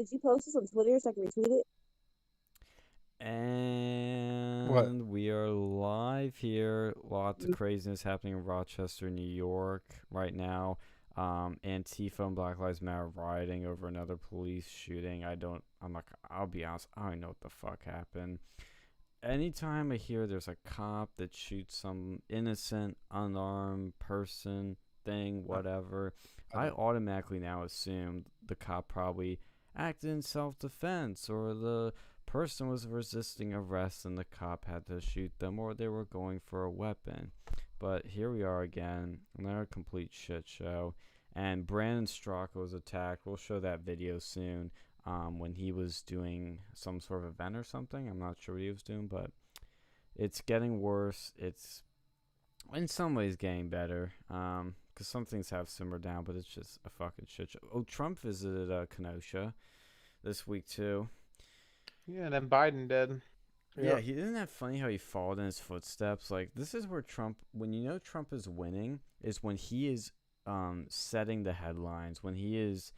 Did you post this on Twitter so I can retweet it? What? And we are live here. Lots of craziness happening in Rochester, New York right now. Antifa and Black Lives Matter rioting over another police shooting. I'll be honest, I don't know what the fuck happened. Anytime I hear there's a cop that shoots some innocent, unarmed person, thing, whatever, I automatically now assume the cop probably acted in self-defense, or the person was resisting arrest and the cop had to shoot them, or they were going for a weapon. But here we are again, another complete shit show. And Brandon Straka was attacked. We'll show that video soon. When he was doing some sort of event or something. I'm not sure what he was doing, but it's getting worse. It's in some ways getting better, because some things have simmered down, but it's just a fucking shit show. Oh, Trump visited Kenosha this week too. Yeah, and then Biden did. Yeah, he isn't that funny how he followed in his footsteps. Like, this is where Trump, when you know Trump is winning, is when he is setting the headlines, when he is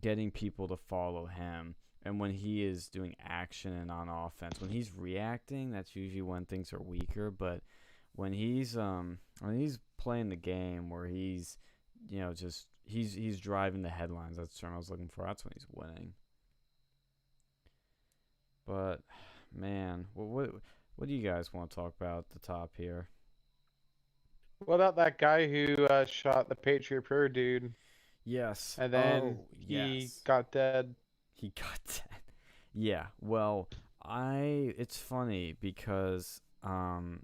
getting people to follow him, and when he is doing action and on offense. When he's reacting, that's usually when things are weaker. But when he's playing the game, where he's just he's driving the headlines. That's the term I was looking for. That's when he's winning. But man, what do you guys want to talk about at the top here? What about that guy who shot the Patriot Prayer dude? Yes. And then he got dead. He got dead. Yeah. Well, it's funny because well,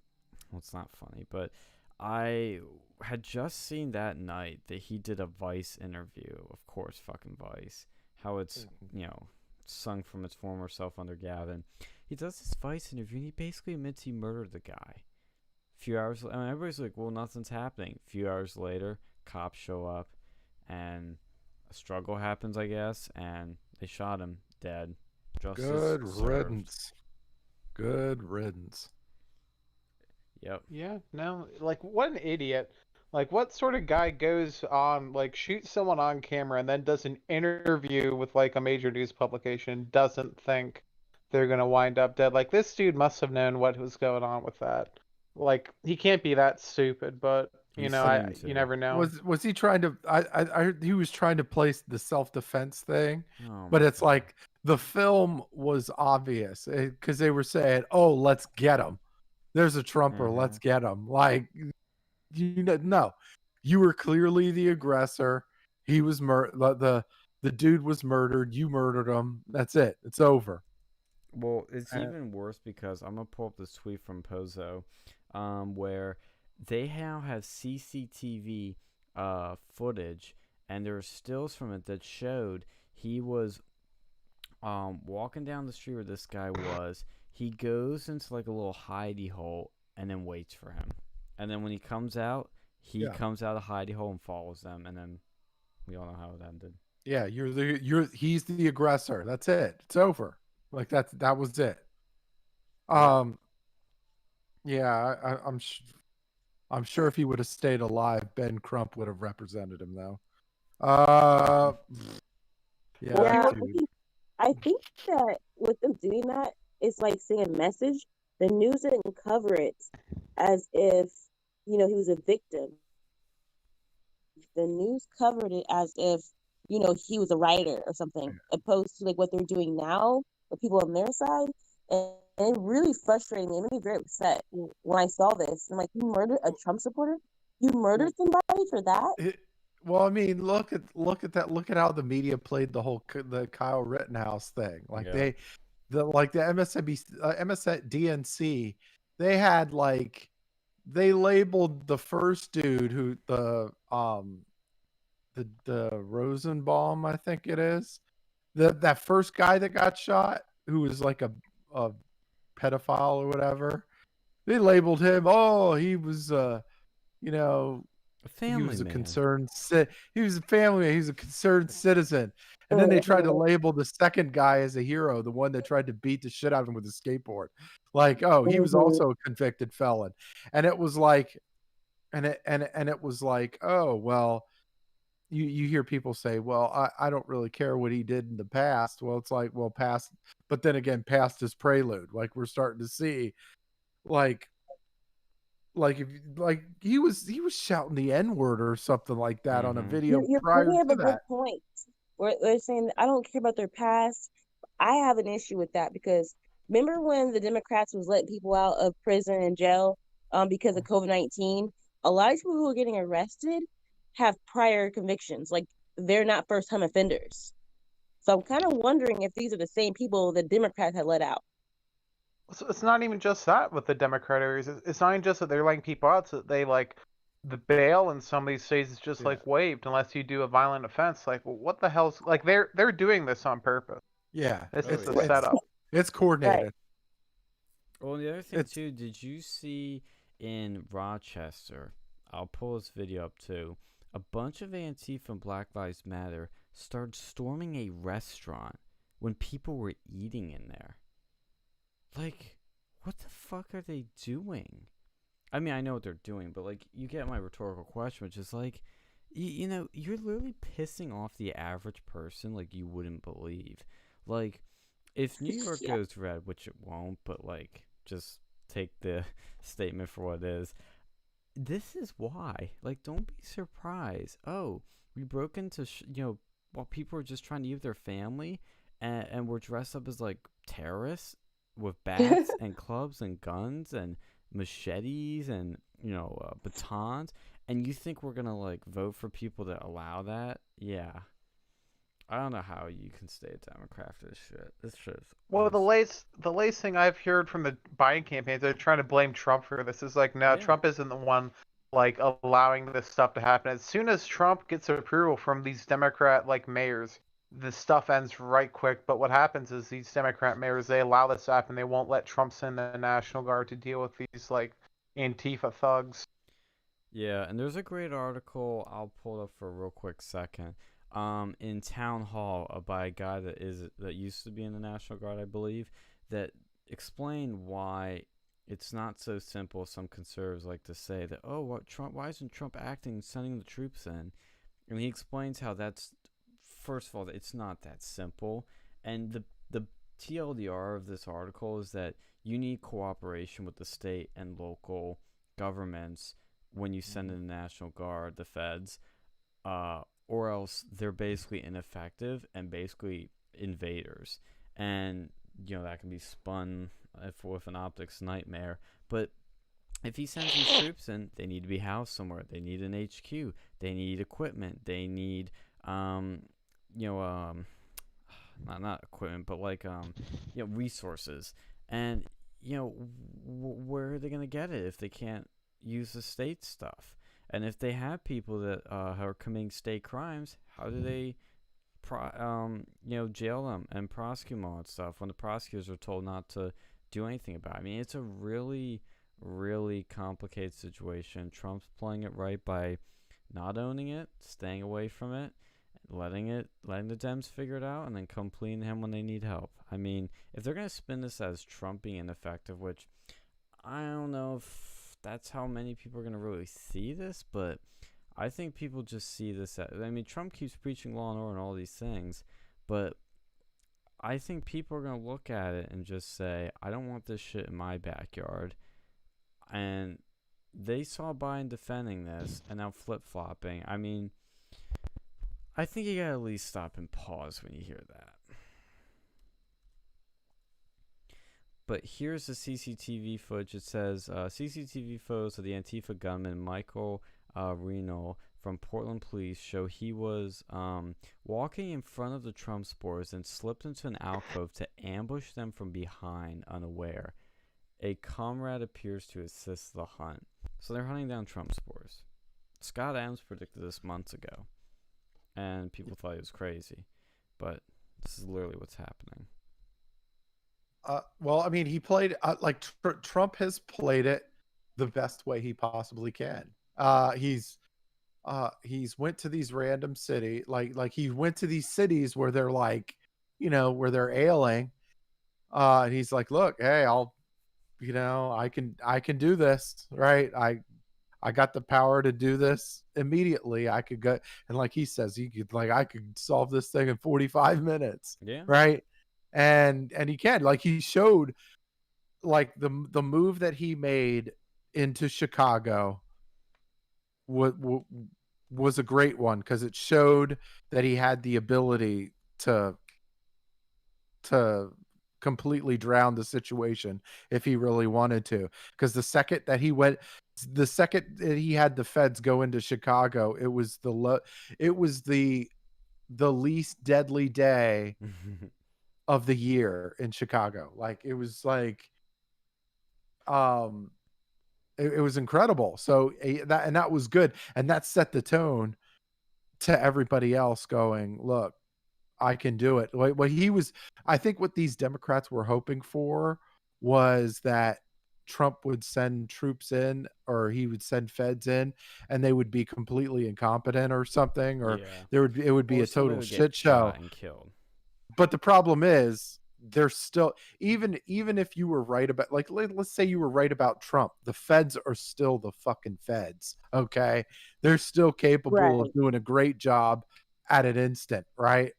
it's not funny, but I had just seen that night that he did a Vice interview. Of course, fucking Vice. How it's sung from its former self under Gavin. He does this Vice interview and he basically admits he murdered the guy. A few hours, everybody's like, well, nothing's happening. A few hours later, cops show up, and a struggle happens, I guess, and they shot him dead. Justice Good served. riddance. Good riddance. Yep. Yeah, no, like, what an idiot. Like, what sort of guy goes on, like, shoots someone on camera and then does an interview with, like, a major news publication, doesn't think they're gonna wind up dead? Like, this dude must have known what was going on with that. Like, he can't be that stupid, but, you never know. Was he trying to? I heard he was trying to place the self-defense thing, but it's like the film was obvious because they were saying, "Oh, let's get him. There's a Trumper. Let's get him." Like, no, you were clearly the aggressor. He was the dude was murdered. You murdered him. That's it. It's over. Well, it's even worse because I'm gonna pull up this tweet from Pozo, where they now have CCTV footage, and there are stills from it that showed he was walking down the street where this guy was. He goes into like a little hidey hole and then waits for him, and then when he comes out, comes out of the hidey hole and follows them, and then we all know how it ended. Yeah, he's the aggressor. That's it. It's over. Like that was it. Yeah, I'm sure if he would have stayed alive, Ben Crump would have represented him though. Yeah, I think that with them doing that, it's like saying a message. The news didn't cover it as if he was a victim. The news covered it as if he was a writer or something, opposed to like what they're doing now with people on their side. And it really frustrated me. It made me very upset when I saw this. I'm like, you murdered a Trump supporter? You murdered somebody for that? Well, I mean, look at that. Look at how the media played the Kyle Rittenhouse thing. Like the MSNBC, they had they labeled the first dude who the Rosenbaum, I think it is, that first guy that got shot, who was like a pedophile or whatever. They labeled him. Oh, he was a family he was a man. concerned he was a family man. He was a concerned citizen. And then they tried to label the second guy as a hero, the one that tried to beat the shit out of him with a skateboard. Like, oh, he was also a convicted felon. And it was like, and it was like, oh, well, you hear people say, well, I don't really care what he did in the past. Well, it's like, well, past, but then again, past is prelude. Like we're starting to see, like if like he was shouting the N-word or something like that on a video You're prior bringing up to a good that. point. Where they're saying that I don't care about their past. I have an issue with that because remember when the Democrats was letting people out of prison and jail because of COVID-19? A lot of people who are getting arrested have prior convictions. Like they're not first time offenders. So I'm kind of wondering if these are the same people the Democrats had let out. So it's not even just that with the Democrat areas. It's not even just that they're letting people out. It's that they like the bail in some of these states is just like waived unless you do a violent offense. Like, well, what the hell's like they're doing this on purpose. Yeah, This is the yeah. setup. It's coordinated. Right. Well, the other thing too, did you see in Rochester? I'll pull this video up too. A bunch of Antifa and Black Lives Matter started storming a restaurant when people were eating in there. Like, what the fuck are they doing? I mean, I know what they're doing, but like, you get my rhetorical question, which is like, you know, you're literally pissing off the average person like you wouldn't believe. Like, if New York goes red, which it won't, but like, just take the statement for what it is. This is why. Like, don't be surprised. Oh, we broke into, while people are just trying to eat with their family, and we're dressed up as like terrorists with bats and clubs and guns and machetes and batons, and you think we're gonna like vote for people that allow that? Yeah, I don't know how you can stay a Democrat for this shit. This shit. Well, the latest thing I've heard from the Biden campaign, they're trying to blame Trump for this. Is like, no, Trump isn't the one like allowing this stuff to happen. As soon as Trump gets approval from these Democrat like mayors, the stuff ends right quick. But what happens is these Democrat mayors, they allow this to happen. They won't let Trump send the National Guard to deal with these like Antifa thugs. Yeah, and there's a great article. I'll pull it up for a real quick second. In Town Hall by a guy that used to be in the National Guard, I believe, that explained why it's not so simple. Some conservatives like to say that, oh, why isn't Trump acting and sending the troops in? And he explains how that's, first of all, it's not that simple. And the TLDR of this article is that you need cooperation with the state and local governments when you send in the National Guard, the feds, or else they're basically ineffective and basically invaders. And, that can be spun with an optics nightmare. But if he sends these troops in, they need to be housed somewhere. They need an HQ. They need equipment. They need, not equipment, but like, resources. And, where are they going to get it if they can't use the state stuff? And if they have people that are committing state crimes, how do they, jail them and prosecute them all that stuff when the prosecutors are told not to do anything about it? I mean, it's a really, really complicated situation. Trump's playing it right by not owning it, staying away from it, letting the Dems figure it out, and then come pleading to him when they need help. I mean, if they're gonna spin this as Trump being ineffective, which I don't know if that's how many people are going to really see this, but I think people just see this Trump keeps preaching law and order and all these things, but I think people are going to look at it and just say, I don't want this shit in my backyard. And they saw Biden defending this and now flip-flopping. I mean, I think you gotta at least stop and pause when you hear that. But here's the CCTV footage. It says, CCTV photos of the Antifa gunman Michael Reno from Portland police show he was walking in front of the Trump supporters and slipped into an alcove to ambush them from behind, unaware. A comrade appears to assist the hunt. So they're hunting down Trump supporters. Scott Adams predicted this months ago, and people thought he was crazy. But this is literally what's happening. Well, I mean, he played Trump has played it the best way he possibly can. He's went to these random city, like he went to these cities where they're like, where they're ailing. And he's like, look, hey, I can do this, right? I got the power to do this immediately. I could go, and like he says, I could solve this thing in 45 minutes. Yeah. Right. And he can, like, he showed, like, the move that he made into Chicago was a great one, because it showed that he had the ability to completely drown the situation if he really wanted to. Because the second that he had the feds go into Chicago, it was the least deadly day of the year in Chicago. Like, it was like, it was incredible. So that was good, and that set the tone to everybody else, going, look, I can do it. I think what these Democrats were hoping for was that Trump would send troops in, or he would send feds in, and they would be completely incompetent or something, or it would be a total shit show and killed. But the problem is, there's still, even if you were right about, like, let's say you were right about Trump, the feds are still the fucking feds. Okay, they're still capable of doing a great job at an instant, right?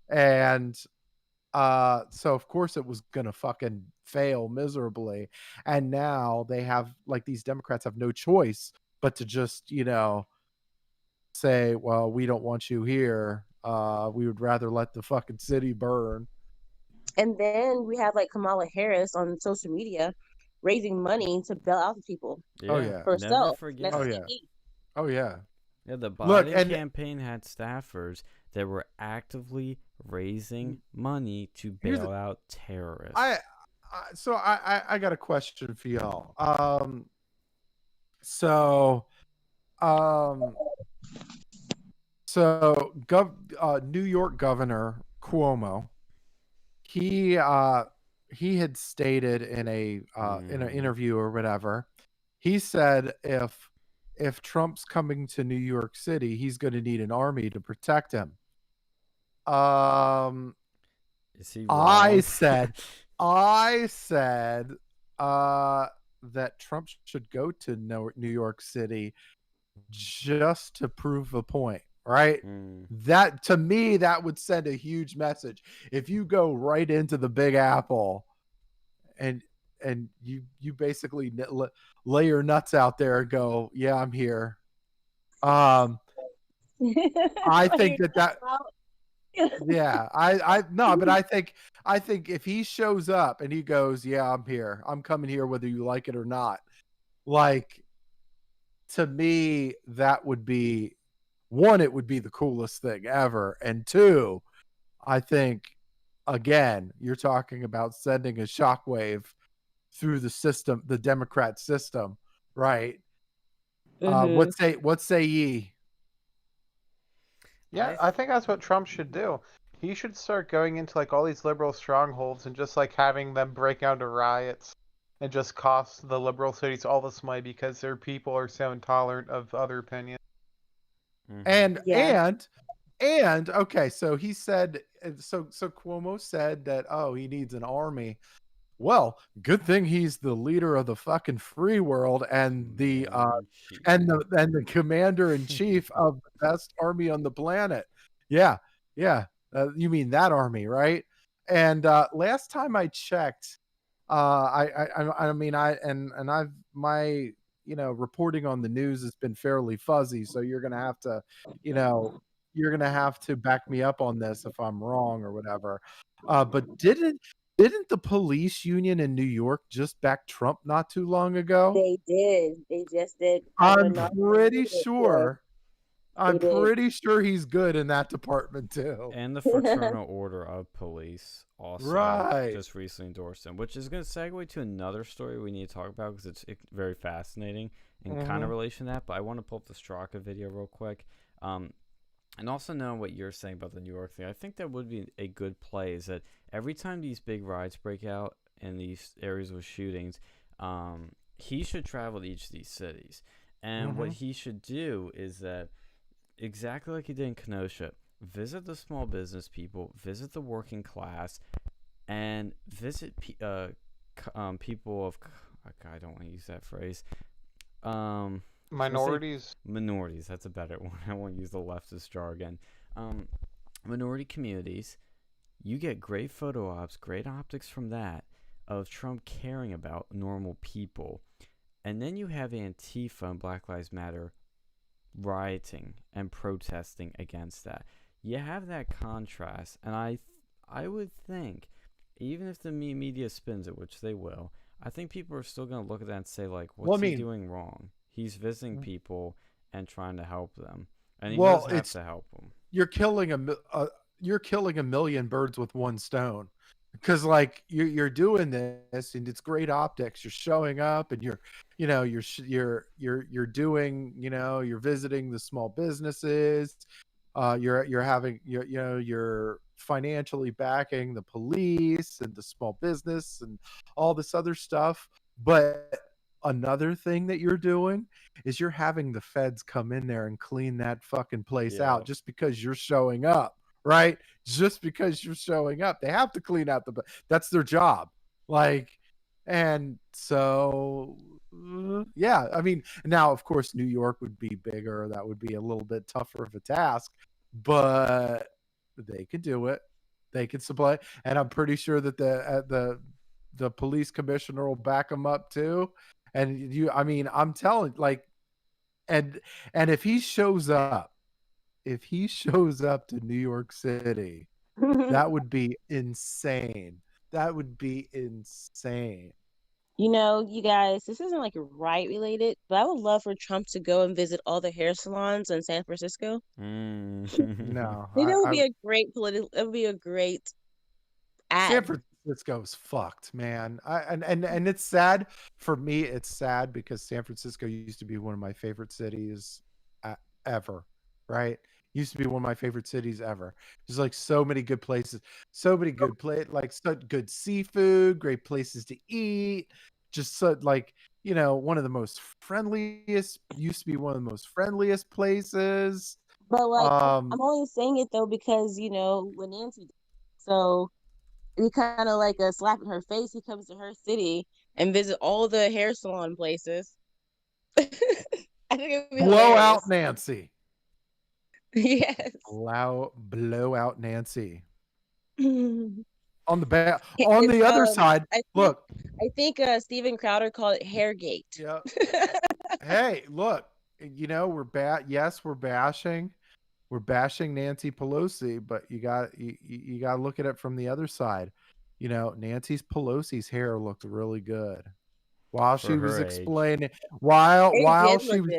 And so of course it was gonna fucking fail miserably. And now they have, like, these Democrats have no choice but to just, say, well, we don't want you here. We would rather let the fucking city burn. And then we have, like, Kamala Harris on social media raising money to bail out the people. Yeah. Oh yeah. For Never herself. forget. Oh yeah. Oh yeah. Yeah, the Biden campaign had staffers that were actively raising money to bail out terrorists. So I got a question for y'all. So New York Governor Cuomo, he had stated in an interview or whatever, he said if Trump's coming to New York City, he's going to need an army to protect him. Is he wrong? I said that Trump should go to New York City just to prove a point, right? That, to me, that would send a huge message. If you go right into the Big Apple and you basically lay your nuts out there and go, yeah, I'm here. I think that yeah, but I think if he shows up and he goes, yeah, I'm here, I'm coming here whether you like it or not, like, to me, that would be, one, it would be the coolest thing ever, and two, I think, again, you're talking about sending a shockwave through the system, the Democrat system, right? What say ye? Yeah, I think that's what Trump should do. He should start going into, like, all these liberal strongholds and just, like, having them break out into riots and just cost the liberal cities all this money because their people are so intolerant of other opinions. And okay, so he said, so Cuomo said that, oh, he needs an army. Well, good thing he's the leader of the fucking free world and the commander in chief of the best army on the planet. Yeah. You mean that army, right? And last time I checked, my reporting on the news has been fairly fuzzy, so you're gonna have to, back me up on this if I'm wrong or whatever. But didn't the police union in New York just back Trump not too long ago? They did. They just did. I'm pretty sure. I'm pretty sure he's good in that department too. And the Fraternal Order of Police also just recently endorsed him, which is going to segue to another story we need to talk about because it's very fascinating and kind of relation to that. But I want to pull up the Straka video real quick. And also know what you're saying about the New York thing. I think that would be a good play, is that every time these big riots break out in these areas with shootings, he should travel to each of these cities. And what he should do is that, exactly like he did in Kenosha, visit the small business people, visit the working class, and visit people of, I don't want to use that phrase, Minorities. Minorities. That's a better one. I won't use the leftist jargon. Minority communities. You get great photo ops, great optics from that of Trump caring about normal people. And then you have Antifa and Black Lives Matter rioting and protesting against that. You have that contrast, and I would think, even if the media spins it, which they will, I think people are still going to look at that and say, like, what's he doing wrong? He's visiting people and trying to help them, and he does have to help them. You're killing a million birds with one stone, because like you're doing this and it's great optics. You're showing up and you're doing, you're visiting the small businesses. You're financially backing the police and the small business and all this other stuff. But another thing that you're doing is you're having the feds come in there and clean that fucking place out just because you're showing up, right? Just because you're showing up. They have to clean out that's their job. Like, and so yeah, I mean, now of course New York would be bigger. That would be a little bit tougher of a task, but they could do it. They could supply, and I'm pretty sure that the police commissioner will back them up too. And I'm telling, like, and if he shows up to New York City, that would be insane. That would be insane. You guys, this isn't like riot related, but I would love for Trump to go and visit all the hair salons in San Francisco. No, it would be a great political. It would be a great ad. San Francisco's fucked, man. And it's sad for me. It's sad because San Francisco used to be one of my favorite cities ever, right? Used to be one of my favorite cities ever. There's like so many good places, like so good seafood, great places to eat. Just so like, one of the most friendliest, used to be one of the most friendliest places. But like, I'm only saying it though because when Nancy, so he kind of like a slap in her face. He comes to her city and visit all the hair salon places. I think it would be blow hilarious. out Nancy. Yes. Blow out Nancy. On the other side, look. I think Steven Crowder called it Hairgate. Yeah. Hey, look. We're bashing Nancy Pelosi, but you got to look at it from the other side. Nancy Pelosi's hair looked really good while she was explaining while she was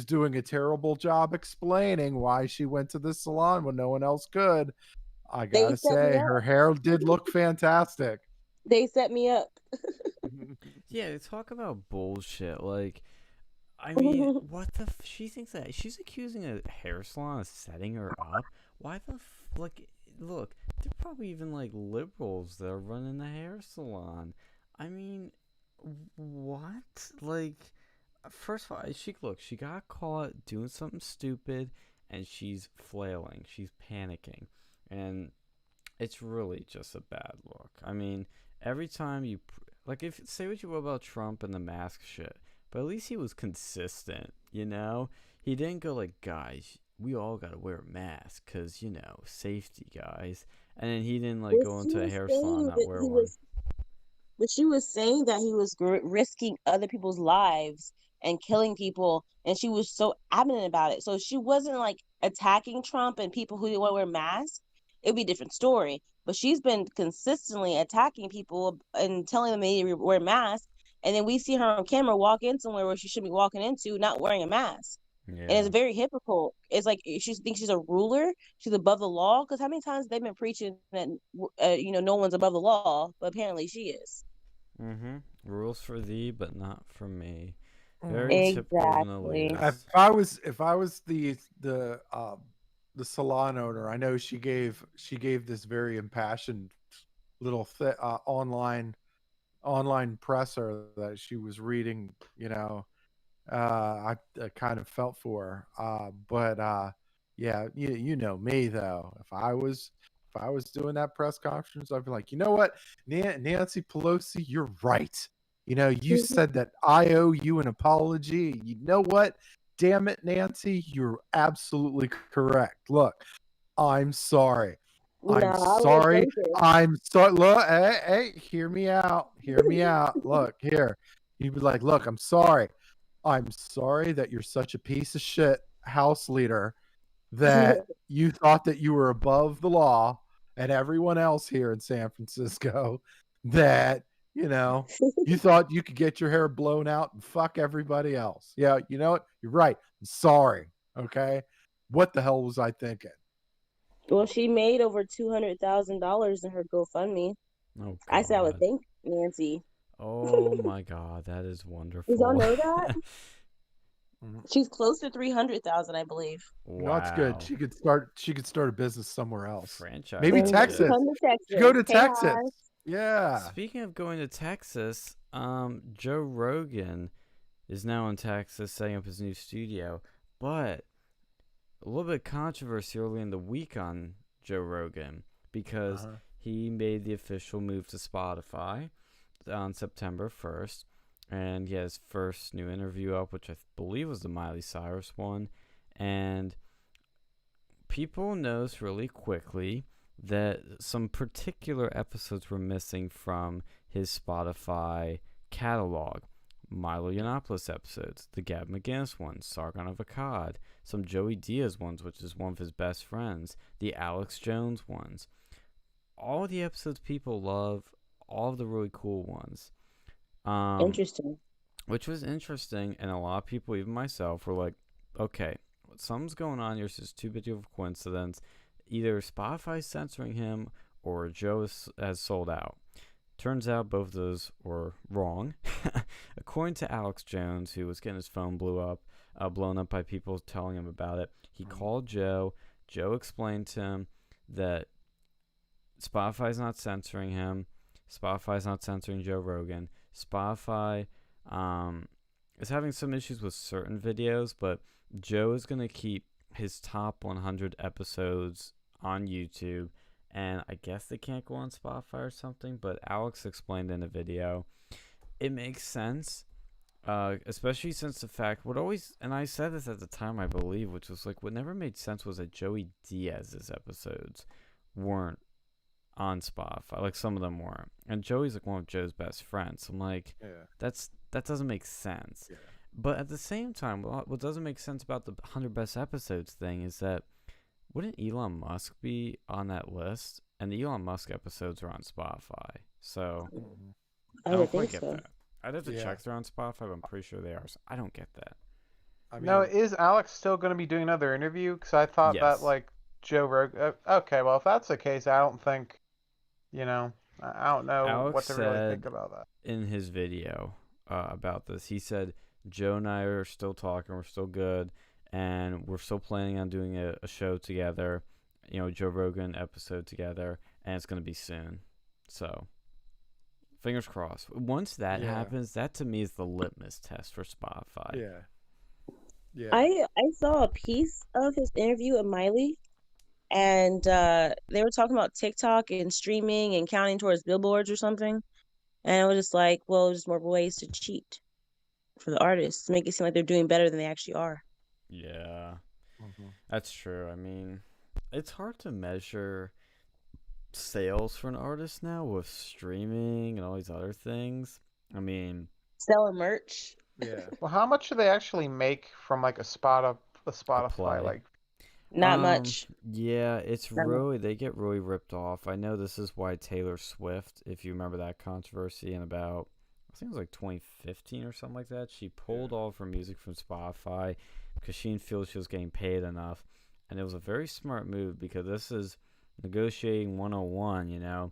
doing a terrible job explaining why she went to the salon when no one else could. I gotta say, her hair did look fantastic. They set me up. Yeah, talk about bullshit. Like, I mean, what the? She thinks that she's accusing a hair salon of setting her up. Why the? Look, they're probably even like liberals that are running the hair salon. I mean, what? Like, first of all, she got caught doing something stupid, and she's flailing. She's panicking, and it's really just a bad look. I mean, every time you if say what you will about Trump and the mask shit, but at least he was consistent. He didn't go like, guys, we all gotta wear a mask because safety, guys. And then he didn't go into a hair salon not wear one. But she was saying that he was risking other people's lives and killing people, and she was so adamant about it. So she wasn't like attacking Trump and people who didn't want to wear masks. It would be a different story. But she's been consistently attacking people and telling them they need to wear masks. And then we see her on camera walk in somewhere where she shouldn't be walking into, not wearing a mask. Yeah. And it's very hypocritical. It's like she thinks she's a ruler. She's above the law. Because how many times they've been preaching that, no one's above the law, but apparently she is. Rules for thee, but not for me. Very exactly. If I was the salon owner, I know she gave this very impassioned little online presser that she was reading. I kind of felt for her. But yeah, you know me though. If I was doing that press conference, I'd be like, you know what, Nancy Pelosi, you're right. You know, you said that I owe you an apology. You know what? Damn it, Nancy, you're absolutely correct. Look, I'm sorry. I'm sorry. I'm sorry. Look, hey, hear me out. Hear me out. Look, here. He'd be like, look, I'm sorry. I'm sorry that you're such a piece of shit house leader that you thought that you were above the law and everyone else here in San Francisco, that, you know, you thought you could get your hair blown out and fuck everybody else. Yeah, you know what? You're right. I'm sorry. Okay. What the hell was I thinking? Well, she made over $200,000 in her GoFundMe. Oh, I said I would God. thank Nancy. Oh my God, that is wonderful. Did y'all know that? She's close to 300,000, I believe. Wow. No, it's good. She could start a business somewhere else. Franchise. Maybe Texas. Come to Texas. Go to Hey, Texas. hi. Yeah. Speaking of going to Texas, Joe Rogan is now in Texas setting up his new studio, but a little bit of controversy early in the week on Joe Rogan because he made the official move to Spotify on September 1st, and he had his first new interview up, which I believe was the Miley Cyrus one, and people noticed really quickly that some particular episodes were missing from his Spotify catalog. Milo Yiannopoulos episodes, the Gab McGinnis ones, Sargon of Akkad, some Joey Diaz ones, which is one of his best friends, the Alex Jones ones. All the episodes people love, all of the really cool ones. Interesting. Which was interesting, and a lot of people, even myself, were like, okay, something's going on here. It's just too big of a coincidence. Either Spotify's censoring him or Joe has sold out. Turns out both of those were wrong. According to Alex Jones, who was getting his phone blown up by people telling him about it, he called Joe. Joe explained to him that Spotify's not censoring him. Spotify's not censoring Joe Rogan. Spotify is having some issues with certain videos, but Joe is going to keep his top 100 episodes on YouTube, and I guess they can't go on Spotify or something, but Alex explained in a video. It makes sense, especially since the fact, and I said this at the time, I believe, which was like, what never made sense was that Joey Diaz's episodes weren't on Spotify. Like, some of them weren't. And Joey's like one of Joe's best friends. I'm like, that doesn't make sense. Yeah. But at the same time, what doesn't make sense about the 100 best episodes thing is that wouldn't Elon Musk be on that list? And the Elon Musk episodes are on Spotify. So I don't quite get so. that. I'd have to check if they're on Spotify, but I'm pretty sure they are. So I don't get that. I mean, now, is Alex still going to be doing another interview? Because I thought that, like, Joe Rogan... okay, well, if that's the case, I don't think, I don't know Alex what to really think about that. In his video about this, he said, Joe and I are still talking, we're still good, and we're still planning on doing a show together, Joe Rogan episode together, and it's going to be soon. So, fingers crossed. Once that happens, that to me is the litmus test for Spotify. Yeah. I saw a piece of his interview with Miley, and they were talking about TikTok and streaming and counting towards billboards or something. And I was just like, well, there's more ways to cheat for the artists, make it seem like they're doing better than they actually are. Yeah, that's true. I mean, it's hard to measure sales for an artist now with streaming and all these other things. I mean, selling merch. Yeah. Well, how much do they actually make from like a Spotify? Like, not much. Yeah, it's really, they get really ripped off. I know this is why Taylor Swift, if you remember that controversy in about, I think it was like 2015 or something like that, she pulled all of her music from Spotify because she didn't feel she was getting paid enough. And it was a very smart move because this is negotiating 101,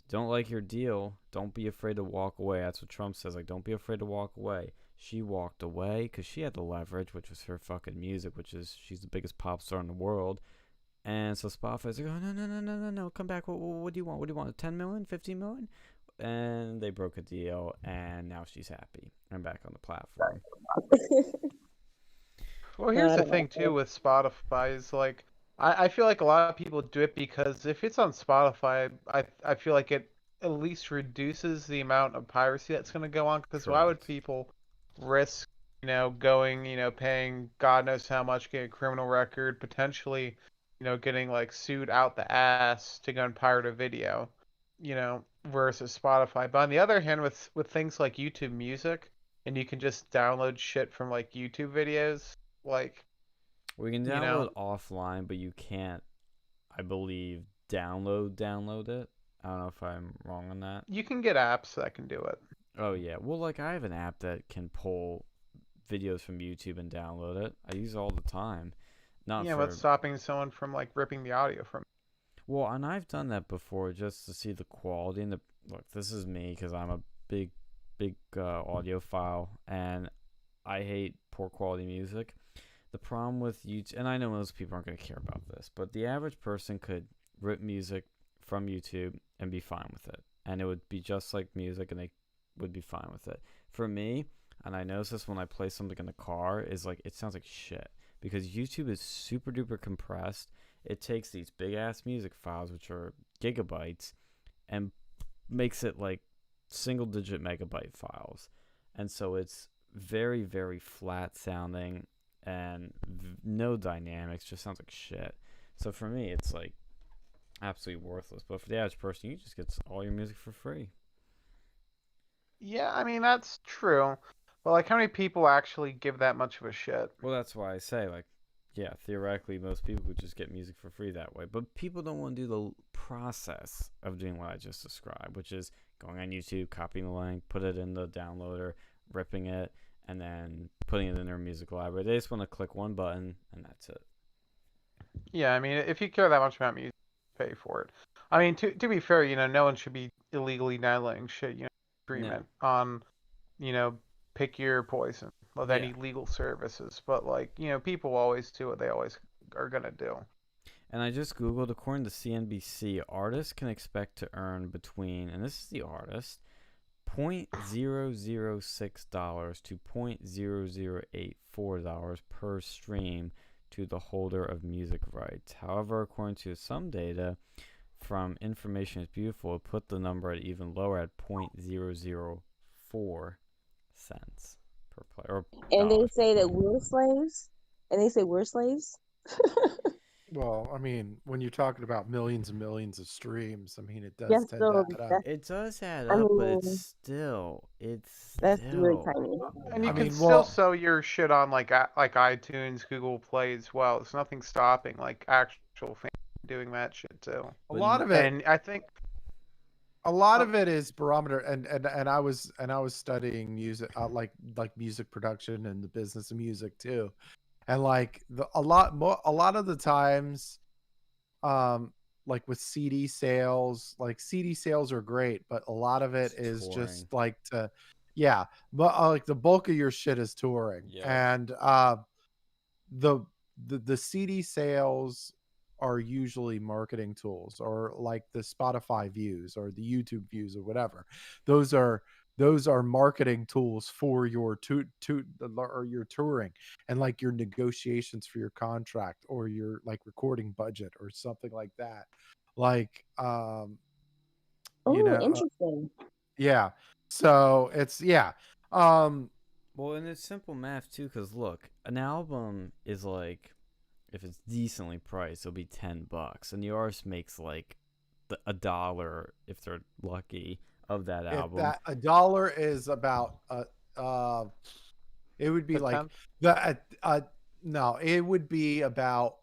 Don't like your deal, don't be afraid to walk away. That's what Trump says, like, don't be afraid to walk away. She walked away because she had the leverage, which was her fucking music, which is, she's the biggest pop star in the world. And so Spotify's like, oh, no, come back. What do you want? What do you want? 10 million? 15 million? And they broke a deal, and now she's happy and back on the platform. Well, here's the thing, too, with Spotify is, like, I feel like a lot of people do it because if it's on Spotify, I feel like it at least reduces the amount of piracy that's going to go on. Because why would Correct. people risk, going, paying God knows how much, getting a criminal record, potentially, getting like sued out the ass to go and pirate a video, versus Spotify. But on the other hand, with things like YouTube Music, and you can just download shit from like YouTube videos, like, We can download offline, but you can't, I believe, download it. I don't know if I'm wrong on that. you can get apps that can do it. Oh yeah, well, like I have an app that can pull videos from YouTube and download it. I use it all the time. Not Yeah, for what's stopping someone from like ripping the audio from? well, and I've done that before just to see the quality and the look. This is me because I'm a big audiophile, and I hate poor quality music. The problem with YouTube, and I know most people aren't going to care about this, but the average person could rip music from YouTube and be fine with it, and it would be just like music, and they would be fine with it. For me, and I notice this when I play something in the car, is like it sounds like shit because YouTube is super duper compressed. It takes these big ass music files, which are gigabytes, and makes it like single digit megabyte files, and so it's very very flat sounding and no dynamics, just sounds like shit. So for me it's like absolutely worthless, but for the average person you just get all your music for free. Yeah, I mean that's true. But like how many people actually give that much of a shit? Well, that's why I say, like, yeah, theoretically most people would just get music for free that way, but people don't want to do the process of doing what I just described, which is going on YouTube, copying the link, put it in the downloader, ripping it, and then putting it in their music library. They just want to click one button and that's it. Yeah, I mean if you care that much about music, pay for it. I mean to be fair, no one should be illegally downloading shit, stream No. it on, you know, pick your poison of Yeah. any legal services. But like, people always do what they always are gonna do. And I just Googled, according to CNBC, artists can expect to earn between, and this is the artist, $0.006 to $0.0084 per stream to the holder of music rights. However, according to some data from Information is Beautiful, it put the number at even lower at $0.004 per play. Or And they dollars say per that play. we're slaves. And they say we're slaves. Well, I mean, when you're talking about millions and millions of streams, I mean, it does Yes, tend so to add up. that's, It does add I up, but mean, it's that's really still. tiny. And you I can mean, still well, sell your shit on like iTunes, Google Play as well. There's nothing stopping like actual fans doing that shit too. a lot of it, And I think a lot of it is barometer, and I was studying music, like music production and the business of music too, and like a lot of the times, like with CD sales, like CD sales are great, but a lot of it It's is touring. just like yeah, but like the bulk of your shit is touring, Yep. and the the CD sales are usually marketing tools, or like the Spotify views or the YouTube views or whatever. Those are marketing tools for your or your touring, and like your negotiations for your contract or your like recording budget or something like that. Like Oh, interesting. yeah. So it's Well, and it's simple math too, because look, an album is like, if it's decently priced, it'll be $10, and the artist makes like $1 if they're lucky of that if album. that $1 is about it would be a like tenth. no, it would be about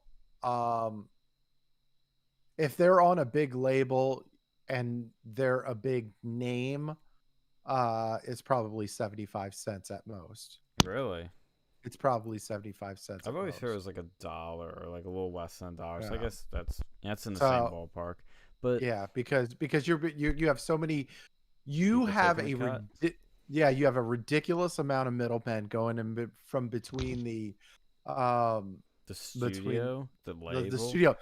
if they're on a big label and they're a big name, it's probably 75 cents at most. Really? It's probably 75 cents. I've at always most. heard it was like $1 or like a little less than $1. So I Yeah. guess that's in the So, same ballpark. But yeah, because you have so many, you People have taking a a cut. you have a ridiculous amount of middlemen going in from between the the studio, the the label. studio,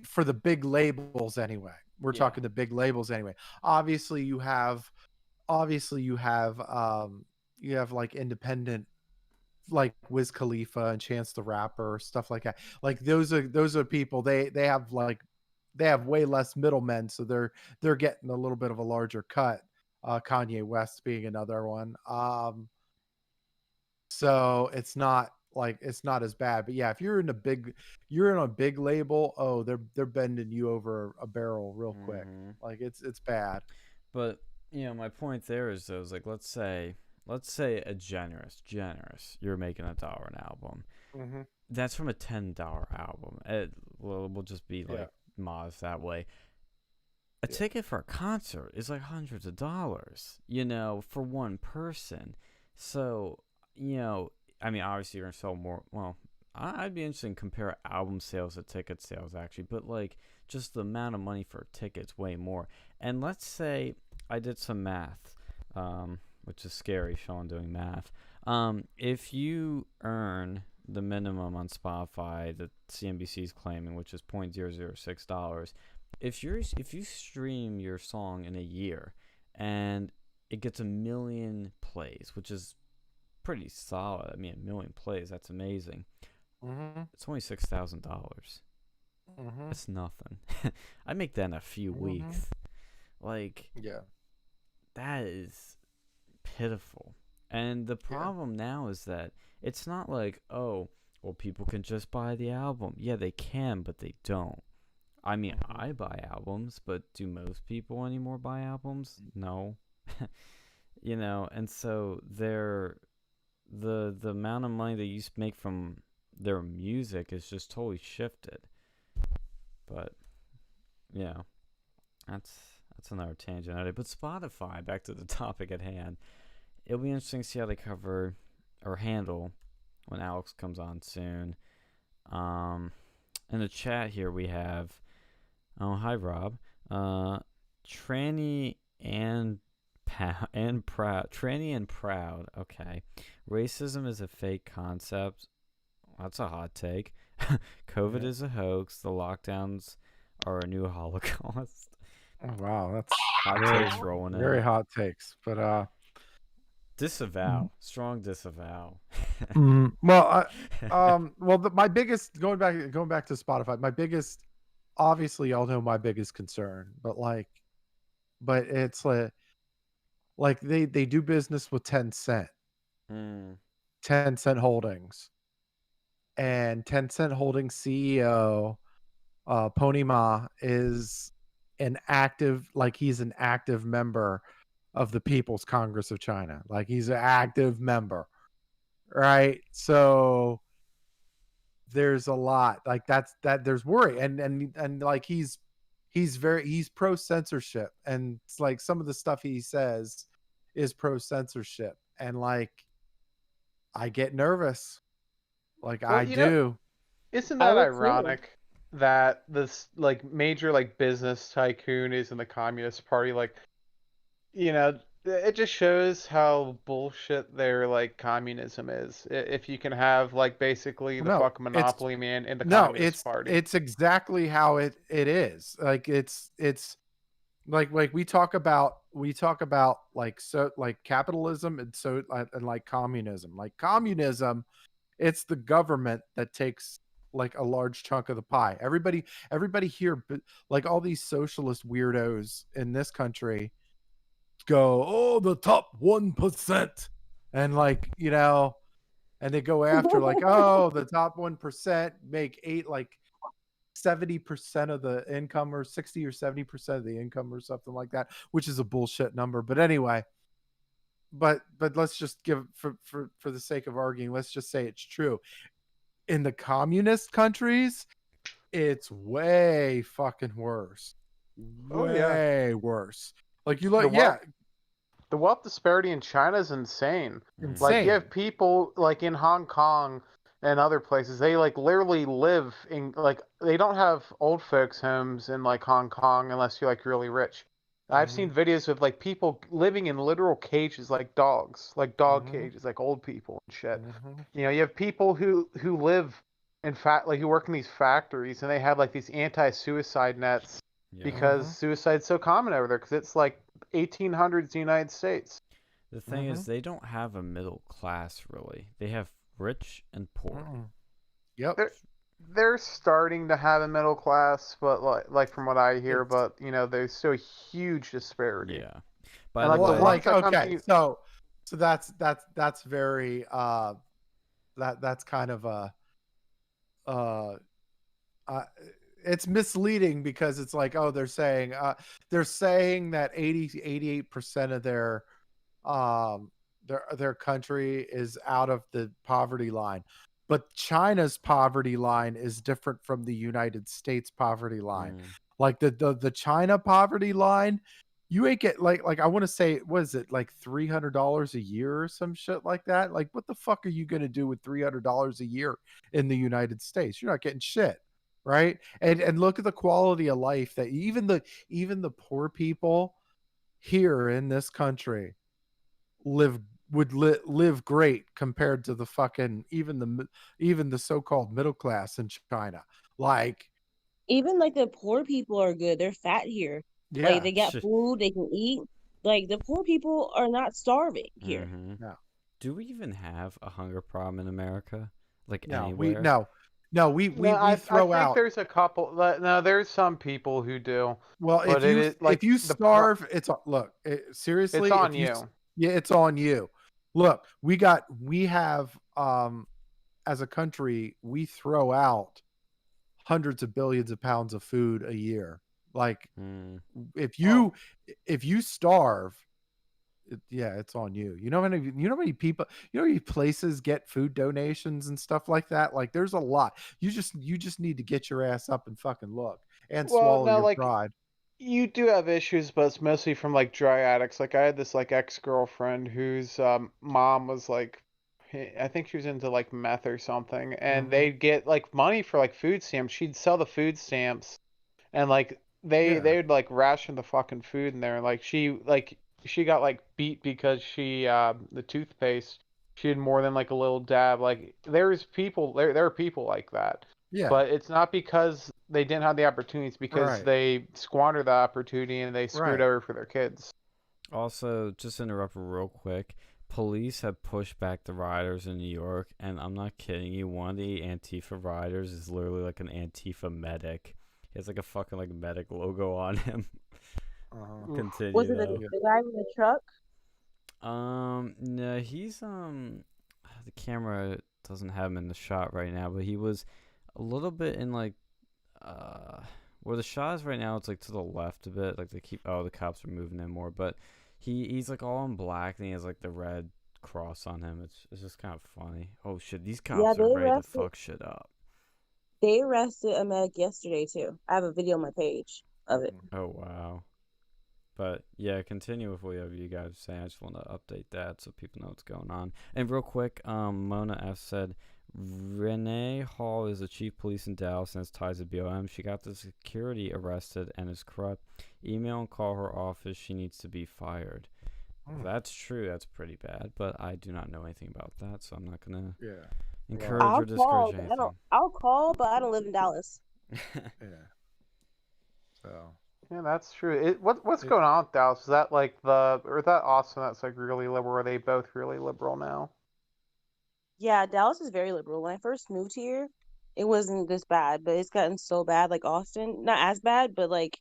for the big labels anyway. We're Yeah. talking the big labels anyway. Obviously you have like independent, like Wiz Khalifa and Chance the Rapper, stuff like that. Like those are people, they have like way less middlemen, so they're getting a little bit of a larger cut. Kanye West being another one. So it's not as bad. But yeah, if you're in a big label, oh, they're bending you over a barrel real quick. Like it's bad. But my point there is though, like let's say a generous, you're making $1 an album. That's from a $10 album. We'll just be like modest that way. A ticket for a concert is like hundreds of dollars, for one person. So, I mean, obviously you're gonna sell more. Well, I'd be interested in compare album sales to ticket sales actually, but like just the amount of money for tickets way more. And let's say I did some math, which is scary, Sean doing math. If you earn the minimum on Spotify that CNBC is claiming, which is $0.006, if you stream your song in a year and it gets 1 million plays, which is pretty solid. I mean, 1 million plays, that's amazing. It's only $6,000. That's nothing. I make that in a few weeks. Like, that is pitiful. And the problem now is that it's not like, oh, well, people can just buy the album. Yeah, they can, but they don't. I mean, I buy albums, but do most people anymore buy albums? No. And so the amount of money they used to make from their music is just totally shifted. But that's another tangent at it. But Spotify, back to the topic at hand, it'll be interesting to see how they cover or handle when Alex comes on soon. In the chat here we have, hi Rob, Tranny and proud. Okay, racism is a fake concept. That's a hot take. COVID is a hoax. The lockdowns are a new Holocaust. Oh, wow, that's hot takes rolling in. Very hot takes, but disavow, strong disavow. Well, my biggest going back to Spotify, my biggest, obviously y'all know my biggest concern, but it's like they do business with 10 Cent. 10 Cent Holdings. And 10 Cent Holdings CEO Pony Ma is he's an active member of the People's Congress of China. Like he's an active member. Right? So there's a lot like there's worry and like he's pro censorship, and it's like some of the stuff he says is pro censorship, and like I get nervous. Like, well, I do. Isn't that ironic that this like major like business tycoon is in the Communist Party? Like, it just shows how bullshit their like communism is. If you can have like basically the fucking monopoly man in the Communist Party. It's exactly how it is. Like it's like we talk about like capitalism and like communism. Like communism, it's the government that takes like a large chunk of the pie. Everybody here, like all these socialist weirdos in this country go, oh, the top 1%, and like and they go after like, oh, the top 1% make 70% of the income, or 60 or 70% of the income, or something like that, which is a bullshit number. But anyway, but let's just give for the sake of arguing, let's just say it's true. In the communist countries, it's way fucking worse. Way worse. Like the wealth disparity in China is insane. Like you have people like in Hong Kong and other places, they like literally live in like, they don't have old folks homes in like Hong Kong unless you're like really rich. I've seen videos of like people living in literal cages like dogs, like dog cages, like old people and shit. You have people who live in fact like who work in these factories, and they have like these anti-suicide nets because suicide's so common over there, because it's like 1800s in the United States. The thing is, they don't have a middle class really. They have rich and poor. Yep. they're starting to have a middle class, but like from what I hear, but there's still a huge disparity. Yeah. By And, the way, like okay, so that's very that's kind of a it's misleading because it's like, oh, they're saying that 88% of their country is out of the poverty line, but China's poverty line is different from the United States poverty line. Like the China poverty line, you ain't get like I want to say, what is it, like $300 a year or some shit like that? Like, what the fuck are you gonna do with $300 a year in the United States? You're not getting shit, right? And look at the quality of life that even the poor people here in this country would live great compared to the fucking even the so-called middle class in China. Like, even like the poor people are good. They're fat here. yeah, Like they got food, they can eat. Like the poor people are not starving here. No. Do we even have a hunger problem in America? Like No, anywhere? we throw I out. think there's a couple. No, there's some people who do. Well, but if you starve, it's look, seriously, it's on if you. Yeah, it's on you. Look, we have as a country, we throw out hundreds of billions of pounds of food a year. Like, if you starve, it's on you. You know how many people, how many places get food donations and stuff like that? Like, there's a lot. You just need to get your ass up and fucking look and swallow your pride. You do have issues, but it's mostly from like dry addicts. Like I had this like ex-girlfriend whose mom was like, I think she was into like meth or something, and they'd get like money for like food stamps. She'd sell the food stamps, and like they'd like ration the fucking food in there. Like she got like beat because the toothpaste, she had more than like a little dab. Like there are people like that. Yeah. But it's not because they didn't have the opportunities, because they squandered the opportunity and they screwed over for their kids. Also, just interrupt real quick. Police have pushed back the rioters in New York, and I'm not kidding you. One of the Antifa rioters is literally like an Antifa medic. He has like a fucking like medic logo on him. Continue. Was it the guy with the truck? No, he's the camera doesn't have him in the shot right now, but he was a little bit in like where the shot is right now. It's like to the left a bit, like the cops are moving in more, but he's like all in black and he has like the red cross on him. It's just kind of funny. Oh shit, these cops are ready to fuck shit up. They arrested a medic yesterday too. I have a video on my page of it. Oh wow. But yeah, continue with what you guys are saying. I just want to update that so people know what's going on. And real quick, Mona F said Renee Hall is the chief police in Dallas and has ties to BLM. She got the security arrested and is corrupt. Email and call her office. She needs to be fired. If that's true, that's pretty bad. But I do not know anything about that, so I'm not gonna encourage or discourage anything. I'll call, but I don't live in Dallas. So. Yeah, that's true. What's going on with Dallas? Is that like or is that Austin that's like really liberal? Or are they both really liberal now? Yeah, Dallas is very liberal. When I first moved here, it wasn't this bad, but it's gotten so bad. Like Austin, not as bad, but like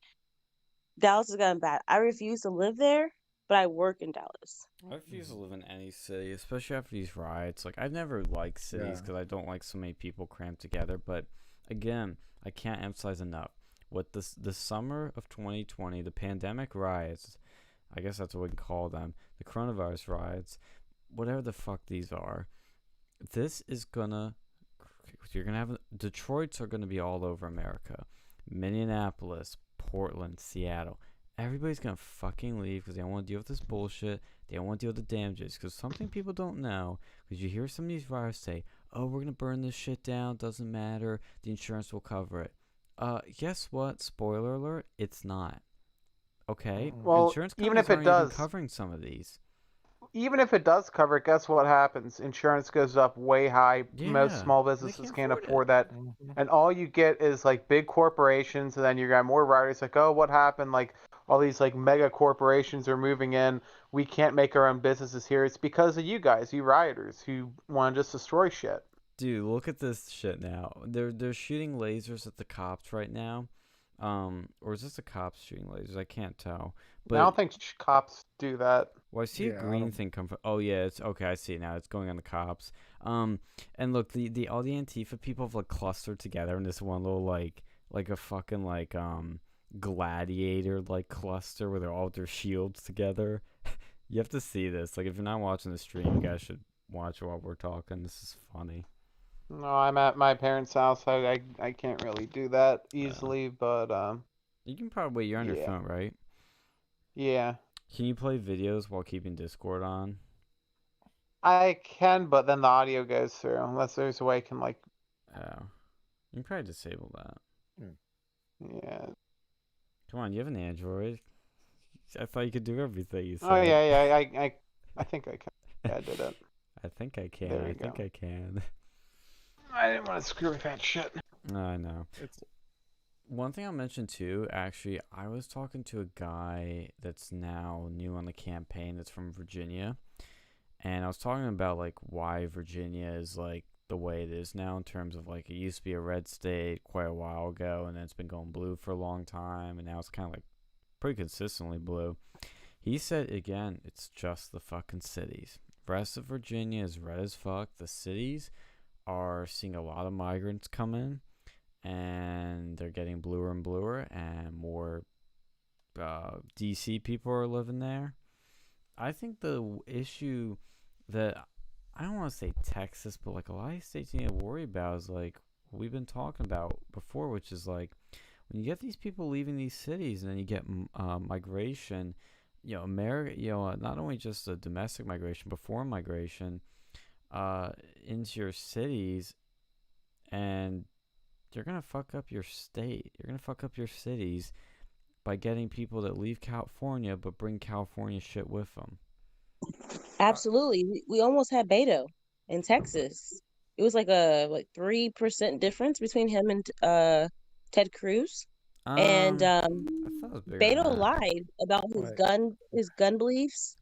Dallas has gotten bad. I refuse to live there, but I work in Dallas. I refuse to live in any city, especially after these riots. Like, I've never liked cities because I don't like so many people crammed together. But again, I can't emphasize enough. What the summer of 2020, the pandemic riots, I guess that's what we can call them, the coronavirus riots, whatever the fuck these are, you're gonna have Detroit's are gonna be all over America, Minneapolis, Portland, Seattle. Everybody's gonna fucking leave because they don't want to deal with this bullshit. They don't want to deal with the damages. Because something people don't know, because you hear some of these riots say, "Oh, we're gonna burn this shit down. Doesn't matter. The insurance will cover it." Guess what? Spoiler alert, it's not. Okay? Well, insurance companies even if it aren't does, even covering some of these. Even if it does cover it, guess what happens? Insurance goes up way high. Yeah, most small businesses can't afford that. And all you get is like big corporations, and then you got more rioters like, oh, what happened? Like all these like mega corporations are moving in. We can't make our own businesses here. It's because of you guys, you rioters, who want to just destroy shit. Dude, look at this shit now. They're shooting lasers at the cops right now. Or is this the cops shooting lasers? I can't tell. But I don't think cops do that. Well, I see a green thing come from. Oh yeah, it's okay. I see it now. It's going on the cops. And look, the all the Antifa people have like clustered together in this one little like a fucking like gladiator like cluster where they're all with their shields together. You have to see this. Like if you're not watching the stream, you guys should watch it while we're talking. This is funny. No, I'm at my parents' house. I can't really do that easily, but You can probably you're on your phone, right? Yeah. Can you play videos while keeping Discord on? I can, but then the audio goes through unless there's a way I can like. Oh, you can probably disable that. Yeah. Come on, you have an Android. I thought you could do everything you said. Oh yeah. I think I can. Yeah, I did it. I think I can. I think I can. I didn't want to screw with that shit. I know. One thing I'll mention too, actually, I was talking to a guy that's now new on the campaign that's from Virginia. And I was talking about like why Virginia is like the way it is now in terms of like it used to be a red state quite a while ago and then it's been going blue for a long time and now it's kind of like pretty consistently blue. He said again, it's just the fucking cities. Rest of Virginia is red as fuck. The cities are seeing a lot of migrants come in and they're getting bluer and bluer and more DC people are living there. I think the issue that I don't want to say Texas, but like a lot of states need to worry about is like what we've been talking about before, which is like when you get these people leaving these cities and then you get migration, America, not only just the domestic migration, but foreign migration into your cities, and you're gonna fuck up your state. You're gonna fuck up your cities by getting people that leave California but bring California shit with them. Absolutely. We almost had Beto in Texas. It was like a 3% difference between him and Ted Cruz. And Beto lied about his gun beliefs.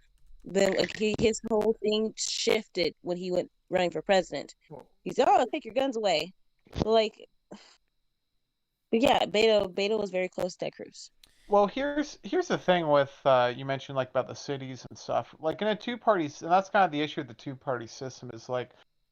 Then like his whole thing shifted when he went running for president. He said, "Oh, take your guns away." But yeah, Beto was very close to Ted Cruz. Well, here's the thing with you mentioned like about the cities and stuff. Like in a two-party, and that's kind of the issue with the two-party system is like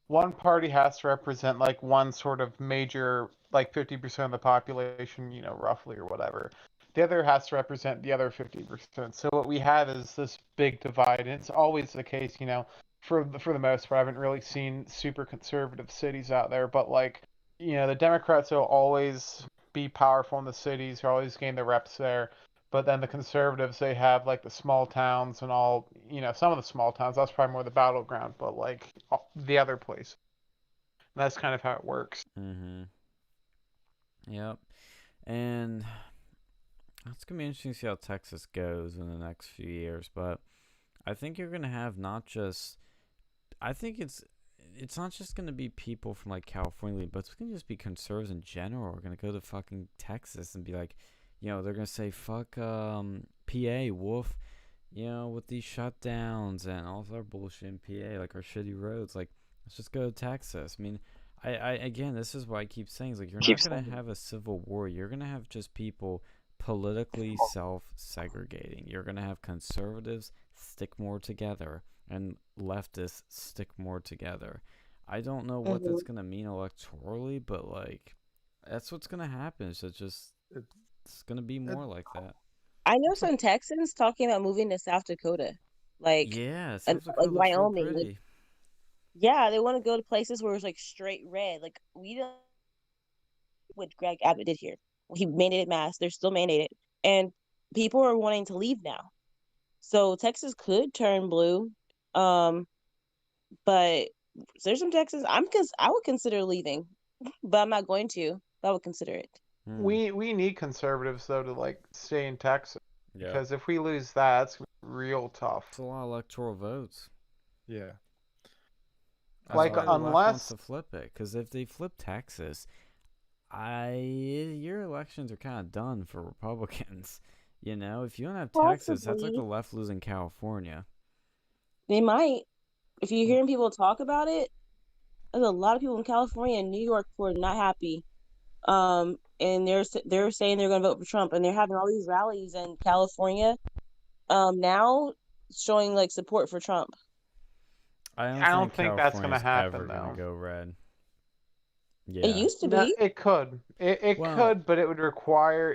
one party has to represent like one sort of major, like 50% of the population, roughly or whatever. The other has to represent the other 50%. So what we have is this big divide, and it's always the case, for the most part. I haven't really seen super conservative cities out there, but like, the Democrats will always be powerful in the cities, or always gain the reps there. But then the conservatives, they have like the small towns and all, some of the small towns, that's probably more the battleground, but like the other place. And that's kind of how it works. Mm-hmm. Yep. And it's going to be interesting to see how Texas goes in the next few years. But I think you're going to have not just, I think it's not just going to be people from like California, but it's going to just be conservatives in general are going to go to fucking Texas and be like, they're going to say, fuck PA, wolf, with these shutdowns and all of our bullshit in PA, like our shitty roads, like, let's just go to Texas. I mean, I again, this is why I keep saying, is like, you're not going to have a civil war. You're going to have just people politically self-segregating. You're going to have conservatives stick more together and leftists stick more together. I don't know what that's going to mean electorally, but like that's what's going to happen. So it's going to be more like that. I know some Texans talking about moving to South Dakota. Like South Dakota like Wyoming. Yeah, they want to go to places where it's like straight red. Like we don't what Greg Abbott did here. He mandated masks. They're still mandated. And people are wanting to leave now. So Texas could turn blue. But there's some Texas I would consider leaving, but I'm not going to. But I would consider it. We need conservatives though to like stay in Texas because if we lose that, it's real tough. It's a lot of electoral votes. Yeah. Like unless to flip it, because if they flip Texas, your elections are kind of done for Republicans. If you don't have Texas, that's like the left losing California. They might. If you're hearing people talk about it, There's a lot of people in California and New York who are not happy. And they're saying they're going to vote for Trump, and they're having all these rallies in California, now showing like support for Trump. I don't think that's going to California's happen ever though. gonna go red. It Yeah. used to No, be. it could. It Well- could, but it would require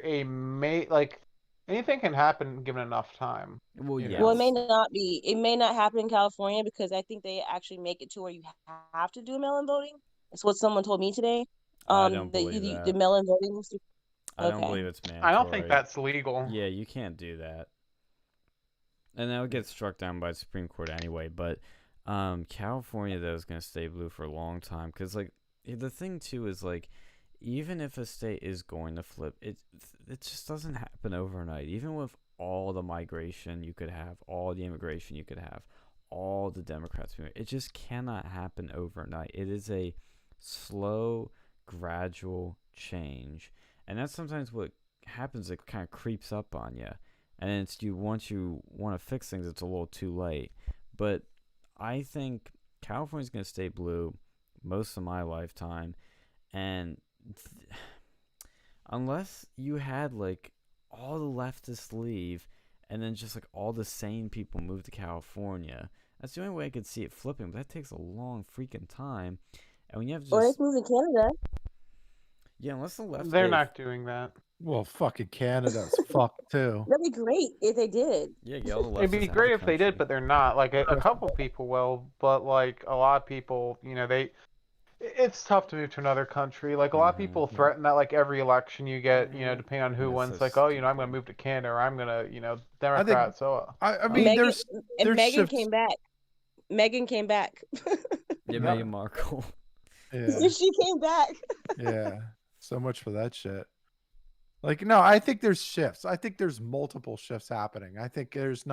like anything can happen given enough time. Well, you yeah. know? Well, it may not be. It may not happen in California because I think they actually make it to where you have to do mail-in voting. That's what someone told me today. I don't believe The that. mail-in voting. I don't Okay. believe it's mandatory. I don't think that's legal. Yeah, you can't do that. And that would get struck down by the Supreme Court anyway. But California, though, is going to stay blue for a long time. Because, like, the thing, too, is, like, even if a state is going to flip, it just doesn't happen overnight. Even with all the migration you could have, all the immigration you could have, all the Democrats, it just cannot happen overnight. It is a slow, gradual change. And that's sometimes what happens. It kind of creeps up on you. And it's once you want to fix things, it's a little too late. But I think California's going to stay blue most of my lifetime. And unless you had, like, all the leftists leave and then just, like, all the sane people move to California, that's the only way I could see it flipping. But that takes a long freaking time. And when you have just... Or they move to Canada. Yeah, unless the left... They're not doing that. Well, fucking Canada's fucked too. That'd be great if they did. Yeah, get all the leftists It'd be out of great the if they did, country. but they're not. Like a couple people will, but like a lot of people, it's tough to move to another country. Like a lot of people threaten that like every election you get, depending on who wins, so like, oh, I'm going to move to Canada, or I'm going to, Democrat. I mean, there's Megan shifts. came back. Megan came back. Yeah, Meghan Markle. Yeah. She came back. Yeah. So much for that shit. Like, no, I think there's shifts. I think there's multiple shifts happening. I think there's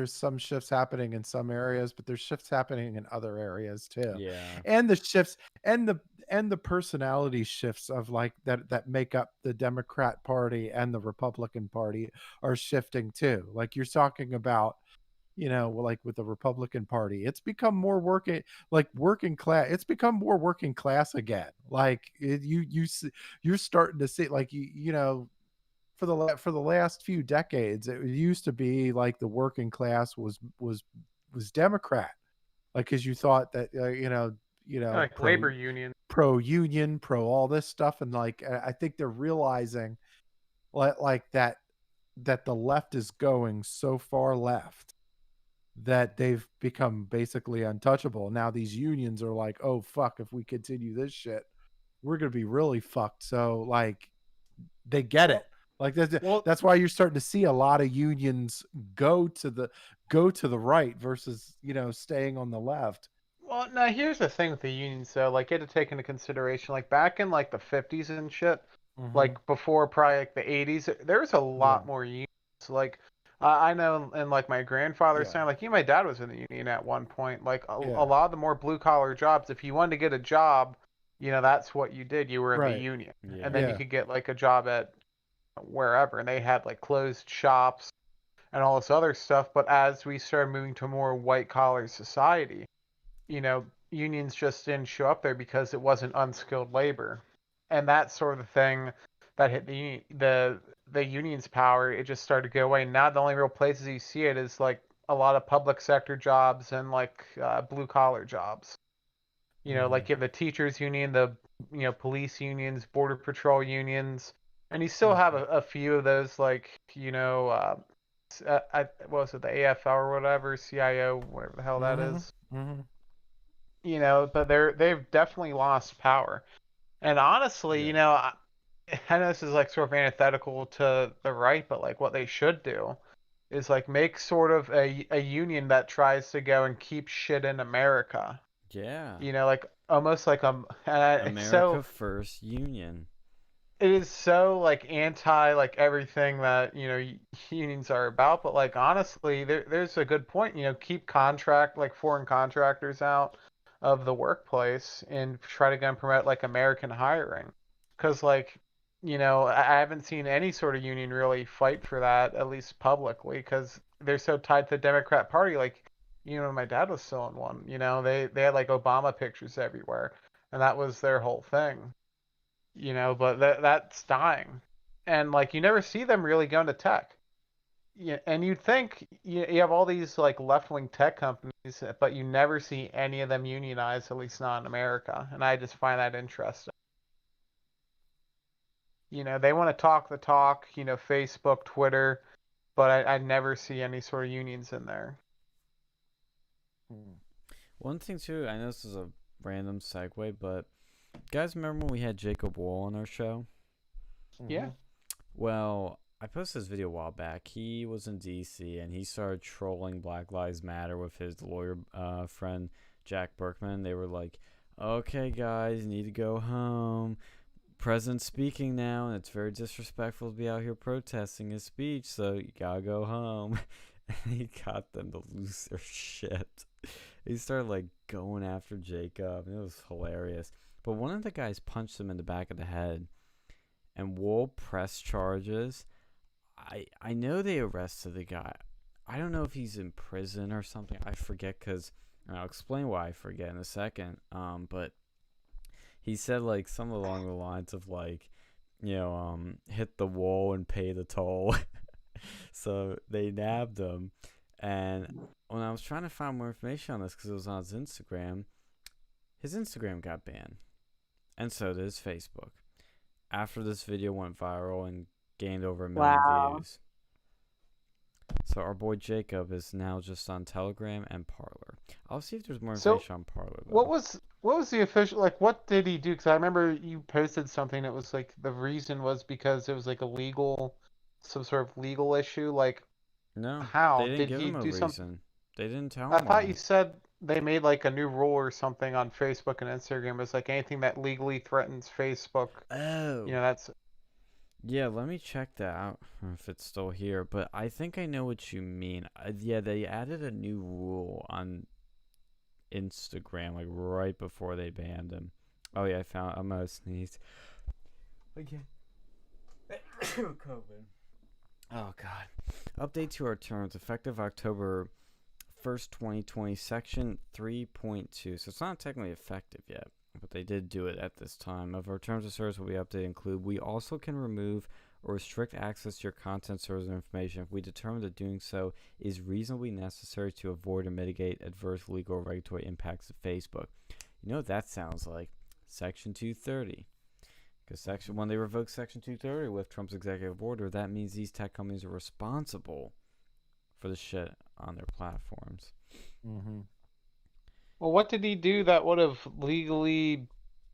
some shifts happening in some areas, but there's shifts happening in other areas too. Yeah. And the shifts and the personality shifts of like that make up the Democrat Party and the Republican Party are shifting too. Like you're talking about, like with the Republican Party, it's become more working class. It's become more working class again. Like you're starting to see, like, for the last few decades, it used to be like the working class was Democrat, like, because you thought that like labor union, pro all this stuff, and like I think they're realizing like that the left is going so far left that they've become basically untouchable. Now these unions are like, oh fuck, if we continue this shit, we're gonna be really fucked. So like they get it. Like that's why you're starting to see a lot of unions go to the right versus staying on the left. Well, now here's the thing with the unions, though. Like, you had to take into consideration, like, back in, like, the 50s and shit, like, before probably, like, the 80s, there was a lot more unions. Like, I know in, like, my grandfather's time, like, my dad was in the union at one point. Like, a lot of the more blue-collar jobs, if you wanted to get a job, that's what you did. You were in the union. Yeah. And then you could get, like, a job at wherever. And they had, like, closed shops and all this other stuff. But as we started moving to a more white-collar society, unions just didn't show up there because it wasn't unskilled labor, and that sort of thing that hit the union's power. It just started to go away. Now the only real places you see it is like a lot of public sector jobs and like blue collar jobs. Like you have the teachers union, the police unions, border patrol unions, and you still have a few of those, like what was it, the AFL or whatever, CIO, whatever the hell that is. But they've definitely lost power. And honestly, I know this is like sort of antithetical to the right, but like what they should do is like make sort of a union that tries to go and keep shit in America. Yeah. Like almost like America First Union. It is so like anti like everything that unions are about, but like honestly, there's a good point. Keep foreign contractors out of the workplace and try to go and promote like American hiring, because like I haven't seen any sort of union really fight for that, at least publicly, because they're so tied to the Democrat Party. Like when my dad was still in one, they had like Obama pictures everywhere, and that was their whole thing, but that's dying, and like you never see them really going to tech. Yeah, and you'd think you have all these like left-wing tech companies, but you never see any of them unionized, at least not in America, and I just find that interesting. They want to talk the talk, Facebook, Twitter, but I never see any sort of unions in there. One thing too, I know this is a random segue, but guys, remember when we had Jacob Wall on our show? Yeah. Well, I posted this video a while back. He was in DC and he started trolling Black Lives Matter with his lawyer friend Jack Berkman. They were like, "Okay, guys, you need to go home. President's speaking now, and it's very disrespectful to be out here protesting his speech, so you gotta go home." And he got them to lose their shit. He started like going after Jacob, and it was hilarious. But one of the guys punched him in the back of the head, and Wool pressed charges. I know they arrested the guy. I don't know if he's in prison or something. I forget, because I'll explain why I forget in a second. But he said like something along the lines of like, hit the wall and pay the toll. So they nabbed him, and when I was trying to find more information on this, because it was on his Instagram got banned, and so did his Facebook. After this video went viral and gained over 1 million views. So our boy Jacob is now just on Telegram and Parler. I'll see if there's more information on Parler. What was the official, like, what did he do? Because I remember you posted something that was like the reason was because it was like some sort of legal issue. Like, no, how they didn't did give he him a do reason. something? They didn't tell him. I thought you said they made like a new rule or something on Facebook and Instagram. It's like anything that legally threatens Facebook. Oh. That's. Yeah, let me check that out if it's still here. But I think I know what you mean. Yeah, they added a new rule on Instagram, like right before they banned him. Oh yeah, I'm gonna sneeze. Okay. COVID. Oh god. Update to our terms effective October 1st, 2020, section 3.2. So it's not technically effective yet, but they did do it at this time. Of our terms of service will be updated include, we also can remove or restrict access to your content, service, or information if we determine that doing so is reasonably necessary to avoid or mitigate adverse legal or regulatory impacts of Facebook. You know what that sounds like? Section 230. Because when they revoke Section 230 with Trump's executive order, that means these tech companies are responsible for the shit on their platforms. Mm-hmm. Well, what did he do that would have legally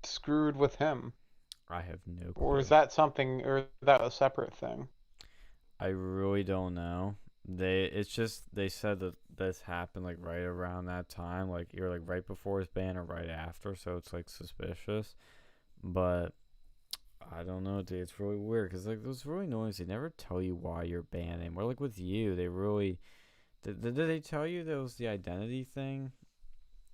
screwed with him? I have no clue. Or is that something, or is that a separate thing? I really don't know. They said that this happened like right around that time, like either like right before his ban or right after, so it's like suspicious. But I don't know, dude. It's really weird because like those really annoying. They never tell you why you're banned anymore. Like with you, they really did they tell you that was the identity thing?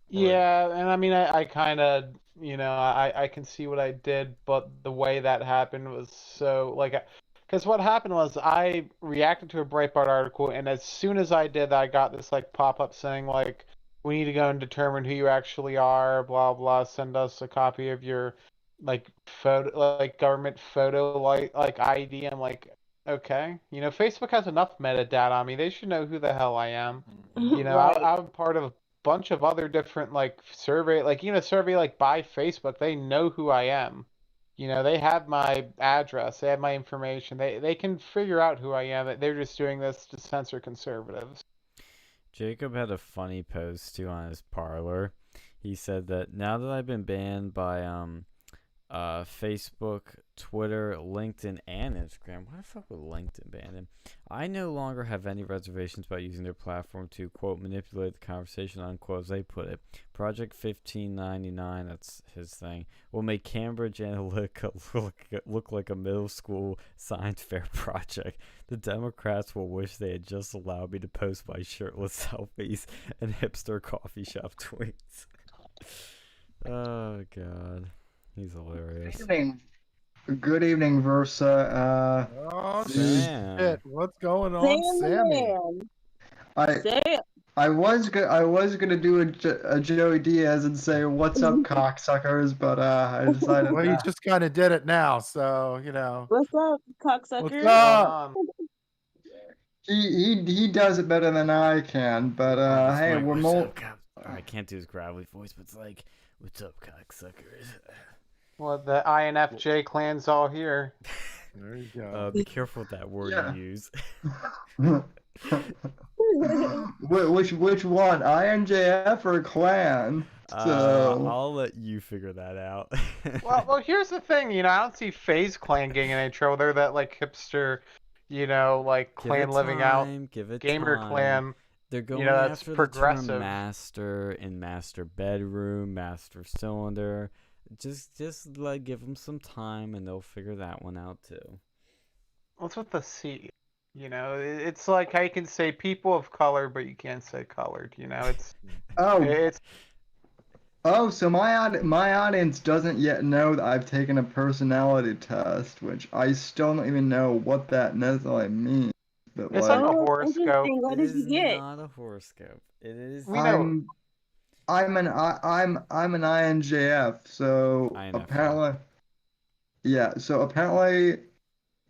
Yeah, and I mean, I kind of, I can see what I did, but the way that happened was so, like, because what happened was I reacted to a Breitbart article, and as soon as I did that, I got this, like, pop-up saying, like, we need to go and determine who you actually are, blah, blah, send us a copy of your, like, photo, like, government photo, like ID. I'm like, okay, Facebook has enough metadata on me. They should know who the hell I am. Right. I'm part of a bunch of other different like survey like by Facebook. They know who I am. They have my address, they have my information, they can figure out who I am. They're just doing this to censor conservatives. Jacob had a funny post too on his Parler. He said that now that I've been banned by Facebook, Twitter, LinkedIn, and Instagram. Why the fuck would LinkedIn ban him? I no longer have any reservations about using their platform to, quote, manipulate the conversation, unquote, as they put it. Project 1599, that's his thing, will make Cambridge Analytica look like a middle school science fair project. The Democrats will wish they had just allowed me to post my shirtless selfies and hipster coffee shop tweets. Oh, God. He's hilarious. Good evening, Versa. Oh shit! What's going on, Sam? I I was gonna do a Joey Diaz and say "What's up, cocksuckers," but I decided. Well, you just kind of did it now, so What's up, What's cocksucker? up? He does it better than I can, but hey, we're more. I can't do his gravelly voice, but it's like, "What's up, cocksuckers?" Well, the INFJ clan's all here. There you go. Be careful with that word you use. Which one, INJF or Clan? So I'll let you figure that out. well, here's the thing. I don't see FaZe Clan getting in any trouble. They're that like hipster, like clan living out, gamer clan. They're going that's after progressive. the term master and master bedroom, master cylinder. Just like give them some time and they'll figure that one out too. What's with the C? It's like how you can say people of color, but you can't say colored. It's so my audience doesn't yet know that I've taken a personality test, which I still don't even know what that necessarily means. But it's like a horoscope. What did you get? It's not a horoscope. It is. I'm an INJF, so INFJ. apparently, So apparently,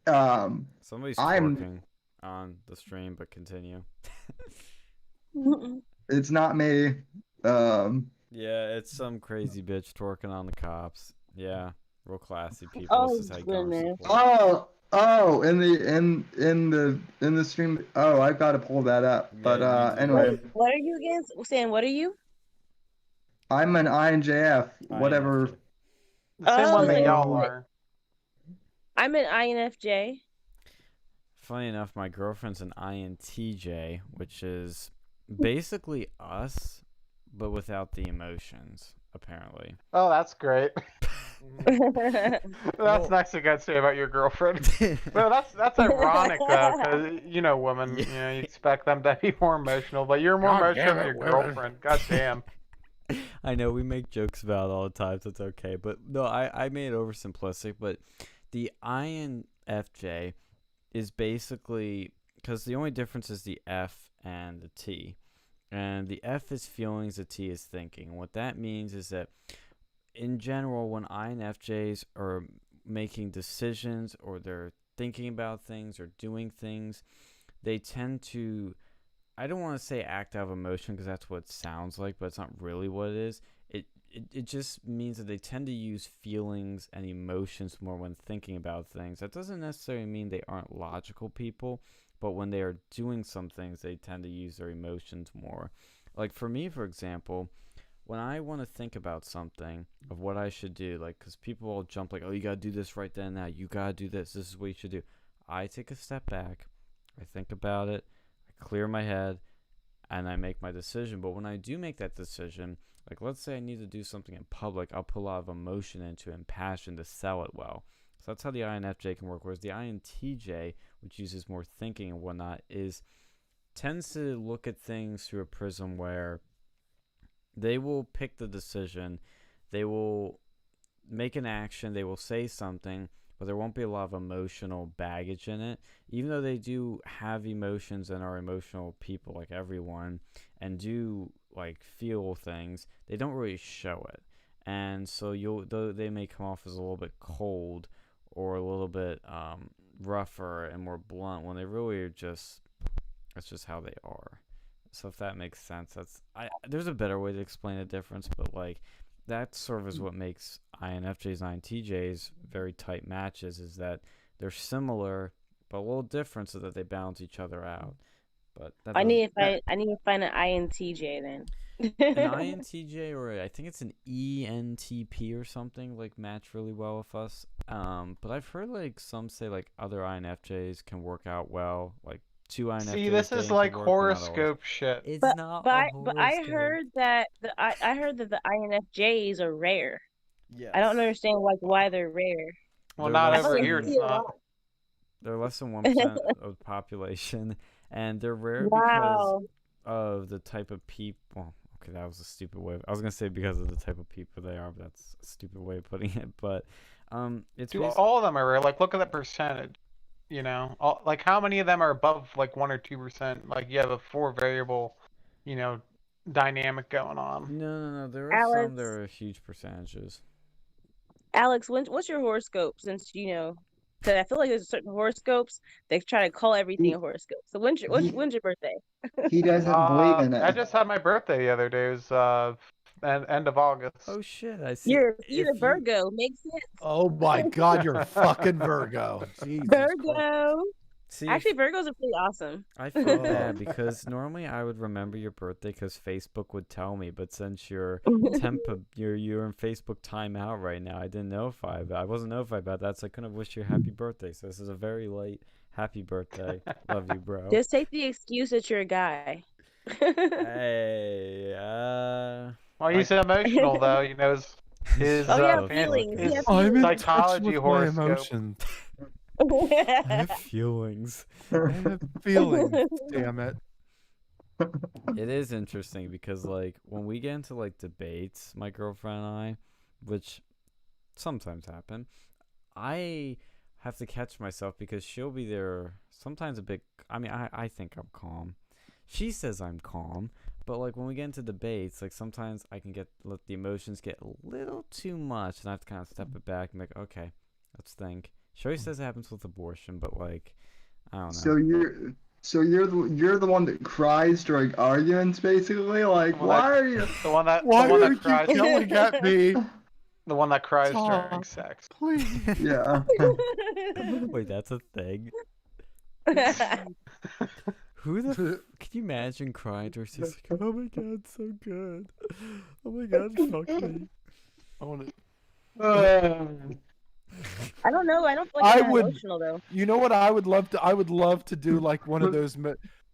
somebody's twerking on the stream, but continue. It's not me. Yeah, it's some crazy bitch twerking on the cops. Yeah, real classy people. This is how you goodness. In the stream. Oh, I've got to pull that up. Yeah, But you do. anyway, What are you again? Saying, what are you? I'm an INJF. Whatever. The same one that like- y'all are. I'm an INFJ. Funny enough, my girlfriend's an INTJ, which is basically us, but without the emotions, apparently. Oh, that's great. I That's nice to get to say about your girlfriend. Well, that's ironic though, because women, you expect them to be more emotional, but you're more God emotional damn than it, your women. girlfriend. God damn. I know we make jokes about it all the time, so it's okay. But no, I made it oversimplistic. But the INFJ is basically, because the only difference is the F and the T. And the F is feelings, the T is thinking. And what that means is that, in general, when INFJs are making decisions or they're thinking about things or doing things, they tend to, I don't want to say act out of emotion because that's what it sounds like, but it's not really what it is. It just means that they tend to use feelings and emotions more when thinking about things. That doesn't necessarily mean they aren't logical people, but when they are doing some things, they tend to use their emotions more. Like for me, for example, when I want to think about something of what I should do, like, because people all jump like, oh, you got to do this right then and now. You got to do this. This is what you should do. I take a step back. I think about it. I clear my head. And I make my decision. But when I do make that decision, like let's say I need to do something in public, I'll put a lot of emotion into it and passion to sell it well. So that's how the INFJ can work. Whereas the INTJ, which uses more thinking and whatnot, tends to look at things through a prism where they will pick the decision, they will make an action, they will say something, but there won't be a lot of emotional baggage in it. Even though they do have emotions and are emotional people like everyone and do like feel things, they don't really show it. And so they may come off as a little bit cold or a little bit rougher and more blunt when they really are that's just how they are. So if that makes sense, there's a better way to explain the difference, but like that sort of is what makes INFJs and INTJs very tight matches, is that they're similar but a little different so that they balance each other out. But I need to find an INTJ then. An INTJ, or I think it's an ENTP or something, like match really well with us. But I've heard like some say like other INFJs can work out well, like two INFJs. See, this is like horoscope shit. It's but, not. But I heard that I heard that the INFJs are rare. Yes. I don't understand why they're rare. Well, not over here. It's not. They're less than 1% of the population, and they're rare because of the type of people. Okay, that was a stupid way. I was gonna say because of the type of people they are, but that's a stupid way of putting it. But it's all of them are rare. Like, look at the percentage. Like how many of them are above like 1 or 2%? Like you have a 4 variable, dynamic going on. No. There are some that Alex, are huge percentages. Alex, what's your horoscope? Since because I feel like there's certain horoscopes they try to call everything a horoscope. So when's your birthday? He doesn't believe in I it. just had my birthday the other day. It was end of August. Oh shit! I see. You're a Virgo. Makes sense. Oh my God, you're a fucking Virgo. Jesus Christ. Virgo. See, Actually, Virgos are pretty awesome. I feel bad because normally I would remember your birthday because Facebook would tell me, but since you're you're in Facebook timeout right now, I didn't notify about. I wasn't notified about that, so I couldn't wish you a happy birthday. So this is a very late happy birthday. Love you, bro. Just take the excuse that you're a guy. Hey, Well, he's emotional though. His Oh, yeah, feelings. his Yeah, I'm in psychology touch with my horoscope. emotions. I have feelings. I have feelings. Damn it. It is interesting because like when we get into like debates, my girlfriend and I, which sometimes happen, I have to catch myself because she'll be there sometimes a bit. I mean, I think I'm calm. She says I'm calm, but like when we get into debates, like sometimes I can let the emotions get a little too much, and I have to kind of step it back and be like, okay, let's think. She always says it happens with abortion, but like, I don't know. So you're the one that cries during arguments, basically. Like, why are you? The one that cries. Yelling at me? The one that cries during Stop. sex. Please. Yeah. Wait, that's a thing. Who can you imagine crying during sex? Like, oh my god, so good. Oh my god, fuck me. I want to. I don't know. I don't feel like I I'm would- emotional though. You know what I would love to? I would love to do like one of those,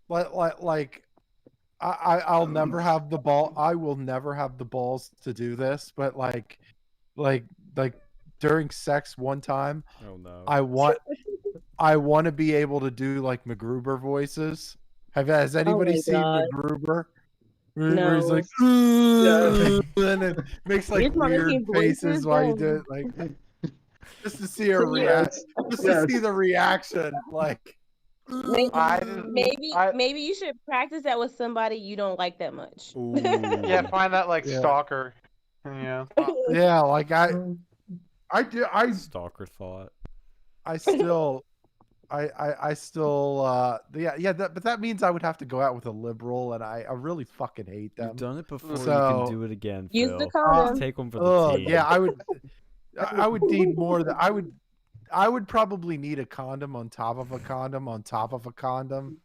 like I'll never have the ball. I will never have the balls to do this, but like during sex one time, Oh no. I want to be able to do like MacGruber voices. Has anybody my seen God. MacGruber? Where he's No. like, and it makes like You're weird making faces voices? while you Oh. do it, like just to see her So you- react, just to see the reaction, like. Maybe you should practice that with somebody you don't like that much. Ooh. Yeah, find that like Yeah. stalker. Yeah. Yeah, like I Stalker thought. still but that means I would have to go out with a liberal, and I really fucking hate them. You've done it before. You So- can do it again. Use Phil. the condom. Take one for the Oh team. yeah, I would need more than I would probably need a condom on top of a condom on top of a condom,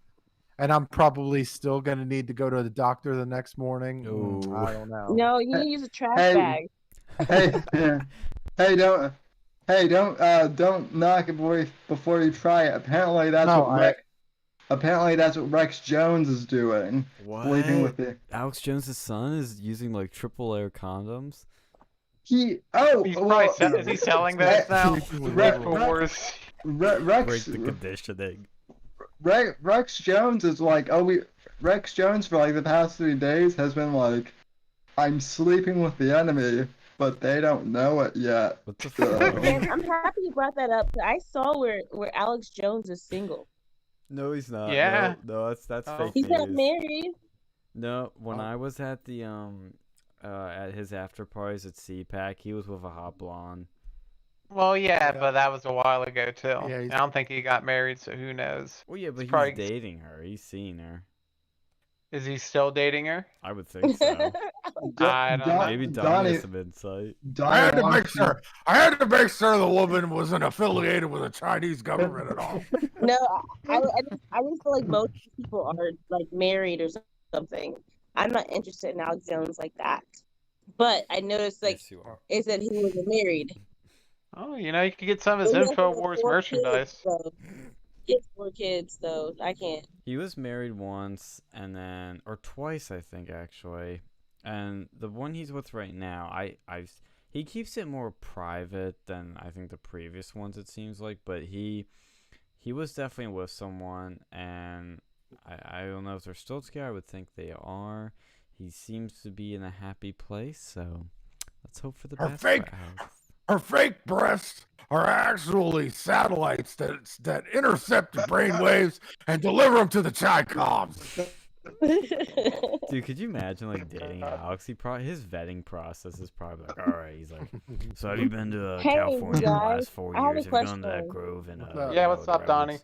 and I'm probably still gonna need to go to the doctor the next morning. Ooh. I don't know. No, you need to use a trash Hey. bag. Hey, don't knock it before you try it. Apparently that's what Rex Jones is doing. What? Sleeping with the Alex Jones' son is using like triple layer condoms. He's Is he selling those now? Rex- Wars. Break Rex the conditioning. Rex Jones is like, Rex Jones for like the past 3 days has been like, I'm sleeping with the enemy, but they don't know it yet. What the So- fuck? And I'm happy you brought that up. I saw where Alex Jones is single. No, he's not. Yeah. No, that's Oh. fake He's not news. married. No, when Oh. I was at the at his after parties at CPAC, he was with a hot blonde. Well, yeah, Yeah. but that was a while ago too. Yeah, he's- I don't think he got married, so who knows? Well, yeah, but he's probably- dating her. He's seen her. Is he still dating her? I would think so. I don't know. Maybe Donnie has some insight. I had to make sure. I had to make sure the woman wasn't affiliated with the Chinese government at all. No, I just feel like most people are like married or something. I'm not interested in Alex Jones like that. But I noticed like Yes, you are. it said he was married. Oh, you could get some of his He has, like, InfoWars 4 merchandise. kids, though. He has 4 kids, though. I can't. He was married once or twice, I think, actually. And the one he's with right now, he keeps it more private than I think the previous ones, it seems like. But he was definitely with someone, and I don't know if they're still together. I would think they are. He seems to be in a happy place, so let's hope for the Her best. fake- for Alex. Her fake breasts are actually satellites that intercept the brain waves and deliver them to the Chi-Coms. Dude, could you imagine like dating Alex? His vetting process is probably like, all right. He's like, so have you been to Hey, California in the guys, last 4 I have a years? Have you gone to that question. grove and Yeah, what's up, Donnie?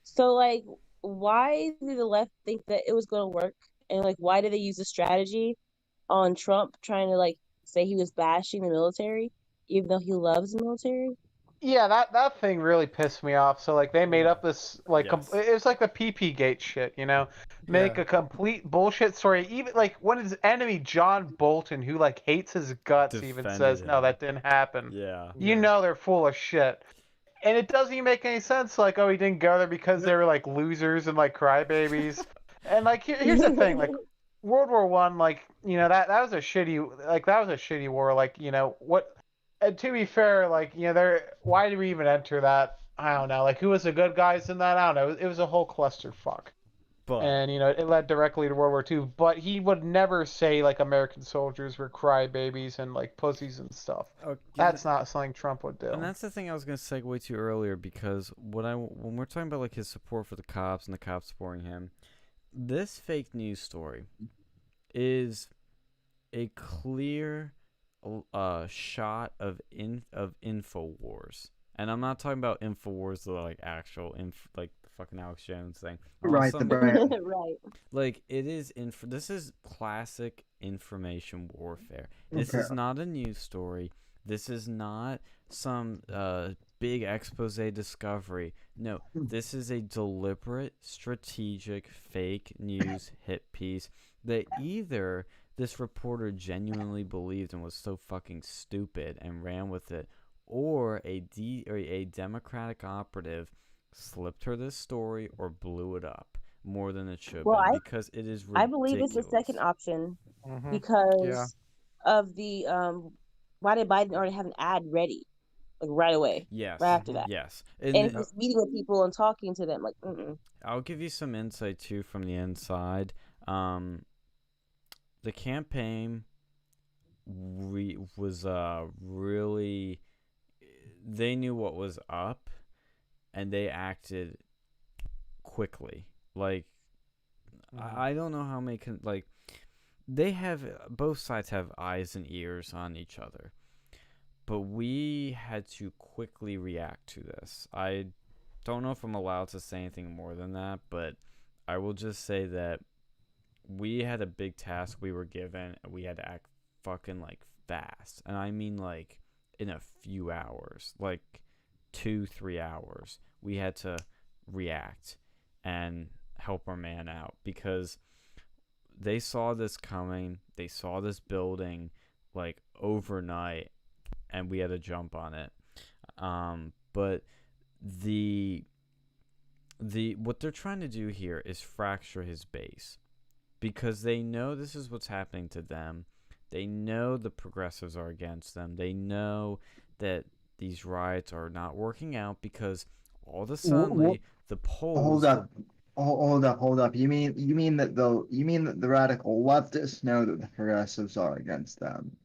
So, like, why did the left think that it was going to work? And, like, why did they use a strategy on Trump trying to, like, say he was bashing the military, even though he loves the military? Yeah, that thing really pissed me off. So like they made up this like Yes. it was like the PP Gate shit, you know, make a complete bullshit story. Even like when his enemy John Bolton, who like hates his guts, even says no, that didn't happen. Yeah. You know they're full of shit. And it doesn't even make any sense. Like, oh, he didn't go there because they were like losers and like crybabies. And like, here's the thing: like, World War One, like, you know, that was a shitty war. Like, you know what? And to be fair, like, you know, why did we even enter that? I don't know. Like, who was the good guys in that? I don't know. It was a whole clusterfuck. And you know, it led directly to World War II. But he would never say like American soldiers were crybabies and like pussies and stuff. That's not something Trump would do. And that's the thing I was gonna segue to earlier, because when we're talking about like his support for the cops and the cops supporting him, this fake news story is a clear shot of InfoWars. And I'm not talking about InfoWars, the like actual like the fucking Alex Jones thing. Right, the brand. Right. Like, it is this is classic information warfare. This is not a news story. This is not some big expose discovery. No, this is a deliberate, strategic, fake news hit piece that either this reporter genuinely believed and was so fucking stupid and ran with it, or a Democratic operative slipped her this story or blew it up more than it should be, because it is ridiculous. I believe it's the second option because of the why did Biden already have an ad ready like right away? Yes. Right after that. Yes. And just meeting with people and talking to them like. I'll give you some insight too from the inside. The campaign was really, they knew what was up, and they acted quickly. Like, I don't know how many like, both sides have eyes and ears on each other, but we had to quickly react to this. I don't know if I'm allowed to say anything more than that, but I will just say that we had a big task we were given, and we had to act fucking like fast. And I mean like in a few hours, like 2-3 hours, we had to react and help our man out, because they saw this coming. They saw this building like overnight, and we had to jump on it. But what they're trying to do here is fracture his base, because they know this is what's happening to them. They know the progressives are against them. They know that these riots are not working out, because all of a sudden the polls. Hold up. You mean that the radical leftists know that the progressives are against them?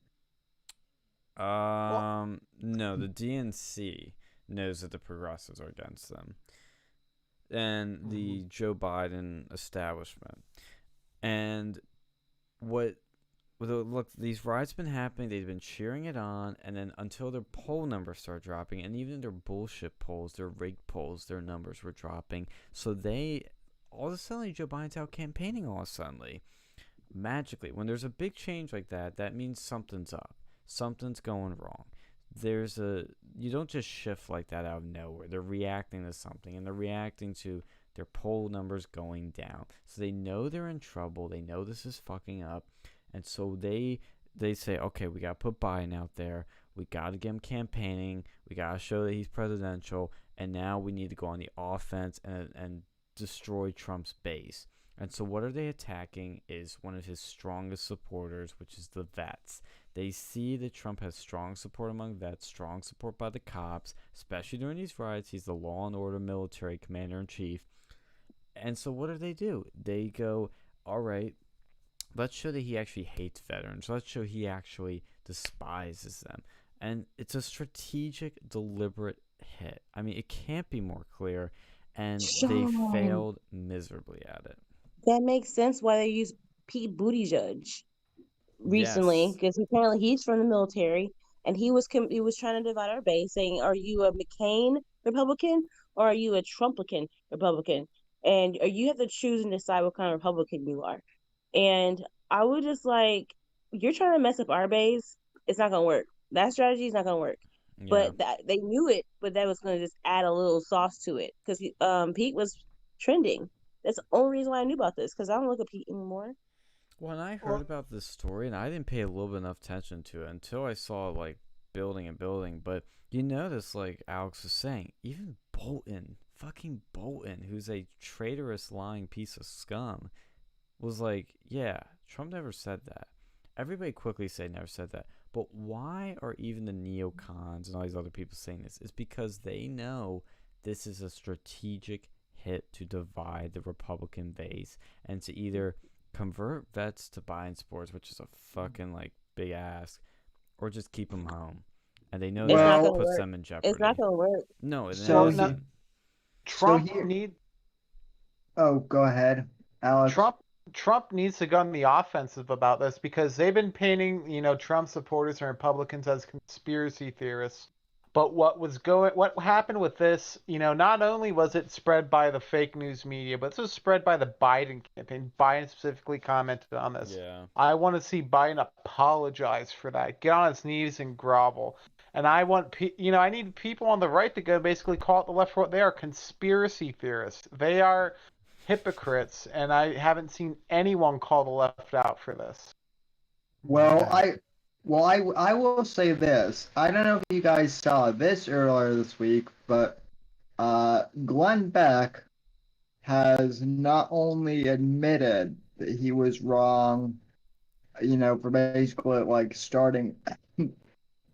No, the DNC knows that the progressives are against them, and the Joe Biden establishment. And look, these riots been happening. They've been cheering it on, and then until their poll numbers start dropping, and even their bullshit polls, their rigged polls, their numbers were dropping. So all of a sudden, Joe Biden's out campaigning. All of a sudden, magically, when there's a big change like that, that means something's up. Something's going wrong. You don't just shift like that out of nowhere. They're reacting to something, and they're reacting to their poll numbers going down. So they know they're in trouble. They know this is fucking up. And so they say, okay, we got to put Biden out there. We got to get him campaigning. We got to show that he's presidential. And now we need to go on the offense and destroy Trump's base. And so what are they attacking is one of his strongest supporters, which is the vets. They see that Trump has strong support among vets, strong support by the cops, especially during these riots. He's the law and order military commander-in-chief. And so what do? They go, all right, let's show that he actually hates veterans. Let's show he actually despises them. And it's a strategic, deliberate hit. I mean, it can't be more clear. And they failed miserably at it. That makes sense why they use Pete Buttigieg recently, Yes. because apparently he's from the military, and he was trying to divide our base, saying, "Are you a McCain Republican or are you a Trumpican Republican?" And you have to choose and decide what kind of Republican you are. And I was just like, "You're trying to mess up our base. It's not gonna work. That strategy is not gonna work." Yeah. But that they knew it, but that was gonna just add a little sauce to it because Pete was trending. That's the only reason why I knew about this, because I don't look at Pete anymore. When I heard about this story, and I didn't pay a little bit enough attention to it until I saw like building and building, but you notice, like Alex was saying, even Bolton, fucking Bolton, who's a traitorous, lying piece of scum, was like, yeah, Trump never said that. Everybody quickly said never said that. But why are even the neocons and all these other people saying this? It's because they know this is a strategic hit to divide the Republican base and to either convert vets to buying sports, which is a fucking like big ask, or just keep them home. And they know It's not that gonna puts work. them in jeopardy. It's not gonna work. No, it So isn't. Trump here- need Oh, go ahead, Alex. Trump needs to go on the offensive about this because they've been painting, Trump supporters and Republicans as conspiracy theorists. But what happened with this, not only was it spread by the fake news media, but this was spread by the Biden campaign. Biden specifically commented on this. Yeah. I want to see Biden apologize for that. Get on his knees and grovel. And I want, I need people on the right to go basically call it the left for what they are, conspiracy theorists. They are hypocrites, and I haven't seen anyone call the left out for this. Well, Yeah. I will say this. I don't know if you guys saw this earlier this week, but Glenn Beck has not only admitted that he was wrong, for basically like starting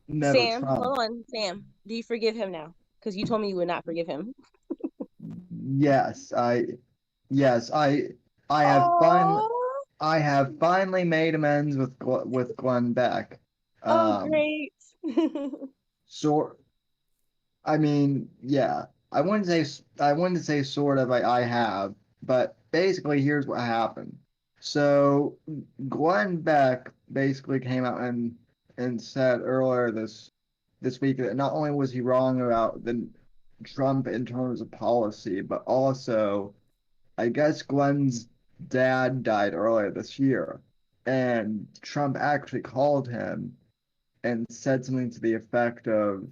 never Sam, Trump. hold on, Sam. Do you forgive him now? Because you told me you would not forgive him. Yes, I I have finally made amends with Glenn Beck. Oh, great. So, I mean, yeah, I wouldn't say sort of. I have, but basically, here's what happened. So, Glenn Beck basically came out and said earlier this week that not only was he wrong about the Trump in terms of policy, but also, I guess Glenn's dad died earlier this year, and Trump actually called him and said something to the effect of,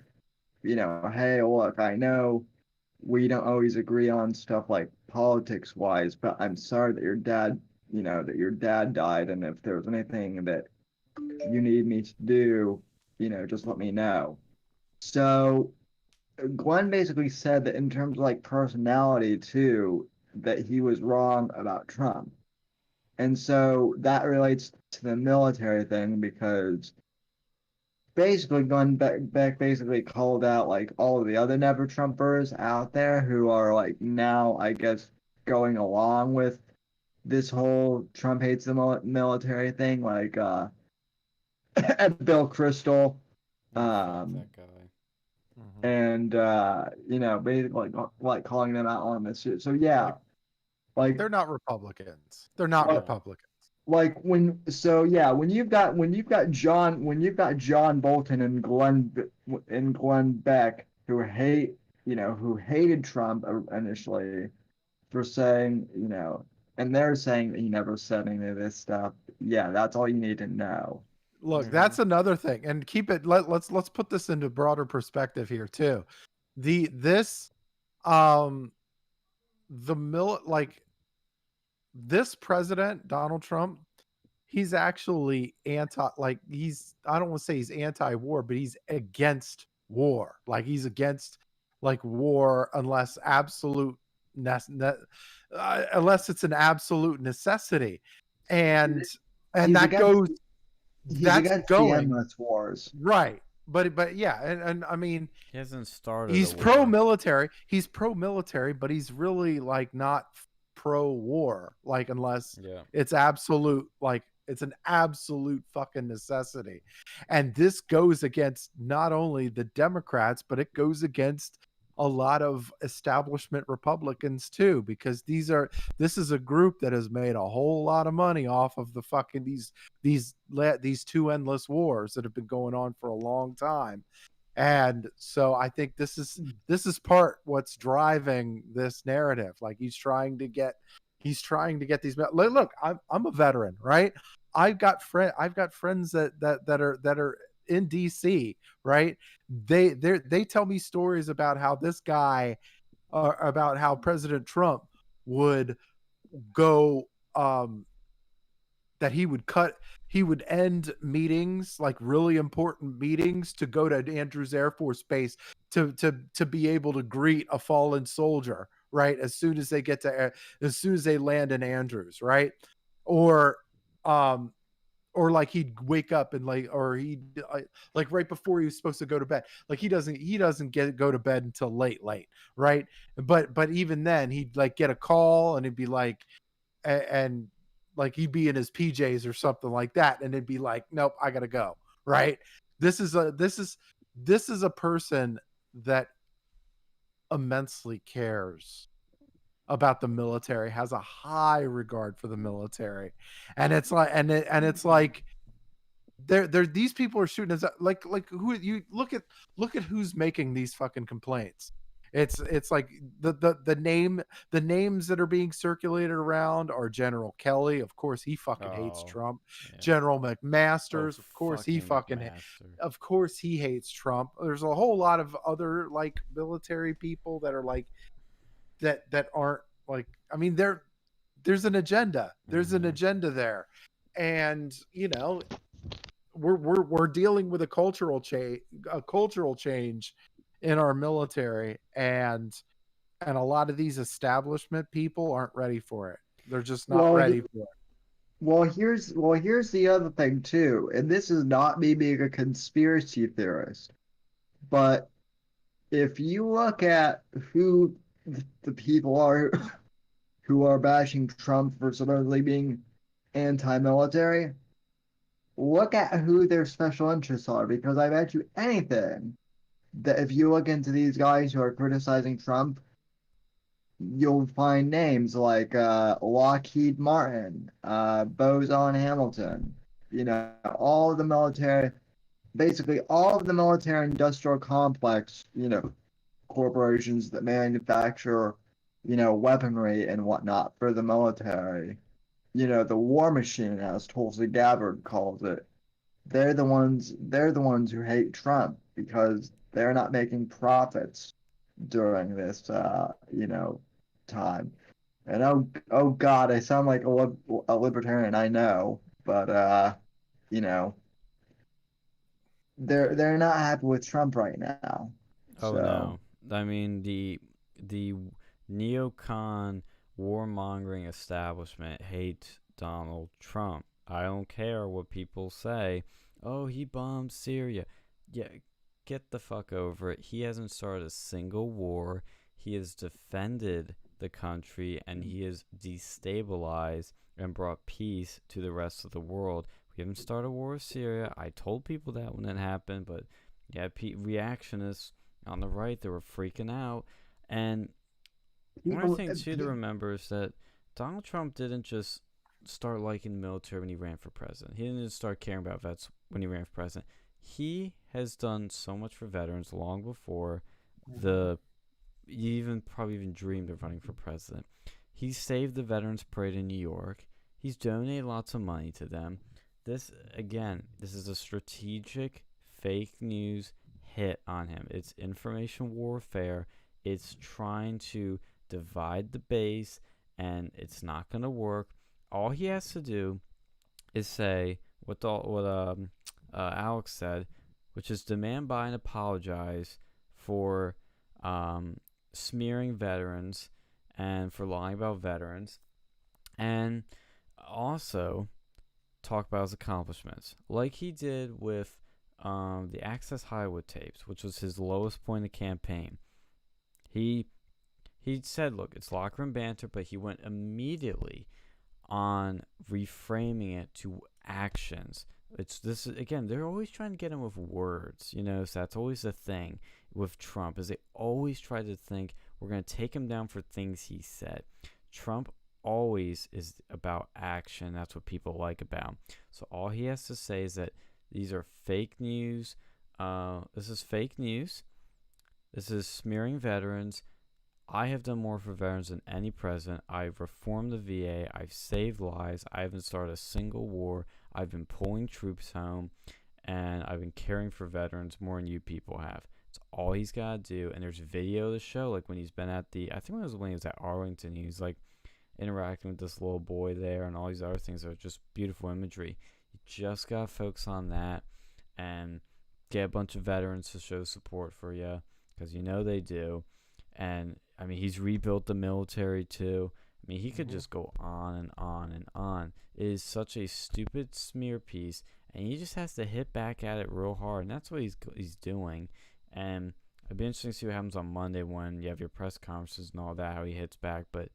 hey, look, I know we don't always agree on stuff like politics wise, but I'm sorry that your dad died, and if there's anything that you need me to do, just let me know. So Glenn basically said that in terms of like personality too, that he was wrong about Trump. And so that relates to the military thing because basically Glenn Beck basically called out like all of the other Never Trumpers out there who are like now, I guess, going along with this whole Trump hates the military thing, like Bill Kristol, Fuck that guy. and basically like calling them out on this shit. So yeah, like They're not Republicans. They're not Well- Republicans. like when you've got John Bolton and Glenn Beck who hated Trump initially for saying, and they're saying that he never said any of this stuff. Yeah, that's all you need to know. Look, that's another thing, and keep it. Let's put this into broader perspective here too. This president Donald Trump, he's actually I don't want to say he's anti-war, but he's against war. Like he's against like war unless unless it's an absolute necessity, and He's that against- goes. He's That's against going the endless wars. right, but yeah, and I mean, He hasn't started. he's pro-military. He's pro-military, but he's really like not pro-war. Like unless it's absolute, like it's an absolute fucking necessity. And this goes against not only the Democrats, but it goes against a lot of establishment Republicans too, because this is a group that has made a whole lot of money off of the fucking these two endless wars that have been going on for a long time. And so I think this is part what's driving this narrative. Like he's trying to get these. Look, I'm a veteran, right? I've got friends that are in DC, right? They tell me stories about how this guy, about how President Trump would go, that he would end meetings, like really important meetings, to go to Andrews Air Force Base to be able to greet a fallen soldier, right? As soon as they land in Andrews, right? Or like he'd wake up and like right before he was supposed to go to bed, like he doesn't go to bed until late, right? But even then he'd like get a call and it'd be like, and like he'd be in his PJs or something like that, and it'd be like, nope, I gotta go, right? This is a person that immensely cares about the military, has a high regard for the military, and it's like these people are shooting us like who you look at who's making these fucking complaints. It's like the names that are being circulated around are General Kelly, of course he fucking hates Trump. Yeah. General McMaster's, of course he of course he hates Trump. There's a whole lot of other like military people that are like that aren't like, I mean, there's an agenda. There's an agenda there. And you know, we're dealing with a cultural change in our military, and a lot of these establishment people aren't ready for it. They're just not ready for it. Well, here's the other thing too, and this is not me being a conspiracy theorist, but if you look at who the people are who are bashing Trump for supposedly being anti-military, look at who their special interests are, because I bet you anything that if you look into these guys who are criticizing Trump, you'll find names like Lockheed Martin, Bose Hamilton, you know, all of the military, basically all of the military industrial complex, you know, corporations that manufacture, you know, weaponry and whatnot for the military. You know, the war machine, as Tulsi Gabbard calls it. They're the ones who hate Trump because they're not making profits during this you know, time. And oh God, I sound like a libertarian, I know, but you know, they're not happy with Trump right now. Oh no. I mean, the neocon warmongering establishment hates Donald Trump. I don't care what people say. Oh, he bombed Syria. Yeah, get the fuck over it. He hasn't started a single war. He has defended the country, and he has destabilized and brought peace to the rest of the world. We haven't started a war with Syria. I told people that when it happened, but yeah, reactionists on the right, they were freaking out. And one thing too to remember is that Donald Trump didn't just start liking the military when he ran for president. He didn't just start caring about vets when he ran for president. He has done so much for veterans long before you probably even dreamed of running for president. He saved the Veterans Parade in New York. He's donated lots of money to them. This is a strategic fake news hit on him. It's information warfare. It's trying to divide the base, and it's not going to work. All he has to do is say what Alex said, which is demand Biden apologize for smearing veterans and for lying about veterans, and also talk about his accomplishments, like he did with the Access Hollywood tapes, which was his lowest point of campaign. He said, look, it's locker room banter, but he went immediately on reframing it to actions. This is, again, they're always trying to get him with words, you know. So that's always the thing with Trump, is they always try to think we're going to take him down for things he said. Trump always is about action. That's what people like about him. So all he has to say is that these are fake news. This is fake news. This is smearing veterans. I have done more for veterans than any president. I've reformed the VA. I've saved lives. I haven't started a single war. I've been pulling troops home, and I've been caring for veterans more than you people have. It's all he's got to do. And there's video to show, like when he's been at I think it was when he was at Arlington, he was like interacting with this little boy there, and all these other things are just beautiful imagery. You just got to focus on that and get a bunch of veterans to show support for you, because you know they do. And I mean, he's rebuilt the military too. I mean, he could just go on and on and on. It is such a stupid smear piece, and he just has to hit back at it real hard, and that's what he's doing. And it'd be interesting to see what happens on Monday when you have your press conferences and all that, how he hits back. But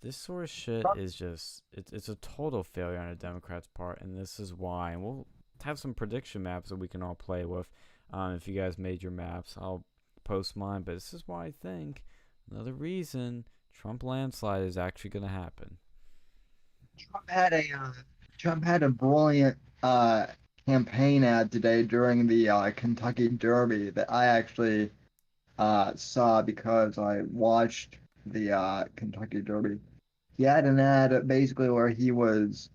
this sort of shit is just, it's a total failure on the Democrats' part, and this is why. And we'll have some prediction maps that we can all play with. If you guys made your maps, I'll post mine. But this is why I think another reason Trump landslide is actually going to happen. Trump had a brilliant campaign ad today during the Kentucky Derby that I actually saw because I watched the Kentucky Derby. He had an ad basically where he was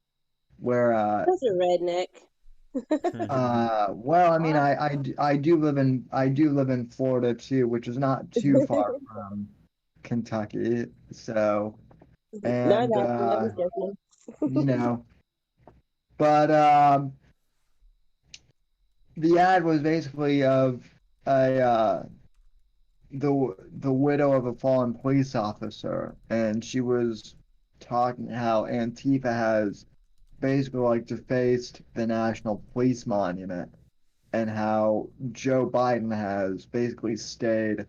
That's a redneck. well, I mean, I do live in Florida too, which is not too far from Kentucky. So, and you know, but the ad was basically of the widow of a fallen police officer, and she was talking how Antifa has basically like defaced the National Police Monument, and how Joe Biden has basically stayed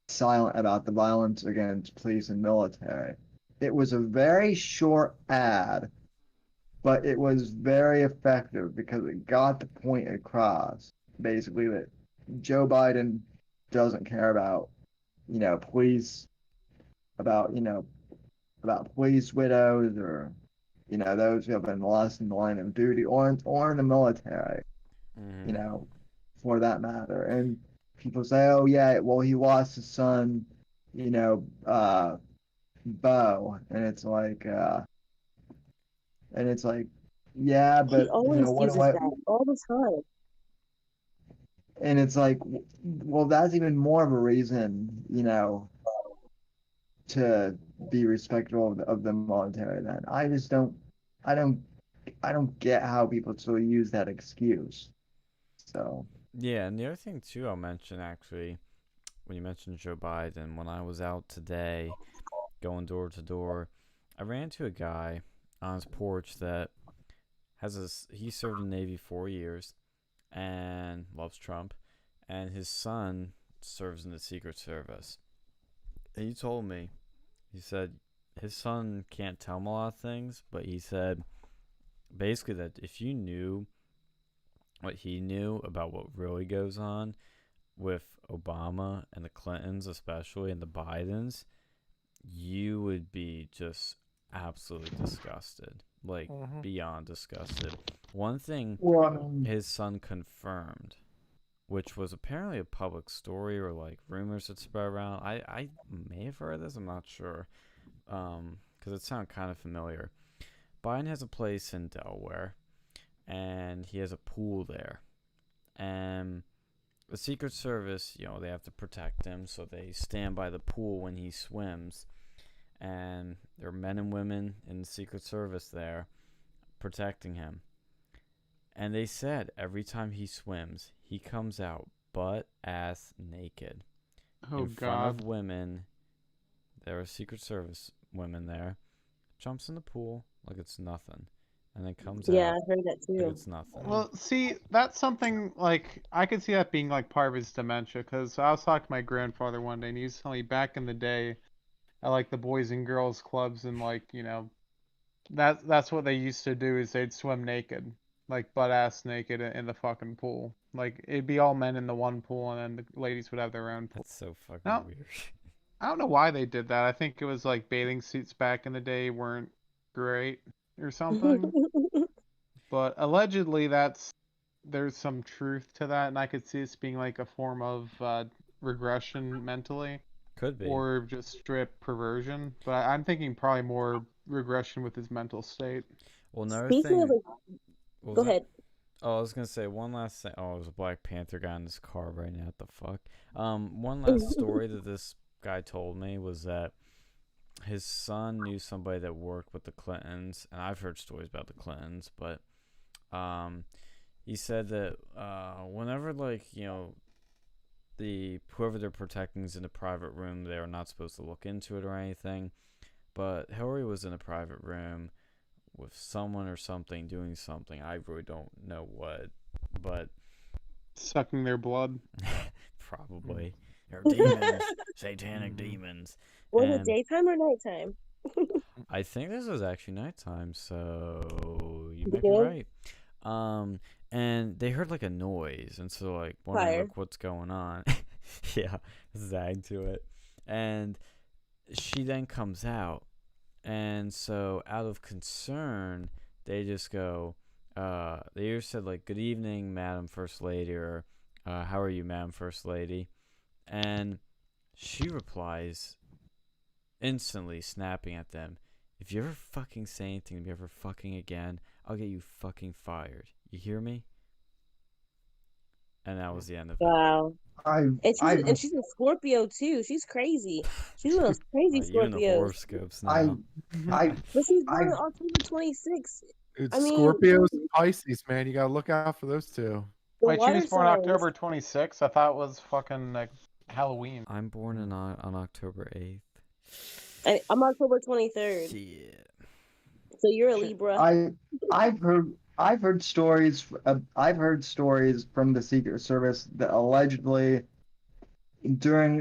silent about the violence against police and military. It was a very short ad, but it was very effective because it got the point across, basically, that Joe Biden doesn't care about, police, about, about police widows, or, those who have been lost in the line of duty, or in the military, for that matter. And people say, oh yeah, well, he lost his son, Bo, and it's like, yeah, but he always what uses do I? that all the time. And it's like, well, that's even more of a reason, to be respectful of the military. Then I don't get how people still use that excuse. So. Yeah, and the other thing too I'll mention, actually, when you mentioned Joe Biden, when I was out today going door to door, I ran into a guy on his porch that he served in the Navy 4 years and loves Trump, and his son serves in the Secret Service. And he told me, he said his son can't tell him a lot of things, but he said basically that if you knew what he knew about what really goes on with Obama and the Clintons especially, and the Bidens, you would be just absolutely disgusted, like beyond disgusted. One thing his son confirmed, which was apparently a public story or like rumors that spread around. I may have heard this, I'm not sure, because it sounded kind of familiar. Biden has a place in Delaware, and he has a pool there, and the Secret Service, they have to protect him, so they stand by the pool when he swims, and there are men and women in the Secret Service there protecting him. And they said every time he swims, he comes out butt-ass naked in front of women. There are Secret Service women there, jumps in the pool like it's nothing, and then comes out. Yeah, I heard that too. Like it's nothing. Well, see, that's something, like, I could see that being like part of his dementia, because I was talking to my grandfather one day, and he was telling me back in the day at like the boys and girls clubs, and like, that's what they used to do, is they'd swim naked. like butt ass naked in the fucking pool. Like it'd be all men in the one pool, and then the ladies would have their own pool. That's so fucking Now, weird. I don't know why they did that. I think it was like bathing suits back in the day weren't great or something. But allegedly, there's some truth to that, and I could see this being like a form of regression mentally, Could be. or just strip perversion. But I'm thinking probably more regression with his mental state. Well, another Speaking of, thing. go ahead. Oh, I was gonna say one last thing. Oh, there's a Black Panther guy in this car right now. What the fuck? One last story that this guy told me was that his son knew somebody that worked with the Clintons, and I've heard stories about the Clintons, but he said that whenever, like, whoever they're protecting is in a private room, they are not supposed to look into it or anything. But Hillary was in a private room with someone or something doing something. I really don't know what, but Sucking their blood. probably they're demons, satanic demons. Was it daytime or nighttime? I think this was actually nighttime, so you might Yeah. be right. And they heard like a noise, and so like wondering Fire. like what's going on. Yeah, zag to it. And she then comes out, and so out of concern, they just go. They either said like "Good evening, Madam First Lady," or "How are you, Madam First Lady?" And she replies instantly, snapping at them, "If you ever fucking say anything to me ever fucking again, I'll get you fucking fired. You hear me?" And that was the end of it. Wow. And I've she's a Scorpio too. She's crazy. She's one of those crazy Even the Scorpios. horoscopes now. But she's born on October 26th. It's I mean, Scorpios and Pisces, man. You gotta look out for those two. the Wait, she water was born signs. October 26th? I thought it was fucking like Halloween. I'm born on October 8th. I'm October 23rd. Yeah. So you're a Shit. Libra. I've heard stories from the Secret Service that allegedly during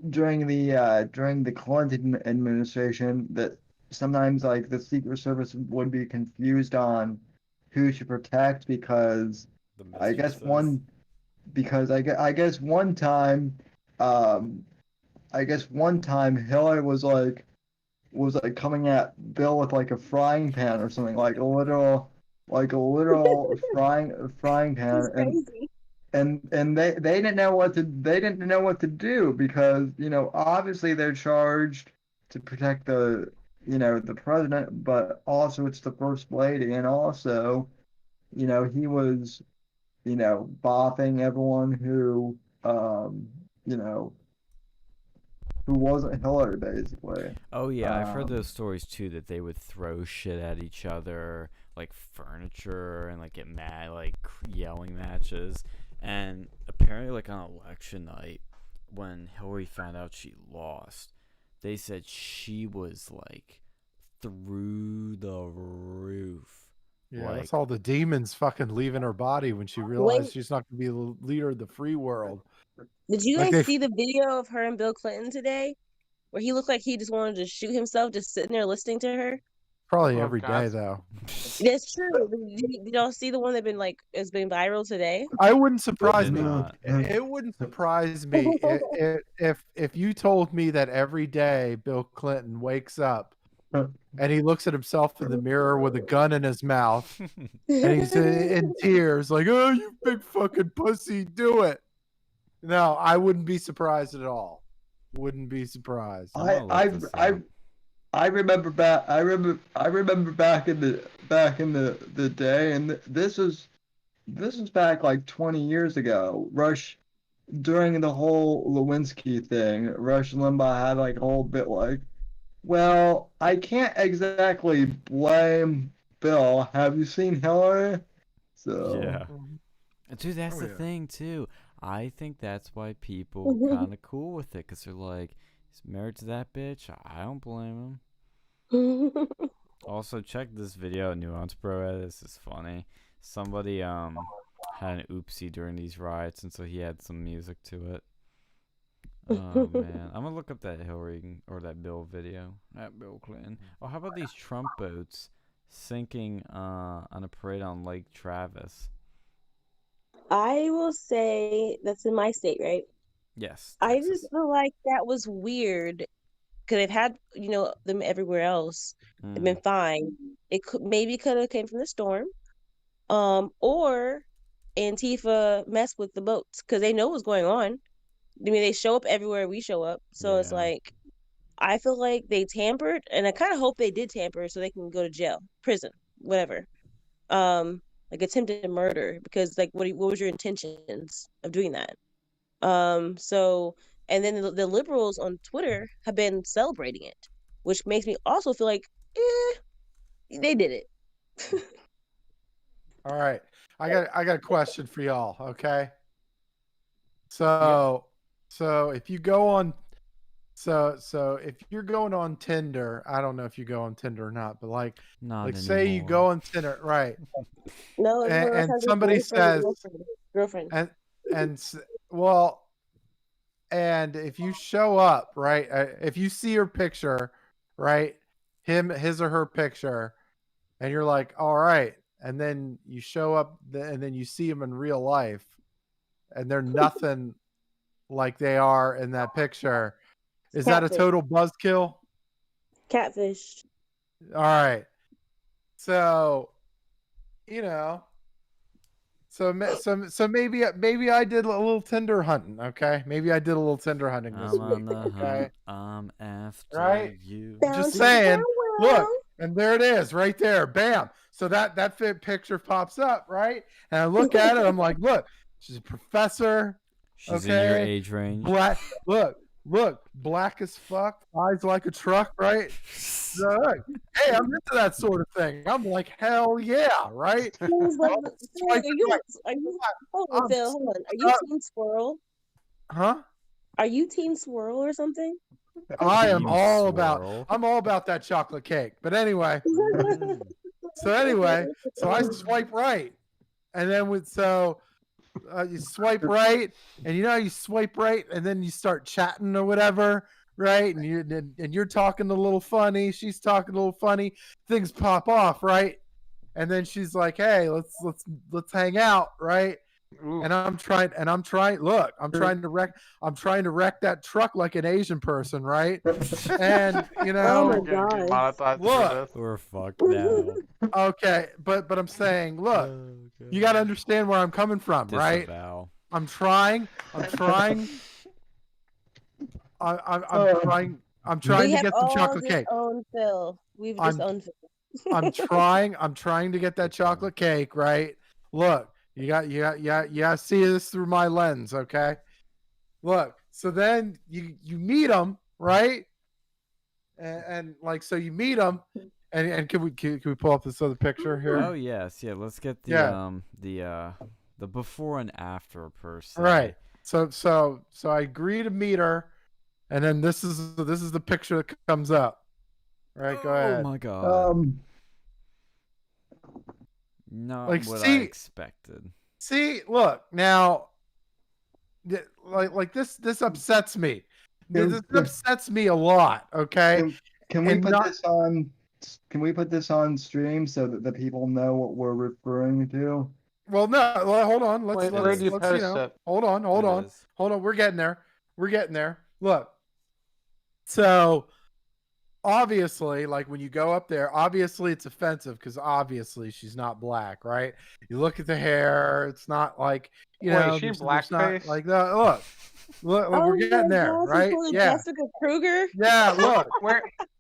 the Clinton administration that sometimes like the Secret Service would be confused on who to protect because I guess one time Hillary was like coming at Bill with like a frying pan or something, like a literal frying pan, She's crazy. and they didn't know what to do because obviously they're charged to protect the president, but also it's the first lady, and also he was bopping everyone who who wasn't Hillary, basically. Oh yeah, I've heard those stories too, that they would throw shit at each other, like furniture, and like get mad, like yelling matches. And apparently, like on election night, when Hillary found out she lost, they said she was like through the roof. Yeah, Like, that's all the demons fucking leaving her body when she realized she's not gonna be the leader of the free world. Did you Like guys see the video of her and Bill Clinton today? Where he looked like he just wanted to shoot himself just sitting there listening to her? Probably Oh, every day God. though. That's true. Did y'all see the one that been like it's been viral today? I wouldn't surprise Did me. not. It wouldn't surprise me if you told me that every day Bill Clinton wakes up and he looks at himself in the mirror with a gun in his mouth and he's in tears, like, "Oh, you big fucking pussy, do it." No, I wouldn't be surprised at all. Wouldn't be surprised. I remember back in the day, and this was back like 20 years ago. During the whole Lewinsky thing, Rush Limbaugh had like a whole bit like, "Well, I can't exactly blame Bill. Have you seen Hillary?" So yeah. Dude, that's the thing too. I think that's why people are kind of cool with it, because they're like, he's married to that bitch. I don't blame him. Also, check this video, Nuance Bro. This is funny. Somebody had an oopsie during these riots, and so he had some music to it. Oh man, I'm gonna look up that Hillary or that Bill video. That Bill Clinton. Oh, how about these Trump boats sinking on a parade on Lake Travis? I will say that's in my state, right? Yes, I Texas. just feel like that was weird because they've had, them everywhere else. They've been fine. It could have came from the storm, or Antifa messed with the boats because they know what's going on. I mean, they show up everywhere we show up, so it's Yeah. like I feel like they tampered, and I kind of hope they did tamper so they can go to jail, prison, whatever. Like attempted murder because like what was your intentions of doing that? So and then the liberals on Twitter have been celebrating it, which makes me also feel like, they did it. All right. I got a question for y'all, okay? So if you go on if you're going on Tinder, I don't know if you go on Tinder or not, but like say you go on Tinder, right? No, and somebody says girlfriend. And well, and if you show up, right? If you see her picture, right? His or her picture, and you're like, all right, and then you show up and then you see them in real life and they're nothing like they are in that picture. Is that a total buzzkill? Catfish. All right. So, so maybe I did a little Tinder hunting, okay? Maybe I did a little Tinder hunting this week, okay? I'm after you. Just saying. Look, and there it is, right there. Bam. So that picture pops up, right? And I look at it. I'm like, look, she's a professor. She's in your age range. Black. Look, black as fuck, eyes like a truck, right? So, look, hey, I'm into that sort of thing. I'm like, hell yeah, right? Hold on, Phil. Hold on. Are you Team Squirrel? Huh? Are you Team Swirl or something? I'm all about that chocolate cake. But anyway, so I swipe right, and then you swipe right, and you swipe right, and then you start chatting or whatever, right? And you're talking a little funny, she's talking a little funny, things pop off, right? And then she's like, "Hey, let's hang out," right? Ooh. And I'm trying to wreck that truck like an Asian person, right? And oh my God, look, we're fucked now. Okay, but I'm saying, look, you got to understand where I'm coming from, right? I'm trying to get some chocolate cake. We've disowned Phil. I'm trying to get that chocolate cake, right? Look, you got see this through my lens, okay? Look, so then you meet them, right? And like, so you meet them, and can we pull up this other picture here? Oh yes, yeah. Let's get the before and after per se. Right. So I agree to meet her, and then this is the picture that comes up. Right. Go ahead. Oh my God. Not like, what I expected. See, look now. Like this upsets me. This upsets me a lot. Okay. Can we put this on? Can we put this on stream so that the people know what we're referring to? Well, no. Well, hold on. Let's it? Hold on. We're getting there. Look. So obviously, like when you go up there, obviously it's offensive because obviously she's not black, right? You look at the hair; it's not like she's blackface. Like that. Look, we're getting there, right? Yeah. Jessica Kruger. Yeah. Look.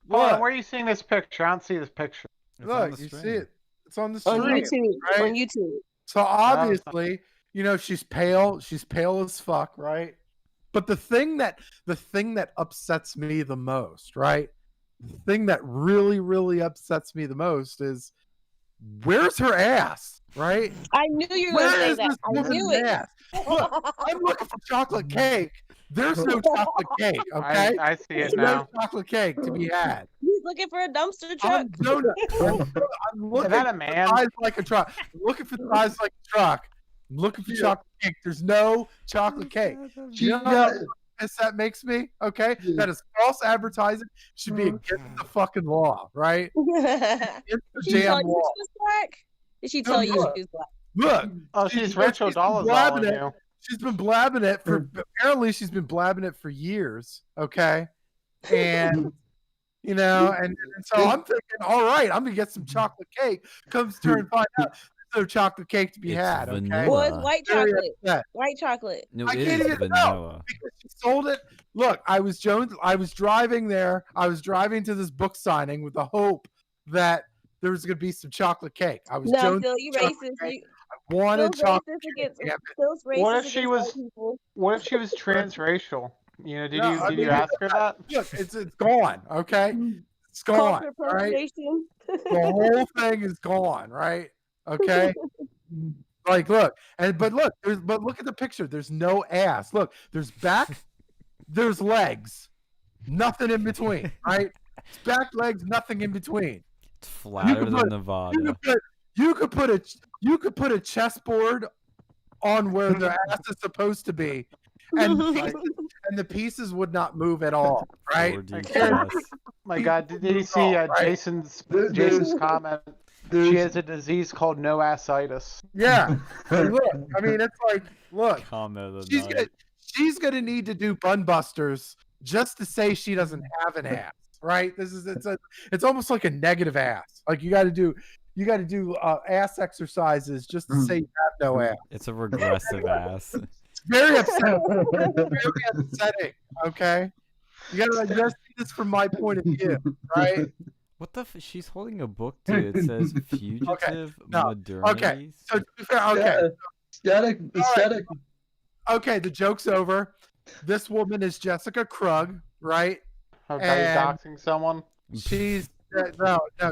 Where are you seeing this picture? I don't see this picture. Look, you see it. It's on the stream, on YouTube. Right? On YouTube. So obviously, she's pale. She's pale as fuck, right? But the thing that upsets me the most, right? The thing that really, really upsets me the most is where's her ass, right? I knew you were going to say that. I knew it. Ass? Look, I'm looking for chocolate cake. There's no chocolate cake, okay? I see it now. No chocolate cake to be had. He's looking for a dumpster truck. I'm looking for thighs like a truck. I'm looking for thighs like a truck. I'm looking for chocolate cake. There's no chocolate cake. piss that makes me? Okay, that is false advertising. Should be against the fucking law, right? Against Did the she tell damn you law. she was black? Did she No, tell you look, she was black? look. Oh, she's Rachel been Dolezal blabbing on it. you. She's been blabbing it for apparently she's been blabbing it for years. Okay, and you know, and so I'm thinking, all right, I'm gonna get some chocolate cake. Comes to her and find out there's no chocolate cake to be It's had. vanilla. Okay, Well, it's white Very chocolate. upset. White chocolate. No, I it can't is even vanilla. know because she sold it. Look, I was driving there. I was driving to this book signing with the hope that there was going to be some chocolate cake. I was No, Jones. Phil, you racist. You I wanted Phil's chocolate racist cake. against Damn it. Phil's racist What if she against was- white people. What if she was transracial? You know, did No, you I did mean, you ask her that? Look, it's gone. Okay, it's gone. Culture All right, appropriation. the whole thing is gone. Right? Okay. Like, look, but look, but look at the picture. There's no ass. Look, there's back, there's legs, nothing in between. Right? It's back, legs, nothing in between. It's flatter than put- Nevada. You could put a chessboard on where the ass is supposed to be, and the pieces would not move at all. Right? 4D Yeah. chess. My God, did you see Right. Jason's comment? There's- She has a disease called no assitis. Yeah. And look, I mean, it's like, look, Comment of the she's night. gonna need to do bun busters just to say she doesn't have an ass, right? It's almost like a negative ass. Like you got to do ass exercises just to say you have no ass. It's a regressive ass. It's very upsetting. Very upsetting. Okay, you gotta see this from my point of view, right? What the? She's holding a book too. It says "Fugitive no, Modernities." So to be fair, okay, Aesthetic. okay, the joke's over. This woman is Jessica Krug, right? Okay, And- doxing someone. She's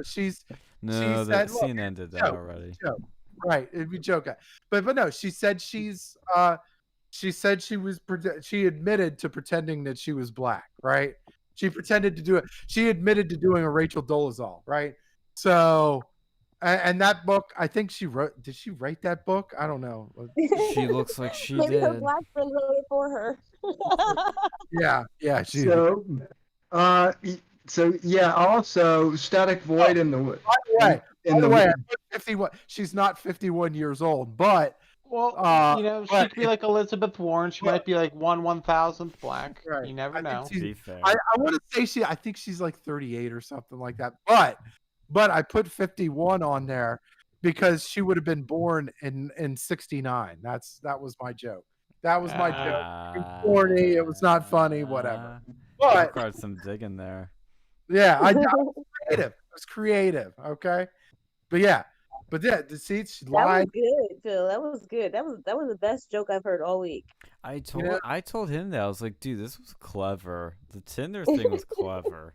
she's No, she the said, look, CNN did that joke. already. right. It'd be joking, but no. She said she admitted to pretending that she was black, right? She pretended to do it. She admitted to doing a Rachel Dolezal, right? So, and that book, I think she wrote. Did she write that book? I don't know. She looks like she Maybe her did. black friend wrote it for her. Yeah. She. So yeah. Also, static void in the By the way, I put 51. She's not 51 years old, but Well, you know, she but could be like Elizabeth Warren. She might be like 1/1000th black. Right. You never I think know. she's- Be fair. I want to say I think she's like 38 or something like that. But I put 51 on there because she would have been born in 69. That was my joke. That was my joke. It was corny. It was not funny. Whatever. But Required some digging there. yeah, I was creative. It was creative. Okay. But yeah, the seats she That was lied. good, Phil. That was good. That was the best joke I've heard all week. I told know- I told him that I was like, dude, this was clever. The Tinder thing was clever.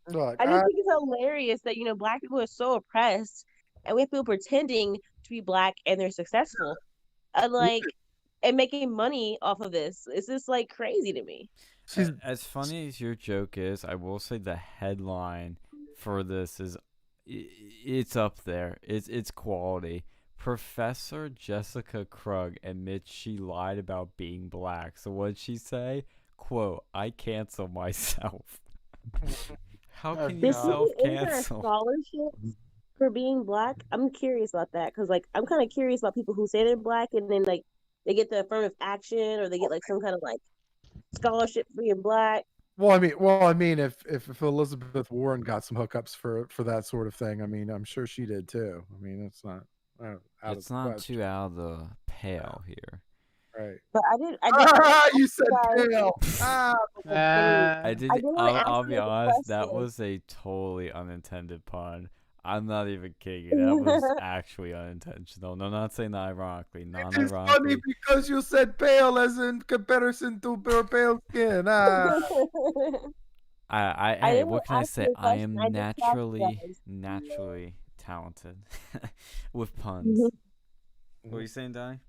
Look, I just think it's hilarious that black people are so oppressed, and we have people pretending to be black and they're successful, and making money off of this. It's just like crazy to me. she's As funny as your joke is, I will say the headline for this is it's up there. It's quality. Professor Jessica Krug admits she lied about being black. So what'd she say? Quote, I cancel myself. How can you Is there self-cancel? scholarships for being black? I'm curious about that because I'm kind of curious about people who say they're black and then they get the affirmative action or they get some kind of scholarship for being black. Well, I mean, if Elizabeth Warren got some hookups for that sort of thing, I mean, I'm sure she did too. I mean, it's not. Out It's of the not question, too out of the pale here. right? But I did. You said guys. pale. I did. I did wanna ask I'll you be a honest. That question. was a totally unintended pun. I'm not even kidding. That was actually unintentional. No, not saying that ironically. It's Non-ironically. funny because you said pale as in comparison to pale skin. Hey, didn't what can I ask say? you a I am question, I just asked you guys. naturally talented with puns. What were you saying, Donnie?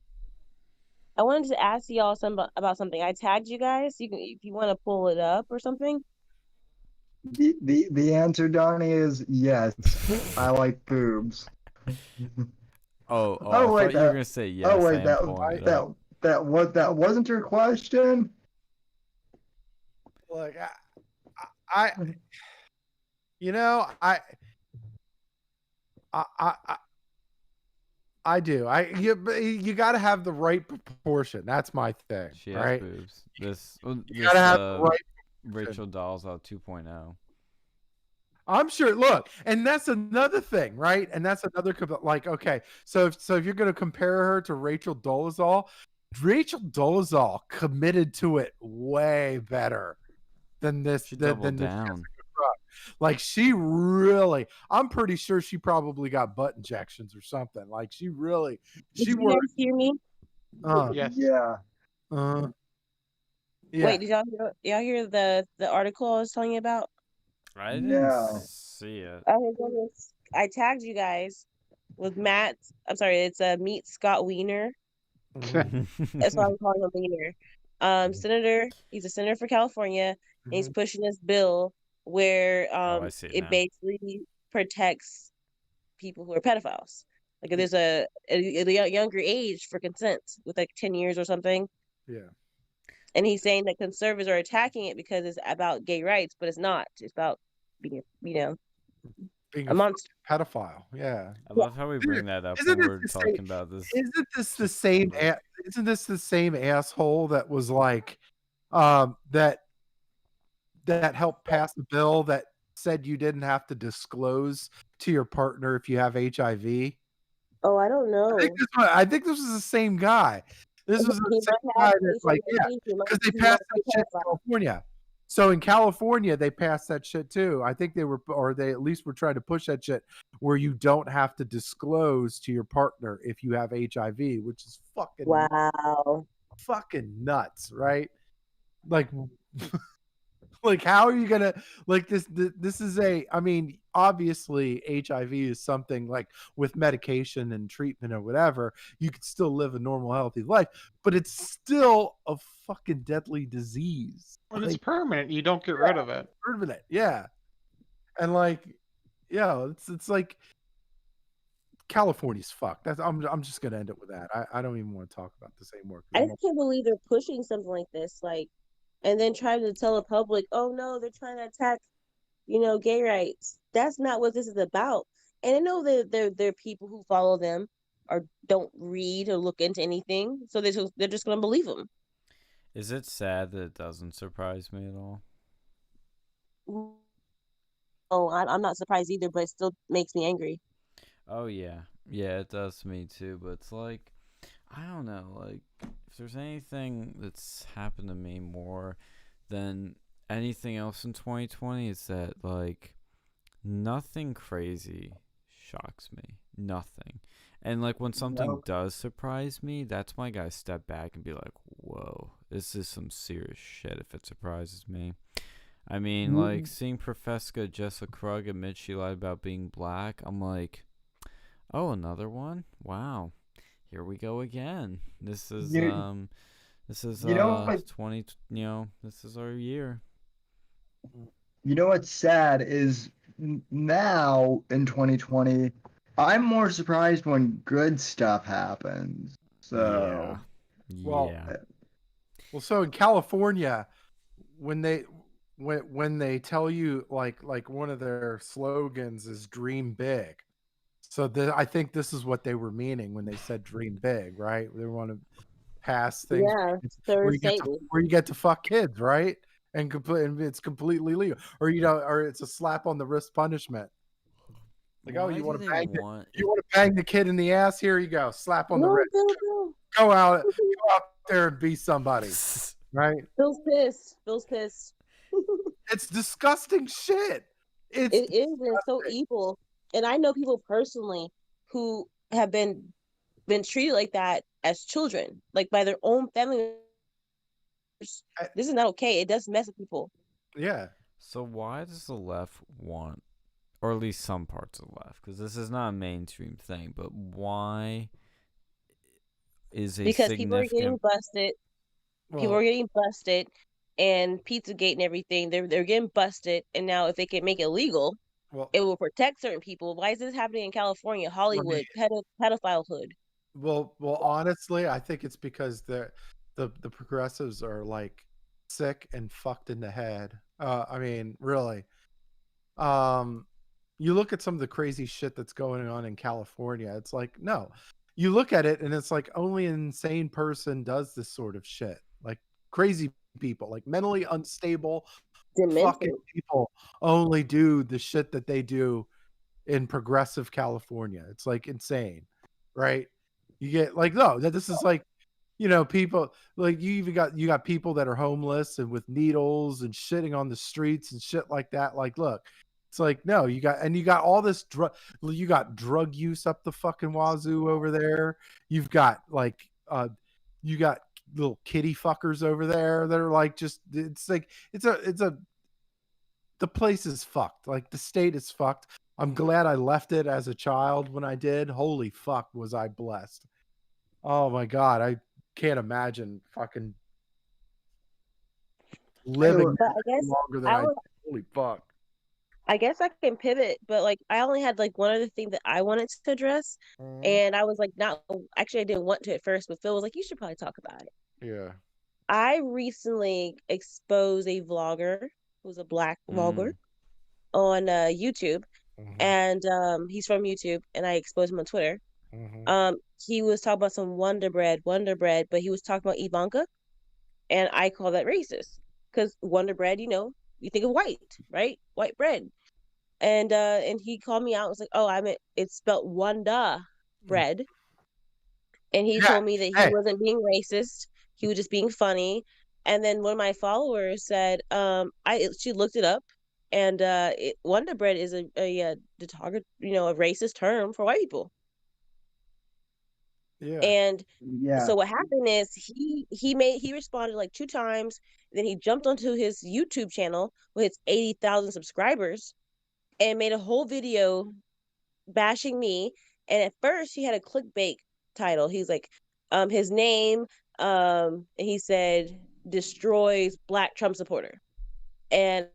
I wanted to ask y'all about something. I tagged you guys. You can, if you want to pull it up or something. The answer, Donnie, is yes. I like boobs. Oh, Oh, I wait, thought you were gonna say yes. oh wait, I am pulling it up. that wasn't your question. Look, I you know, I do. You got to have the right proportion. That's my thing. She has right? boobs. You This gotta have the right Rachel Dolls out 2.0. I'm sure. Look, and that's another thing, right? And that's another like, okay, so if you're gonna compare her to Rachel Dolezal committed to it way better than this. She than doubled this down. Jessica Truck. Like she really, I'm pretty sure she probably got butt injections or something. Like she really, Did she you worked. guys hear me? Yes. Yeah. Yeah. Wait, did y'all hear the article I was telling you about? I didn't No. see it. I tagged you guys with Matt. I'm sorry, it's Meet Scott Wiener. That's why I'm calling him Wiener. Senator. He's a senator for California. And he's pushing this bill where I see it now. basically protects people who are pedophiles. Like if there's a younger age for consent with like 10 years or something. Yeah. And he's saying that conservatives are attacking it because it's about gay rights, but it's not. It's about being, being a monster. Pedophile. Yeah. I love how we bring that up when we're talking about this. Isn't this the same? Isn't this the same asshole that was like, that helped pass a bill that said you didn't have to disclose to your partner if you have HIV? Oh, I don't know. I think this was the same guy. This was the same guy that's like, yeah, because they passed that shit in California. So in California, they passed that shit too. I think they at least were trying to push that shit where you don't have to disclose to your partner if you have HIV, which is fucking nuts, right? Like, like how are you gonna like this? This is I mean, obviously HIV is something like with medication and treatment or whatever, you could still live a normal, healthy life, but it's still a fucking deadly disease. But it's permanent. You don't get rid of it. Permanent, yeah. And like, yeah, it's like California's fucked. I'm just gonna end it with that. I don't even want to talk about this anymore. I just can't believe they're pushing something like this, like, and then trying to tell the public, oh no, they're trying to attack, gay rights. That's not what this is about. And I know that there are people who follow them or don't read or look into anything, so they're just gonna believe them. Is it sad that it doesn't surprise me at all? Oh, I'm not surprised either, but it still makes me angry. Oh yeah, it does me too. But it's like, I don't know, like if there's anything that's happened to me more than anything else in 2020, it's that like nothing crazy shocks me, nothing. And like when something does surprise me, that's when I gotta step back and be like, whoa, this is some serious shit if it surprises me. I mean, like seeing Professor Jessica Krug admit she lied about being black, I'm like, oh, another one? Wow. Here we go again. This is 20, this is our year. You know what's sad is now in 2020, I'm more surprised when good stuff happens. So, well, so in California, when they tell you like one of their slogans is "Dream Big," so I think this is what they were meaning when they said "Dream Big," right? They want to pass things where you get to fuck kids, right? And it's completely legal, or or it's a slap on the wrist punishment. Like, oh, you want to bang the kid in the ass? Here you go, slap on the wrist. Go out there and be somebody, right? Bill's pissed. It's disgusting shit. It is. It's so evil. And I know people personally who have been treated like that as children, like by their own family. This is not okay. It does mess with people. Yeah. So why does the left want, or at least some parts of the left, because this is not a mainstream thing, but why is because people are getting busted. People are getting busted, and Pizzagate and everything. They're getting busted, and now if they can make it legal, it will protect certain people. Why is this happening in California, Hollywood, pedophilehood? Well, honestly, I think it's because the progressives are like sick and fucked in the head. I mean, really. You look at some of the crazy shit that's going on in California. It's like, no. You look at it and it's like only an insane person does this sort of shit. Like crazy people, like mentally unstable fucking Demented. people only do the shit that they do in progressive California. It's like insane, right? You get like, no, that this is like, you know, people like you got people that are homeless and with needles and shitting on the streets and shit like that. Like, look, it's like, no, you got all this you got drug use up the fucking wazoo over there. You've got like you got little kitty fuckers over there that are like just it's like it's a the place is fucked. Like the state is fucked. I'm glad I left it as a child when I did. Holy fuck, was I blessed. Oh my God. I can't imagine fucking living But I guess longer than I I did. was, Holy fuck. I guess I can pivot, but like I only had like one other thing that I wanted to address, and I was like, not actually, I didn't want to at first, but Phil was like, you should probably talk about it. Yeah. I recently exposed a vlogger who's a black vlogger on YouTube, and he's from YouTube, and I exposed him on Twitter. He was talking about some Wonder Bread, but he was talking about Ivanka, and I call that racist because Wonder Bread, you know, you think of white, right? White bread, and he called me out. I was like, oh, I meant it's spelled Wanda bread, and he Yeah. told me that he Hey. wasn't being racist. He was just being funny. And then one of my followers said, she looked it up, and Wonder Bread is a you know, a racist term for white people. Yeah. And Yeah. so what happened is he responded like 2 times, then he jumped onto his YouTube channel with its 80,000 subscribers and made a whole video bashing me. And at first he had a clickbait title. He's like, his name, and he said destroys black Trump supporter. And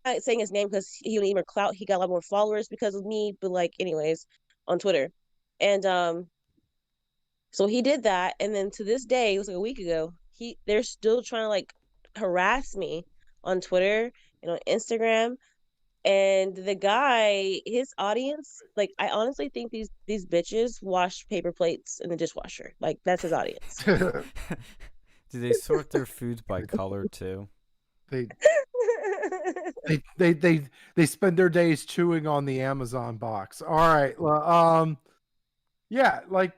I'm not saying his name because he would need more clout. He got a lot more followers because of me, but like anyways, on Twitter. And so he did that, and then to this day, it was like a week ago, they're still trying to like harass me on Twitter and on Instagram. And the guy, his audience, like I honestly think these bitches wash paper plates in the dishwasher. Like that's his audience. Do they sort their foods by color too? They spend their days chewing on the Amazon box. All right. Well, yeah, like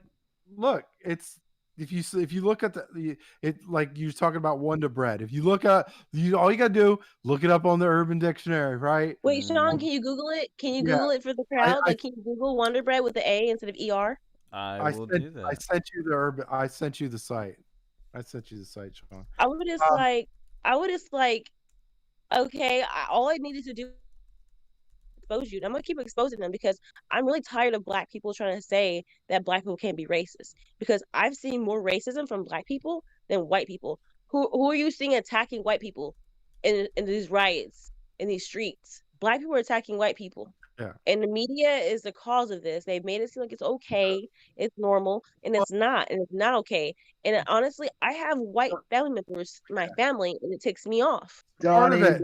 look, it's if you look at it like you're talking about Wonder Bread. If you look at all you gotta do, look it up on the Urban Dictionary, right? Wait, Sean, can you Google it? Can you Google it for the crowd? Like, can you Google Wonder Bread with the A instead of ER? I will do that. I sent you the Urban. I sent you the site. I sent you the site, Sean. I would just like, okay, all I needed to do expose you. I'm gonna keep exposing them because I'm really tired of black people trying to say that black people can't be racist. Because I've seen more racism from black people than white people. Who are you seeing attacking white people in these riots, in these streets? Black people are attacking white people. Yeah. And the media is the cause of this. They've made it seem like it's okay, it's normal, and it's not, and it's not okay. And honestly, I have white family members in my family, and it ticks me off. Donnie, Part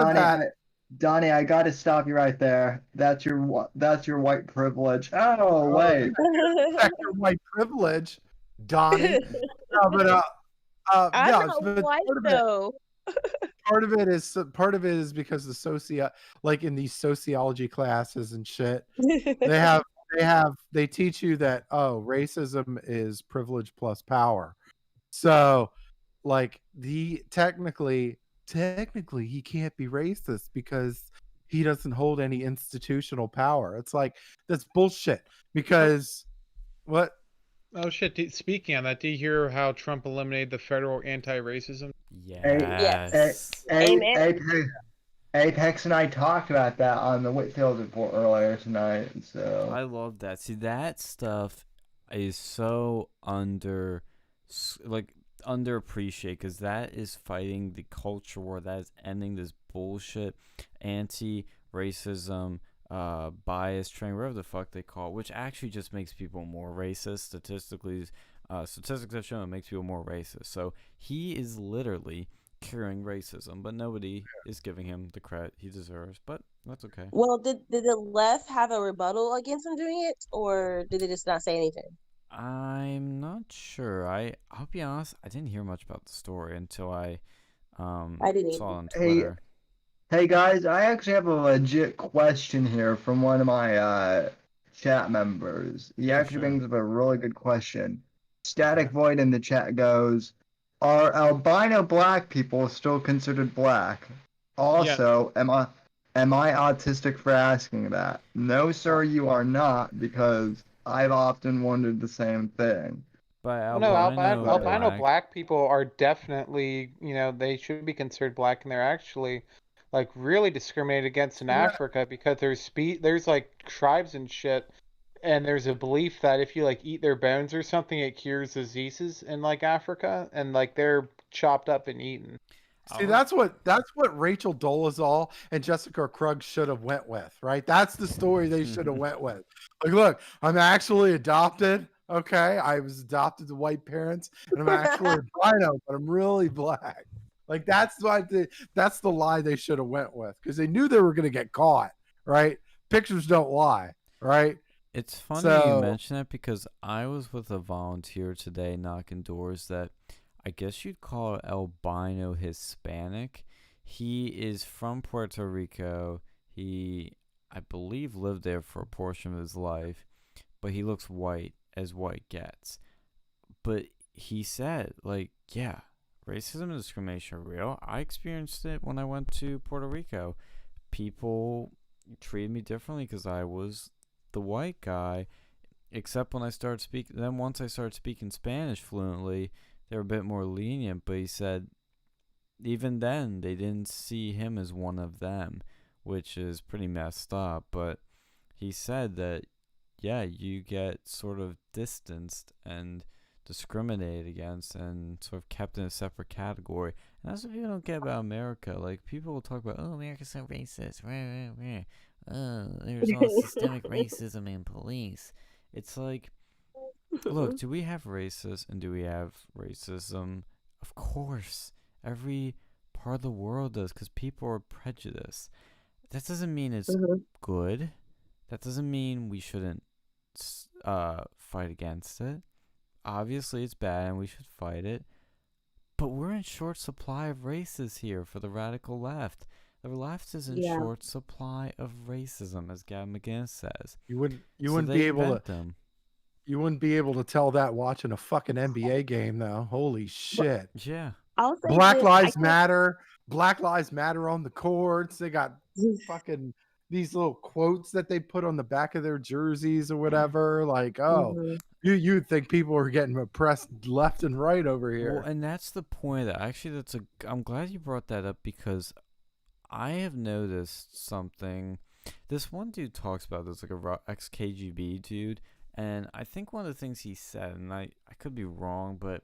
of that. Donnie, I got to stop you right there. That's your white privilege. Oh wait, that's your white privilege, Donnie. No, but I'm no, not but white though. Part of it is because the like in these sociology classes and shit, they teach you that racism is privilege plus power. So like technically he can't be racist because he doesn't hold any institutional power. It's like that's bullshit because what? Oh shit! Speaking on that, do you hear how Trump eliminated the federal anti-racism? Yes. Apex and I talked about that on the Whitfield report earlier tonight. So I love that. See, that stuff is so underappreciated because that is fighting the culture war. That is ending this bullshit anti-racism bias training, whatever the fuck they call it, which actually just makes people more racist statistically. statistics have shown it makes people more racist. So he is literally curing racism, but nobody is giving him the credit he deserves. But that's okay. Well, did the left have a rebuttal against him doing it, or did they just not say anything? I'm not sure. I'll be honest, I didn't hear much about the story until I didn't saw it on Hey, Twitter. hey guys, I actually have a legit question here from one of my chat members. He actually brings up a really good question. Static Void in the chat goes, are albino black people still considered black? Also, am I autistic for asking that? No, sir, you are not, because I've often wondered the same thing. But No, albino black people are definitely, they should be considered black, and they're actually like really discriminated against in Africa because there's like tribes and shit, and there's a belief that if you like eat their bones or something, it cures diseases in like Africa, and like they're chopped up and eaten. See, that's what Rachel Dolezal and Jessica Krug should have went with, right? That's the story they should have went with. Like, look, I'm actually adopted. Okay, I was adopted to white parents, and I'm actually albino, but I'm really black. Like that's the lie they should have went with, because they knew they were going to get caught, right? Pictures don't lie, right? It's funny you mention that, because I was with a volunteer today knocking doors that I guess you'd call it albino Hispanic. He is from Puerto Rico. He, I believe, lived there for a portion of his life, but he looks white as white gets. But he said, like, yeah, racism and discrimination are real. I experienced it when I went to Puerto Rico. People treated me differently because I was the white guy, except when I started speaking. Then once I started speaking Spanish fluently, they were a bit more lenient. But he said even then they didn't see him as one of them, which is pretty messed up. But he said that, yeah, you get sort of distanced and discriminated against and sort of kept in a separate category. And that's what people don't get about America. Like, people will talk about, oh, America's so racist. Oh, there's all systemic racism in police. It's like, look, do we have racists and do we have racism? Of course. Every part of the world does, because people are prejudiced. That doesn't mean it's good. That doesn't mean we shouldn't fight against it. Obviously, it's bad and we should fight it. But we're in short supply of racists here for the radical left. The left is in short supply of racism, as Gavin McGinnis says. You wouldn't be able to tell that watching a fucking NBA game, though. Holy shit! Yeah. Black Lives Matter. Black Lives Matter on the courts. They got fucking these little quotes that they put on the back of their jerseys or whatever. Like, you'd think people are getting oppressed left and right over here. Well, and that's the point. Actually, I'm glad you brought that up, because I have noticed something. This one dude talks about this, like a ex-KGB dude, and I think one of the things he said, and I could be wrong, but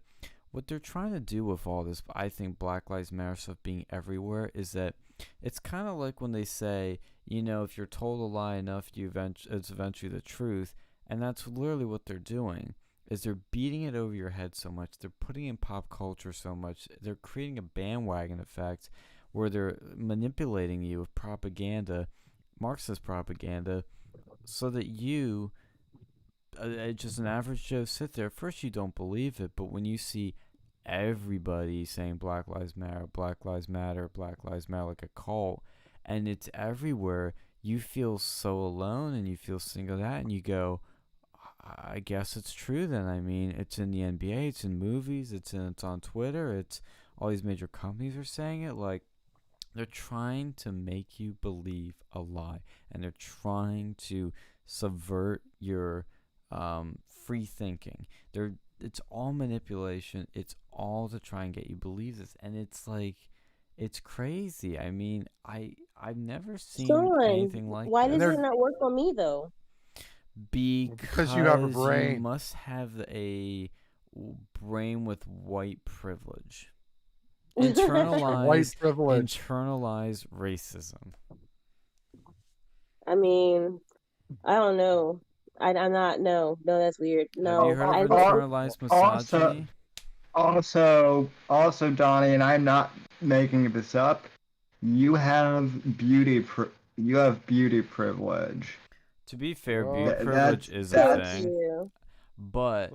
what they're trying to do with all this, I think, Black Lives Matter stuff being everywhere, is that it's kind of like when they say, if you're told a lie enough, it's eventually the truth. And that's literally what they're doing, is they're beating it over your head so much. They're putting in pop culture so much. They're creating a bandwagon effect where they're manipulating you with propaganda, Marxist propaganda, so that you, just an average Joe, sit there. First, you don't believe it, but when you see everybody saying Black Lives Matter, Black Lives Matter, Black Lives Matter, like a cult, and it's everywhere, you feel so alone and you feel singled out, and you go, I guess it's true then. I mean, it's in the NBA, it's in movies, it's on Twitter, it's all these major companies are saying it. Like, they're trying to make you believe a lie, and they're trying to subvert your free thinking. It's all manipulation. It's all to try and get you believe this, and it's like, it's crazy. I mean, I've never seen anything like that. Why does it not work on me though? Because you have a brain. You must have a brain with white privilege. White privilege. Internalized racism. I mean, I don't know. I'm not. No, that's weird. Have No, you heard I of look. internalized misogyny? Also, Donnie, and I'm not making this up. You have beauty privilege. To be fair, Oh. beauty privilege is a Thank thing, you. but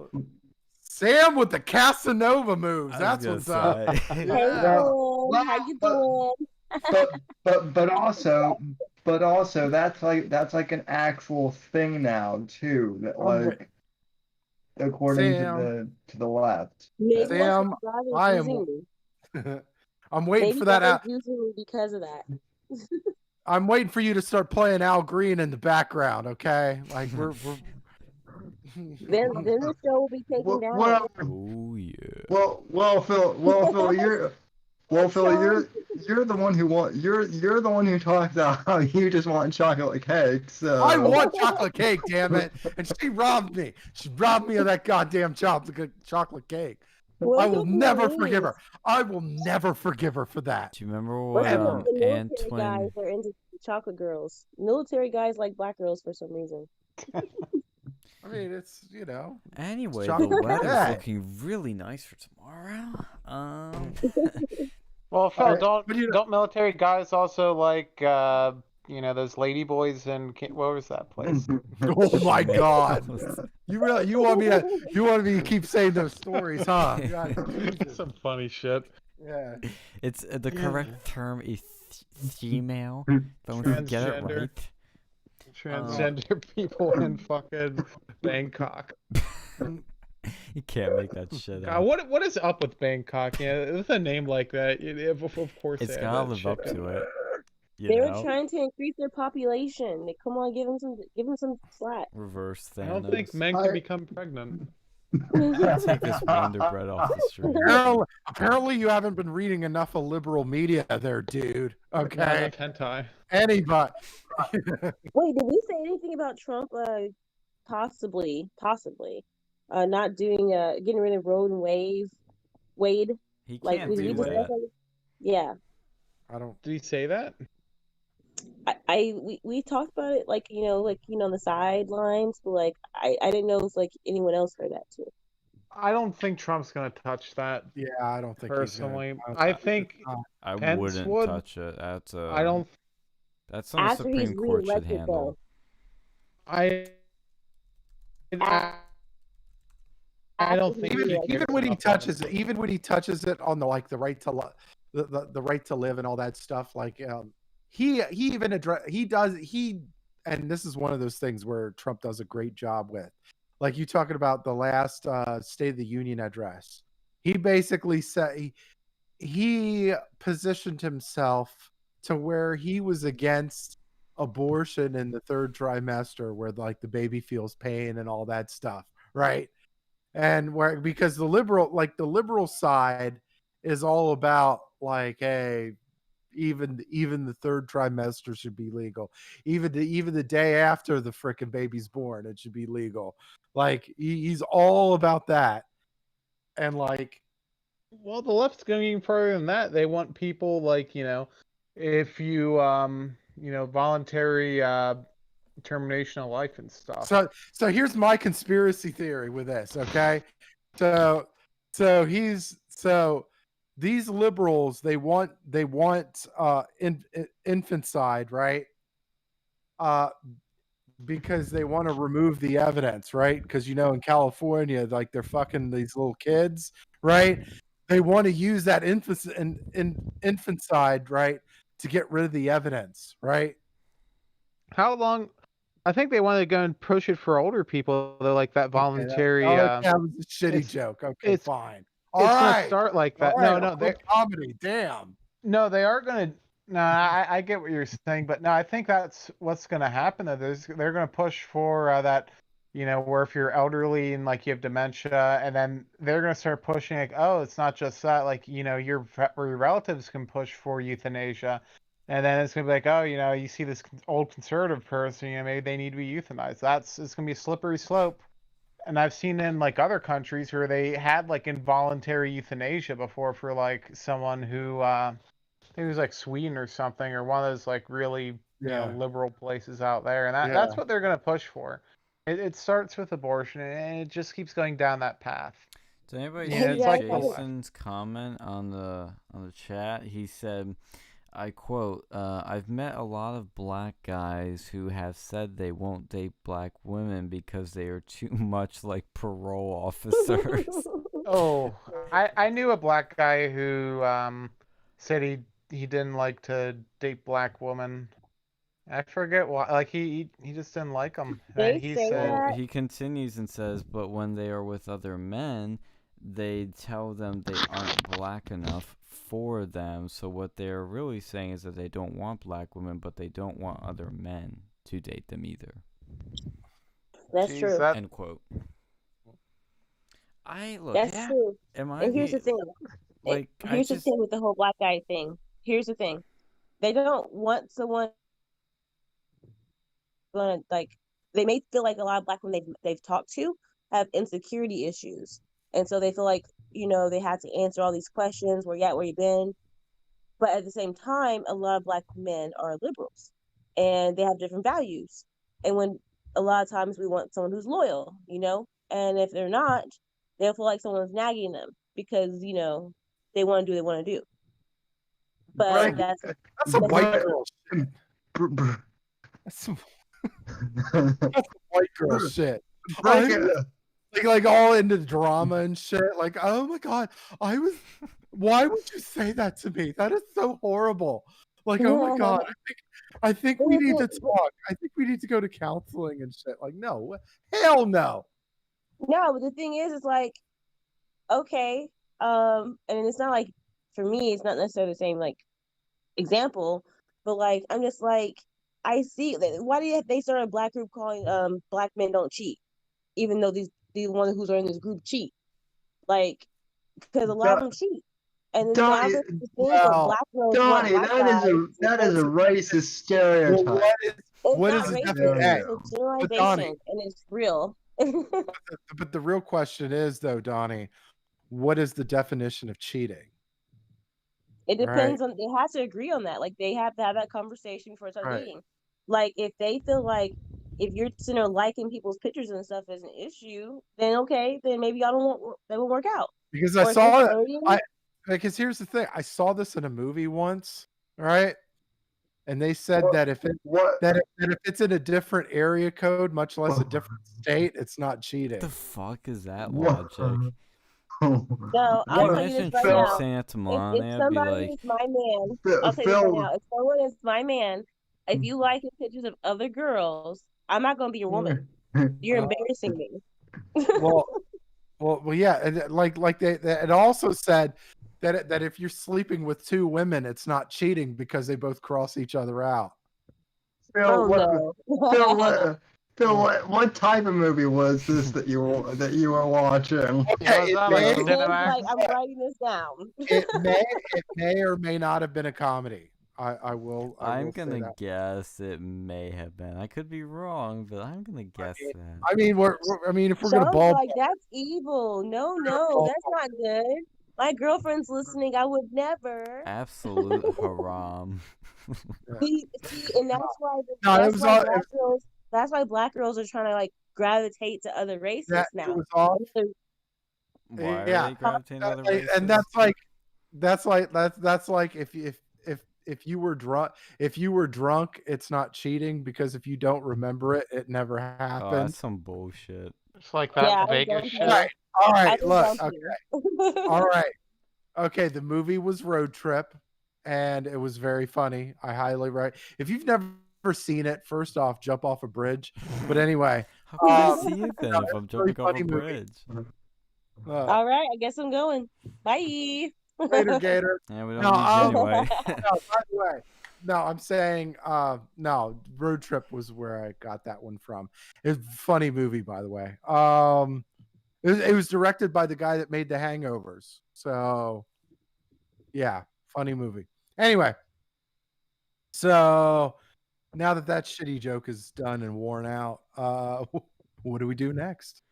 Sam with the Casanova moves. That's what's up. Hey, Yeah. Lynn, how you doing? but also that's like an actual thing now too. That like according to the left. Maybe that's Sam, why God is I using am. me. I'm waiting Maybe for that. God is using me because of that. I'm waiting for you to start playing Al Green in the background. Okay, like we're Then the show will be taken down. oh yeah. Well, Phil, you're the one you're the one who talks about how you just want chocolate cake. So I want chocolate cake, damn it! And she robbed me. She robbed me of that goddamn chocolate cake. I will never forgive her. I will never forgive her for that. Do you remember But what the military Antoine? guys are into chocolate girls. Military guys like black girls for some reason. I mean, it's Anyway, the chocolate weather's cake. looking really nice for tomorrow. Well, Phil, don't but you know- don't military guys also like those lady boys and what was that place? Oh my God! You want me to keep saying those stories, huh? God, Some funny shit. yeah. It's the correct term is female. Don't get it Transgender. right. Transgender people in fucking Bangkok. You can't make that shit God, up. what is up with Bangkok? Yeah, with a name like that, of course It's they gotta have that live shit up to going it. They were trying to increase their population. Come on, give them some slack. Reverse Thanos. I don't think men can become pregnant. Take this Wonder Bread off the street. Apparently, you haven't been reading enough of liberal media, there, dude. Not Okay, enough hentai. anybody. Wait, did we say anything about Trump? Possibly, not doing getting rid of Roe and Wade. He Like can't do that. Yeah. I don't. Did he say that? We talked about it on the sidelines, but like I didn't know if like anyone else heard that too. I don't think Trump's gonna touch that. Yeah, I don't think personally. He's gonna, I think I Pence wouldn't would. touch it. That's I don't. That's something the After he's Supreme Court should reelected, handle. I don't think even when he touches it, on the like the right to the right to live and all that stuff, like he even and this is one of those things where Trump does a great job with, like you talking about the last State of the Union address. He basically said he positioned himself to where he was against abortion in the third trimester, where like the baby feels pain and all that stuff, right? And because the liberal side is all about like, hey, even the third trimester should be legal. Even the day after the frickin' baby's born, it should be legal. Like he's all about that. And like, well, the left's going even further than that. They want people like, if you voluntary termination of life and stuff. So here's my conspiracy theory with this, okay? So these liberals, they want infanticide, right? Because they want to remove the evidence, right? Because in California, like they're fucking these little kids, right? They want to use that infanticide, right, to get rid of the evidence, right? How long? I think they want to go and push it for older people. They're like that voluntary. That was a shitty joke. Okay, fine. It's gonna start like that. No, they're comedy. Damn. No, they are gonna. No, I get what you're saying, but no, I think that's what's gonna happen. Though they're gonna push for that. Where if you're elderly and like you have dementia, and then they're gonna start pushing like, oh, it's not just that. Like your relatives can push for euthanasia. And then it's gonna be like, oh, you see this old conservative person, maybe they need to be euthanized. It's gonna be a slippery slope. And I've seen in like other countries where they had like involuntary euthanasia before for like someone who I think it was like Sweden or something, or one of those like really liberal places out there. And that's what they're gonna push for. It starts with abortion, and it just keeps going down that path. Did anybody Yeah, see it's like Jason's comment on the chat? He said, I quote, I've met a lot of black guys who have said they won't date black women because they are too much like parole officers. Oh, I knew a black guy who said he didn't like to date black women. I forget why. Like he just didn't like them. They He say said, that. He continues and says, but when they are with other men, they tell them they aren't black enough for them. So what they're really saying is that they don't want black women, but they don't want other men to date them either. That's "Geez, true. that End quote. Look. That's true. Am I And here's the thing. like? Here's the thing with the whole black guy thing. Here's the thing. They don't want someone gonna like. They may feel like a lot of black women they've talked to have insecurity issues, and so they feel like they have to answer all these questions. Where you at? Where you been? But at the same time, a lot of black men are liberals, and they have different values. And when a lot of times we want someone who's loyal, and if they're not, they'll feel like someone's nagging them because they want to do what they want to do. But that's some white girl shit. That's some white girl shit. Like all into drama and shit. Like, oh my god, why would you say that to me? That is so horrible. Like, oh my god, I think we need to talk. I think we need to go to counseling and shit. Like, no, hell no. No, but the thing is, it's like, okay, and it's not like, for me, it's not necessarily the same like example, but like I'm just like, I see. Why do they start a black group calling black men don't cheat, even though these ones who are in this group cheat, like because a lot of them cheat, and then now the thing black girls want Donnie, that is a racist stereotype. Well, what it's is not the racist, definition? it's a generalization, and it's real. But the real question is, though, Donnie, what is the definition of cheating? It depends on. They have to agree on that. Like they have to have that conversation before they start dating. Like if they feel like if you're sitting there liking people's pictures and stuff is an issue, then okay, then maybe y'all don't want that will work out. Because I saw it. Because here's the thing, I saw this in a movie once, right? And they said that if it's in a different area code, much less a different state, it's not cheating. What the fuck is that logic? No, I'll tell you this right now. Saying that to if somebody is my man, I'll tell you this right now. If someone is my man, if you like pictures of other girls, I'm not gonna be your woman. You're embarrassing me. well, yeah. And like it also said that if you're sleeping with two women, it's not cheating because they both cross each other out. Phil, what type of movie was this that you were watching? Okay, I'm writing this down. it may or may not have been a comedy. I'm gonna guess it may have been. I could be wrong, but I'm gonna guess that. I mean, if we're gonna ball, like that's evil. No, that's not good. My girlfriend's listening. I would never. Absolute haram. See, and that's why. That's why black girls are trying to like gravitate to other races now. Why are they gravitating to other races? And that's like if you were drunk, it's not cheating because if you don't remember it, it never happened. Oh, that's some bullshit. It's like that Vegas shit. All right, look, okay. All right. Okay, the movie was Road Trip, and it was very funny. I highly recommend. If you've never seen it, first off, jump off a bridge. But anyway, how can I see it then if I'm jumping off a bridge? All right, I guess I'm going. Bye. Later, Gator. Yeah, we don't need you anyway. No, by the way, no, I'm saying no. Road Trip was where I got that one from. It's a funny movie, by the way. It was directed by the guy that made The Hangovers. So, yeah, funny movie. Anyway, so now that shitty joke is done and worn out, what do we do next?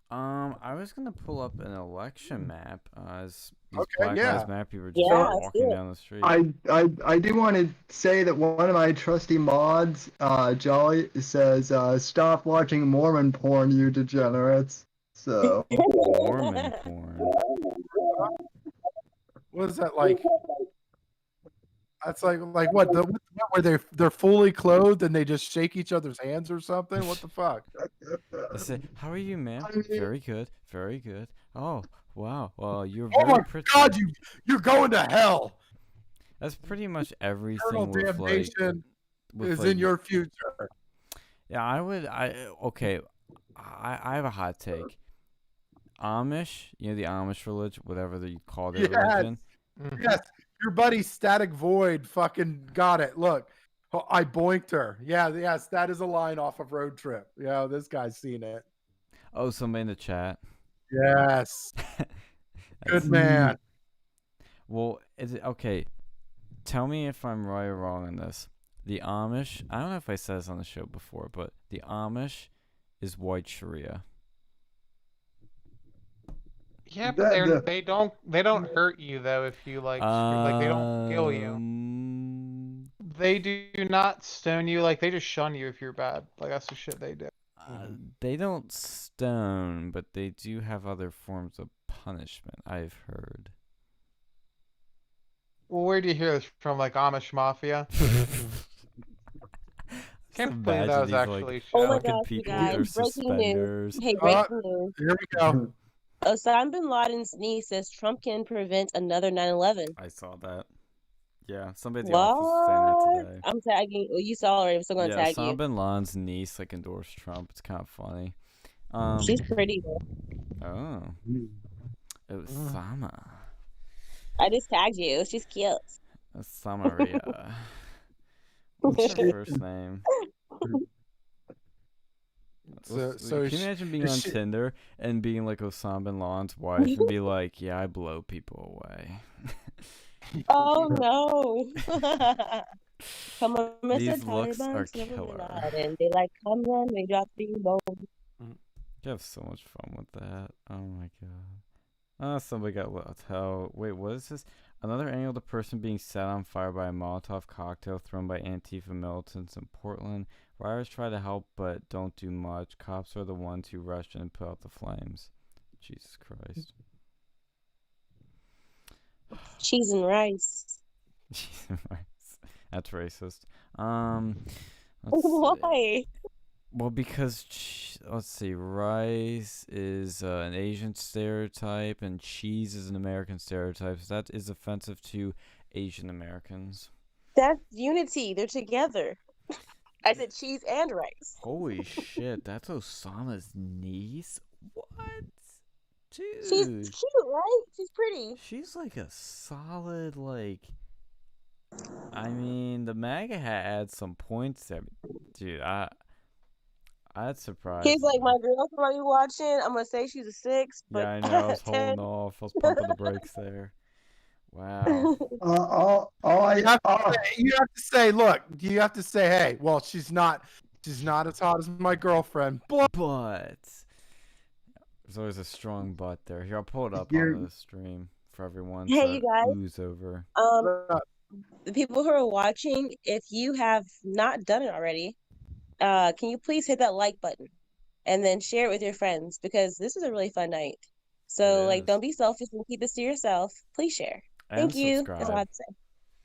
I was gonna pull up an election map. As these Okay, Black yeah. Lives Matter people were just Yeah, walking let's down the street. I do want to say that one of my trusty mods, Jolly, says, "Stop watching Mormon porn, you degenerates." So Mormon porn. What is that like? That's like what? Where they're fully clothed and they just shake each other's hands or something? What the fuck? They say, "How are you, ma'am?" I mean- Very good, very good. Oh, wow. Well, you're Oh very my pretty. God, you're going to hell. That's pretty much Eternal everything with like damnation is like in your future. yeah, okay. I have a hot take. Amish, you know the Amish religion, whatever you call their Yes. religion. Yes, your buddy Static Void fucking got it. Look, I boinked her. Yeah, yes, that is a line off of Road Trip. Yeah, this guy's seen it. Oh, somebody in the chat. Yes, good That's- man. Well, is it okay? Tell me if I'm right or wrong on this. The Amish, I don't know if I said this on the show before, but the Amish is white Sharia. Yeah, but they don't hurt you though if you like they don't kill you. They do not stone you, like they just shun you if you're bad. Like that's the shit they do. They don't stone, but they do have other forms of punishment, I've heard. Well, where do you hear this from? Like Amish Mafia? Can't believe that was actually Oh my fucking gosh, you people guys! with their Breaking news! suspenders. Hey, breaking news! Here we go. Osama bin Laden's niece says Trump can prevent another 9/11. I saw that. Yeah, somebody at the office was saying that today. I'm tagging. Well, you saw already. I'm still gonna tag Osama you. bin Laden's niece like endorsed Trump. It's kind of funny. She's pretty. Oh, Osama. I just tagged you. She's cute. Osama. What's her first name? So can you imagine being on Tinder and being like Osama bin Laden's wife and be like, "Yeah, I blow people away." Oh no! Come on, Mr. These looks are killer. And they like, come on, we drop the bomb. You have so much fun with that. Oh my god. Somebody got left out. Wait, what is this? Another angle of the person being set on fire by a Molotov cocktail thrown by Antifa militants in Portland. Rioters try to help but don't do much. Cops are the ones who rush in and put out the flames. Jesus Christ. Cheese and rice. Cheese and rice. That's racist. Why? Well, because let's see, rice is an Asian stereotype and cheese is an American stereotype. So that is offensive to Asian Americans. That's unity. They're together. I said cheese and rice. Holy shit, that's Osama's niece? What? Dude. She's cute, right? She's pretty. She's like a solid, like... I mean, the MAGA hat adds some points there. Dude, I'd surprise. He's like, my girl's probably watching. I'm going to say she's a 6. But yeah, I know. I was holding off. I was pumping the brakes there. Wow. You have to say, look, you have to say, hey, well, she's not as hot as my girlfriend, but there's always a strong butt there. Here, I'll pull it up on the stream for everyone. Hey, you guys. Ooze over. The people who are watching, if you have not done it already, can you please hit that like button and then share it with your friends, because this is a really fun night. So, like, don't be selfish and keep this to yourself. Please share. Thank you. That's all I have to say.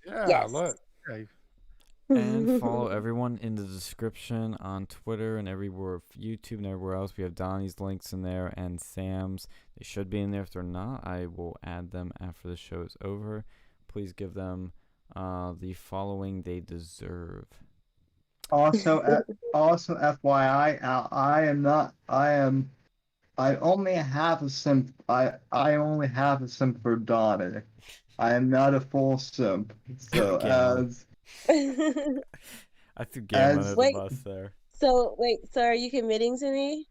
Yeah, yes. Look. Okay. And follow everyone in the description on Twitter and everywhere, YouTube and everywhere else. We have Donnie's links in there and Sam's. They should be in there. If they're not, I will add them after the show is over. Please give them the following they deserve. Also, FYI, I only have a simp. I only have a simp for Donnie. I am not a full simp. So I threw Galen under the bus there. So are you committing to me?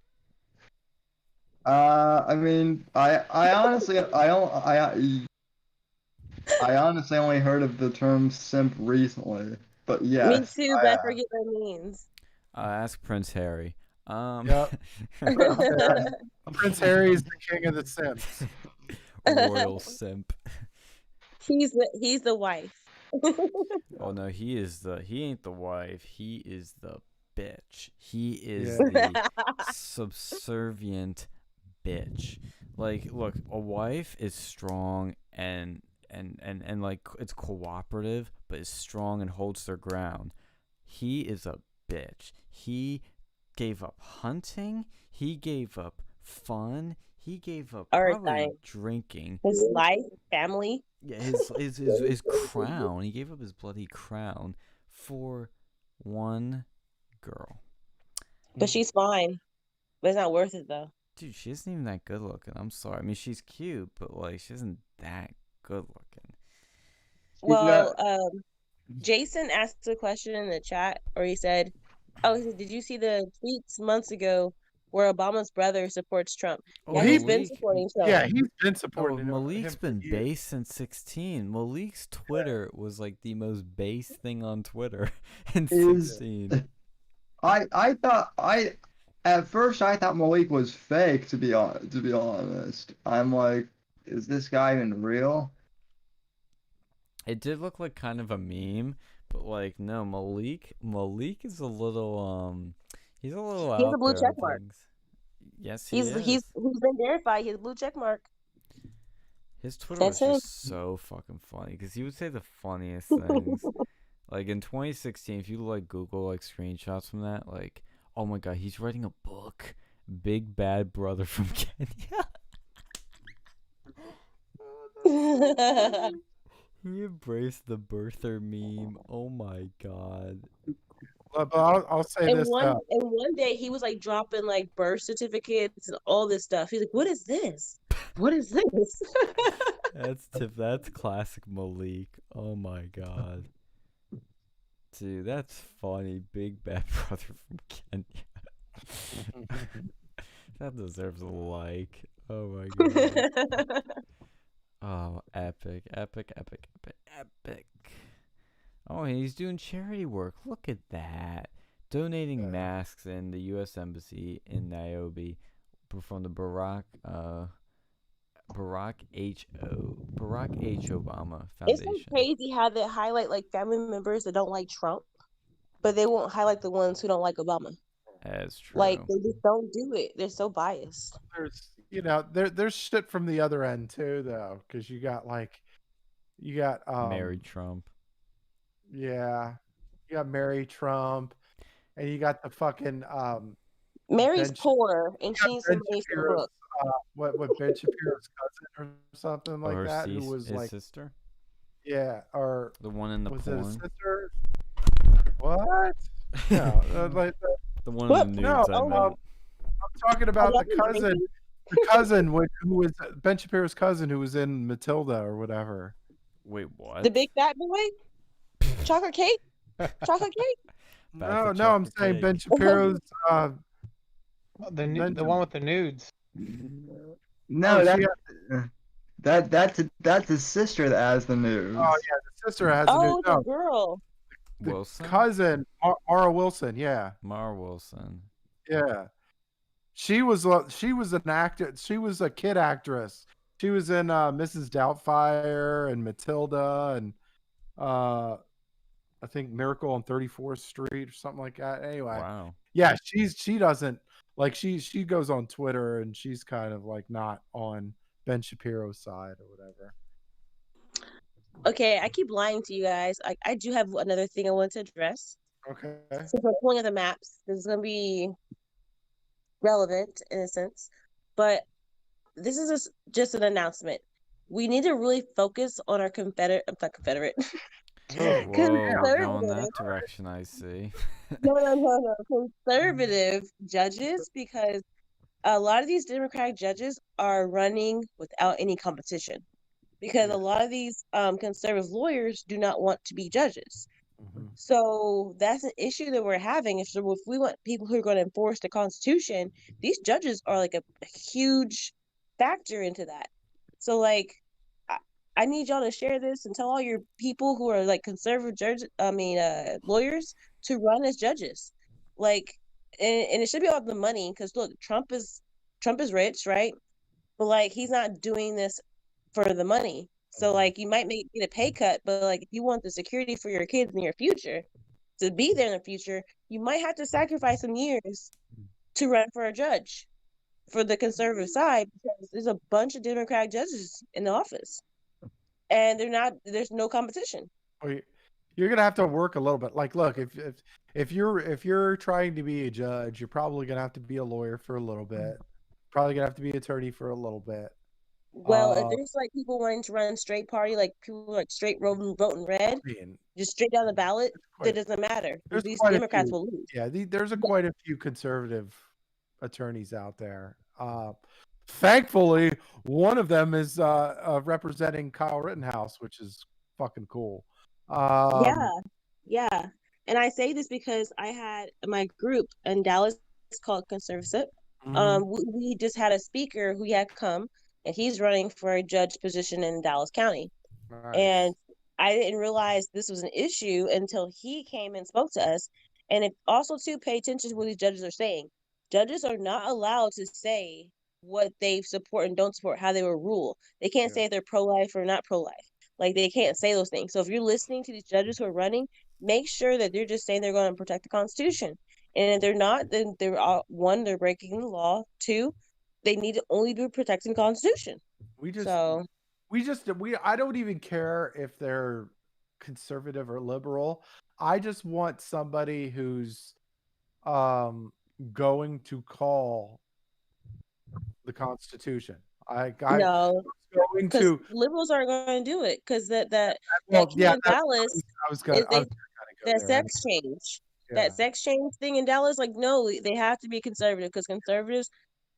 I mean, I honestly only heard of the term simp recently, but yeah. Me too, but I forget what it means. Ask Prince Harry. Yep. Prince Harry is the king of the simps. Royal simp. He's the wife. Oh no, he ain't the wife. He is the bitch. He is Yeah. the subservient bitch. Like, look, a wife is strong and like it's cooperative, but is strong and holds their ground. He is a bitch. He gave up hunting. He gave up fun. He gave up probably Everything. drinking. His life, family. Yeah, his crown. He gave up his bloody crown for one girl. But she's fine. But it's not worth it though. Dude, she isn't even that good looking. I'm sorry. I mean, she's cute, but like, she isn't that good looking. Well, Jason asked a question in the chat, or he said, did you see the tweets months ago where Obama's brother supports Trump? Oh, Yeah, he's been supporting Trump. Yeah, he's been Oh, supporting Malik's him been for years. base since 16. Malik's Twitter was like the most base thing on Twitter in 16. At first I thought Malik was fake, to be honest. I'm like, is this guy even real? It did look like kind of a meme, but like, no, Malik is a little he's a little He has out a blue there check on mark. things. Yes, he He's is. been verified. He has a blue check mark. His Twitter was That's just so fucking funny because he would say the funniest things. Like in 2016, if you like Google like screenshots from that, like, oh my god, he's writing a book, Big Bad Brother from Kenya. He embraced the birther meme. Oh my god. But I'll say this. And one day he was like dropping like birth certificates and all this stuff. He's like, "What is this? What is this?" That's classic Malik. Oh my god. Dude, that's funny. Big Bad Brother from Kenya. That deserves a like. Oh my god. Oh, epic. Oh, and he's doing charity work. Look at that. Donating masks in the U.S. Embassy in Nairobi from the Barack H. Obama Foundation. It's so crazy how they highlight like family members that don't like Trump, but they won't highlight the ones who don't like Obama. That's true. Like they just don't do it. They're so biased. There's shit from the other end too, though, because you got Mary Trump. Yeah, you got Mary Trump, and you got the fucking Mary's poor, and she needs some money for the book. What Ben Shapiro's cousin or something like that, who was his like sister. Yeah, or the one in the was porn. it a sister? What? No, like the one in the nudes. I'm talking about the cousin who was Ben Shapiro's cousin who was in Matilda or whatever. Wait, what? The big fat boy? Chocolate cake? Chocolate cake? No, I'm saying Ben Shapiro's the one with the nudes. No, that's his sister that has the news. Oh yeah, the sister has the news. Oh, the girl. The Wilson? cousin, Mara Wilson. Yeah. Mara Wilson. Yeah. She was an actor. She was a kid actress. She was in Mrs. Doubtfire and Matilda and I think Miracle on 34th Street or something like that. Anyway. Wow. Yeah, she doesn't like she goes on Twitter and she's kind of like not on Ben Shapiro's side or whatever. Okay, I keep lying to you guys. I do have another thing I want to address. Okay. So we're pulling at the maps. This is going to be relevant in a sense, but this is just an announcement. We need to really focus on our Confederate. Whoa, going that direction, I see. No. Conservative judges, because a lot of these Democratic judges are running without any competition. Because a lot of these conservative lawyers do not want to be judges. Mm-hmm. So that's an issue that we're having. If we want people who are going to enforce the Constitution, these judges are like a huge factor into that. So like, I need y'all to share this and tell all your people who are like conservative lawyers to run as judges. Like, and it should be about the money, because look, Trump is rich, right? But like, he's not doing this for the money. So like, you might get a pay cut, but like, if you want the security for your kids in your future to be there in the future, you might have to sacrifice some years to run for a judge for the conservative side, because there's a bunch of Democratic judges in the office, and there's no competition. You're gonna have to work a little bit. Like, look, if you're trying to be a judge, you're probably gonna have to be a lawyer for a little bit. Probably gonna have to be an attorney for a little bit. Well, if there's like people wanting to run straight party, like people like straight voting red, just straight down the ballot, that doesn't matter. These Democrats will lose. Yeah, there's quite a few conservative attorneys out there. Thankfully, one of them is representing Kyle Rittenhouse, which is fucking cool. Yeah. And I say this because I had my group in Dallas called Conservative. We just had a speaker who had come, and he's running for a judge position in Dallas County. Nice. And I didn't realize this was an issue until he came and spoke to us. And it also, too, pay attention to what these judges are saying. Judges are not allowed to say what they support and don't support, how they will rule. They can't say if they're pro-life or not pro-life. Like, they can't say those things. So if you're listening to these judges who are running, make sure that they're just saying they're going to protect the Constitution. And if they're not, then one, they're breaking the law. Two, they need to only be protecting the Constitution. I don't even care if they're conservative or liberal. I just want somebody who's going to call the Constitution. No, because liberals aren't going to do it, because that in Dallas, that sex change. Yeah. That sex change thing in Dallas, like, no, they have to be conservative, because conservatives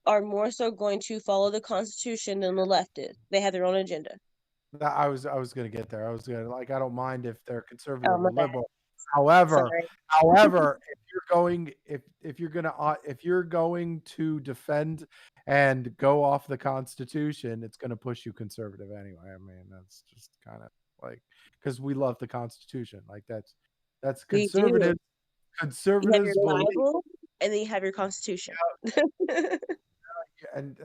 are more so going to follow the Constitution than the left is. They have their own agenda. I was going to get there. I was going to, I don't mind if they're conservative or liberal. However, if you're going to defend and go off the Constitution, it's going to push you conservative anyway. I mean, that's just kind of like, because we love the Constitution. Like, that's conservative. Conservatives you have your Bible, and then you have your Constitution. and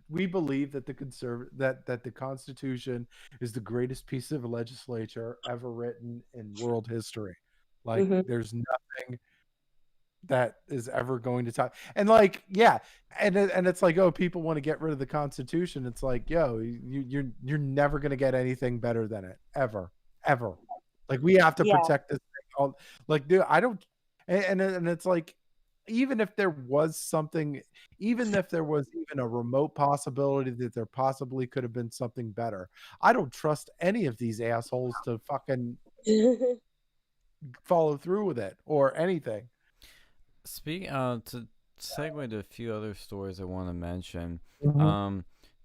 we believe that that the Constitution is the greatest piece of legislature ever written in world history. Like, there's nothing that is ever going to top. And like, and it's like, oh, people want to get rid of the Constitution. It's like, yo, you're never going to get anything better than it, ever. Like, we have to protect this thing. Like, dude, I don't. And it's like, even if there was even a remote possibility that there possibly could have been something better, I don't trust any of these assholes to fucking follow through with it or anything. Speaking to segue to a few other stories I want to mention.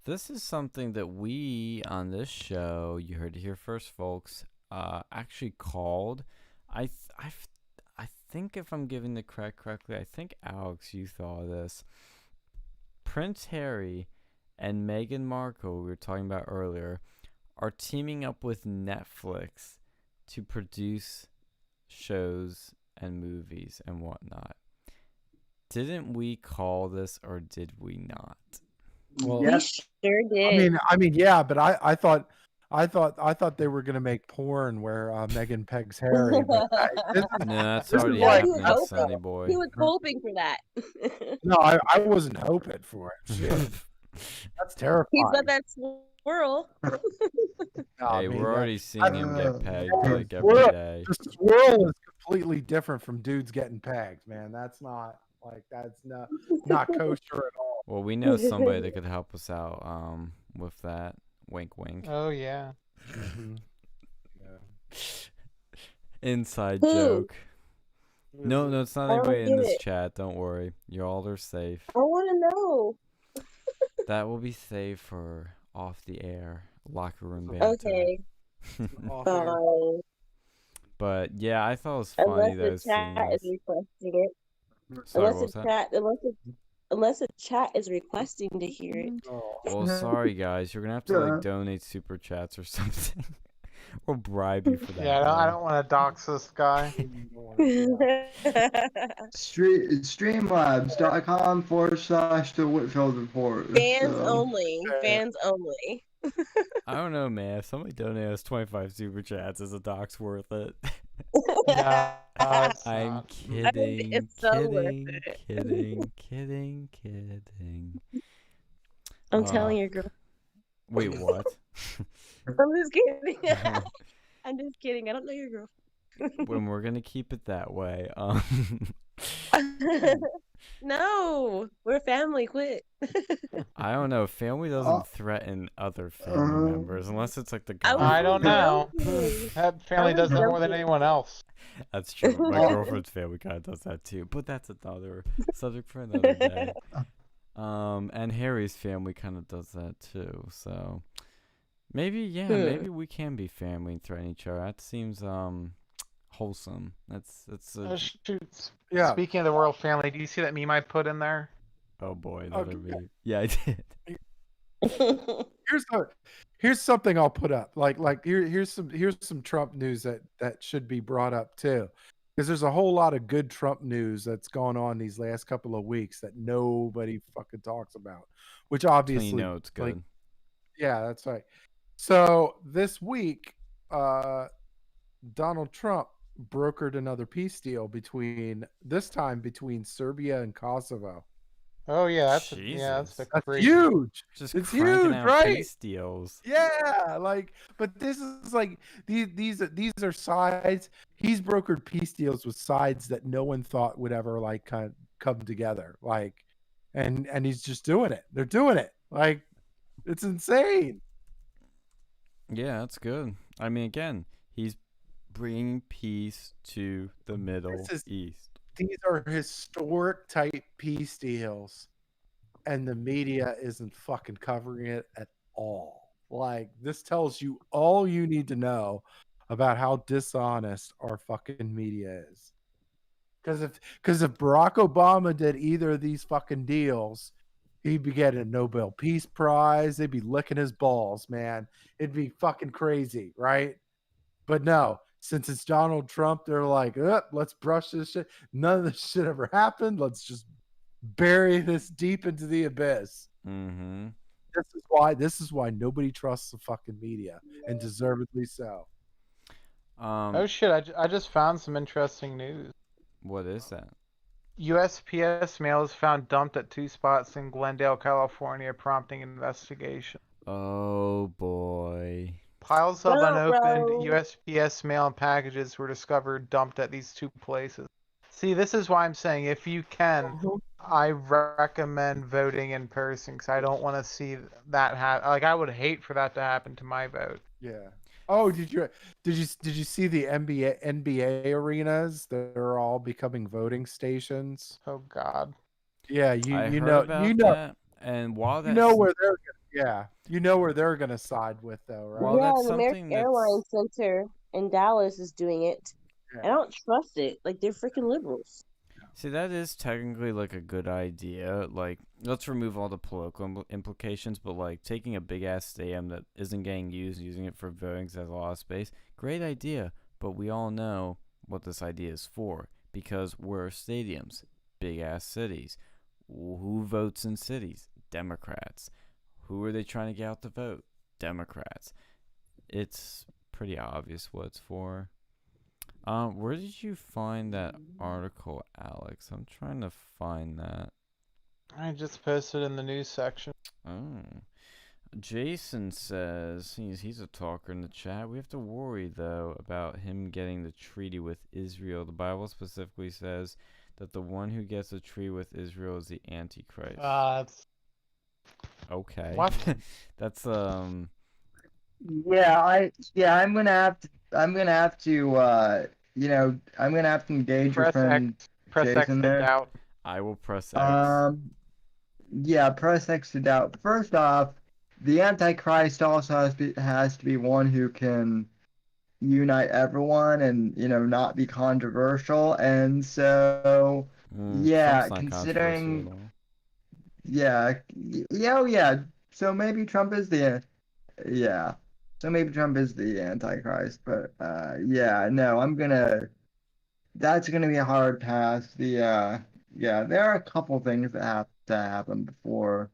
This is something that we on this show, you heard it here first, folks, actually called. I think, if I'm giving the correctly, I think, Alex, you thought of this. Prince Harry and Meghan Markle, we were talking about earlier, are teaming up with Netflix to produce shows and movies and whatnot. Didn't we call this, or did we not? Well, yes, sure did. I mean, yeah, but I thought they were gonna make porn where Meghan pegs Harry. But no, that's already happening, Sonny Boy. He was hoping for that. No, I wasn't hoping for it. Shit. That's terrifying. He's got that swirl. Hey, we're already seeing him get pegged like every day. The swirl is completely different from dudes getting pegged, man. That's not kosher at all. Well, we know somebody that could help us out with that. Wink, wink. Oh, yeah. Inside joke. No, it's not anybody in this chat. Don't worry. You all are safe. I want to know. That will be saved for off the air locker room banter. Okay. But yeah, I thought it was funny those things. Is requesting it. Sorry, unless the chat is requesting to hear it. Well, sorry guys, you're gonna have to like donate super chats or something. We'll bribe you for that. Yeah, I don't want to dox this guy. Streamlabs.com/the Whitfield Report. Fans So, only. Fans only. I don't know, man. If somebody donates us 25 super chats, is a doc's worth it? No, it's I'm not. kidding. it's so worth Kidding. I'm telling your girl. Wait, what? I'm just kidding. I'm just kidding. I don't know your girl. When we're gonna keep it that way. No, we're family. Quit. I don't know. Family doesn't threaten other family members unless it's like the guy. I don't know. That family does that more than anyone else. That's true. My girlfriend's family kind of does that too, but that's another subject for another day. And Harry's family kind of does that too. So maybe, maybe we can be family and threaten each other. That seems wholesome. That's Shoot. Yeah. Speaking of the royal family, do you see that meme I put in there? Oh boy, another meme. Yeah, I did. Here's something I'll put up. Here's some Trump news that should be brought up too, because there's a whole lot of good Trump news that's gone on these last couple of weeks that nobody fucking talks about. Which obviously, you know, it's good. Yeah, that's right. So this week, Donald Trump brokered another peace deal between Serbia and Kosovo. Oh yeah, that's Jesus. the That's crazy. huge. Just It's cranking huge, out right? peace deals. Yeah, but this is like these are sides. He's brokered peace deals with sides that no one thought would ever kind of come together. And he's just doing it. They're doing it. It's insane. Yeah, that's good. I mean, again, he's bringing peace to the Middle East. These are historic type peace deals, and the media isn't fucking covering it at all. This tells you all you need to know about how dishonest our fucking media is. Because if Barack Obama did either of these fucking deals, he'd be getting a Nobel Peace Prize. They'd be licking his balls, man. It'd be fucking crazy, right? But no, since it's Donald Trump, they're like, let's brush this shit. None of this shit ever happened. Let's just bury this deep into the abyss. Mm-hmm. This is why nobody trusts the fucking media, and deservedly so. Oh shit! I just found some interesting news. What is that? USPS mail is found dumped at 2 spots in Glendale, California, prompting investigation. Oh boy. Piles of unopened USPS mail and packages were discovered dumped at these 2 places. See, this is why I'm saying if you can, I recommend voting in person because I don't want to see that happen. I would hate for that to happen to my vote. Yeah. Oh, did you see the NBA arenas? They're all becoming voting stations. Oh God. Yeah, you know that. And while that you know where they're gonna side with though, right? Well, that's the American Airlines Center in Dallas is doing it. Yeah. I don't trust it. They're freaking liberals. See, that is technically a good idea. Let's remove all the political implications, but taking a big ass stadium that isn't getting used, using it for voting because it has a lot of space, great idea. But we all know what this idea is for because we're stadiums, big ass cities. Who votes in cities? Democrats. Who are they trying to get out to vote? Democrats. It's pretty obvious what it's for. Where did you find that article, Alex? I'm trying to find that. I just posted in the news section. Oh. Jason says, he's a talker in the chat. We have to worry, though, about him getting the treaty with Israel. The Bible specifically says that the one who gets a treaty with Israel is the Antichrist. That's... Okay. What? That's, I'm gonna have to engage your friend press Jason X to there. doubt. I will press X. Press X to doubt. First off, the Antichrist also has to be one who can unite everyone and not be controversial. And so considering so maybe Trump is the So maybe Trump is the Antichrist, but yeah, no, that's gonna be a hard pass. Yeah, there are a couple things that have to happen before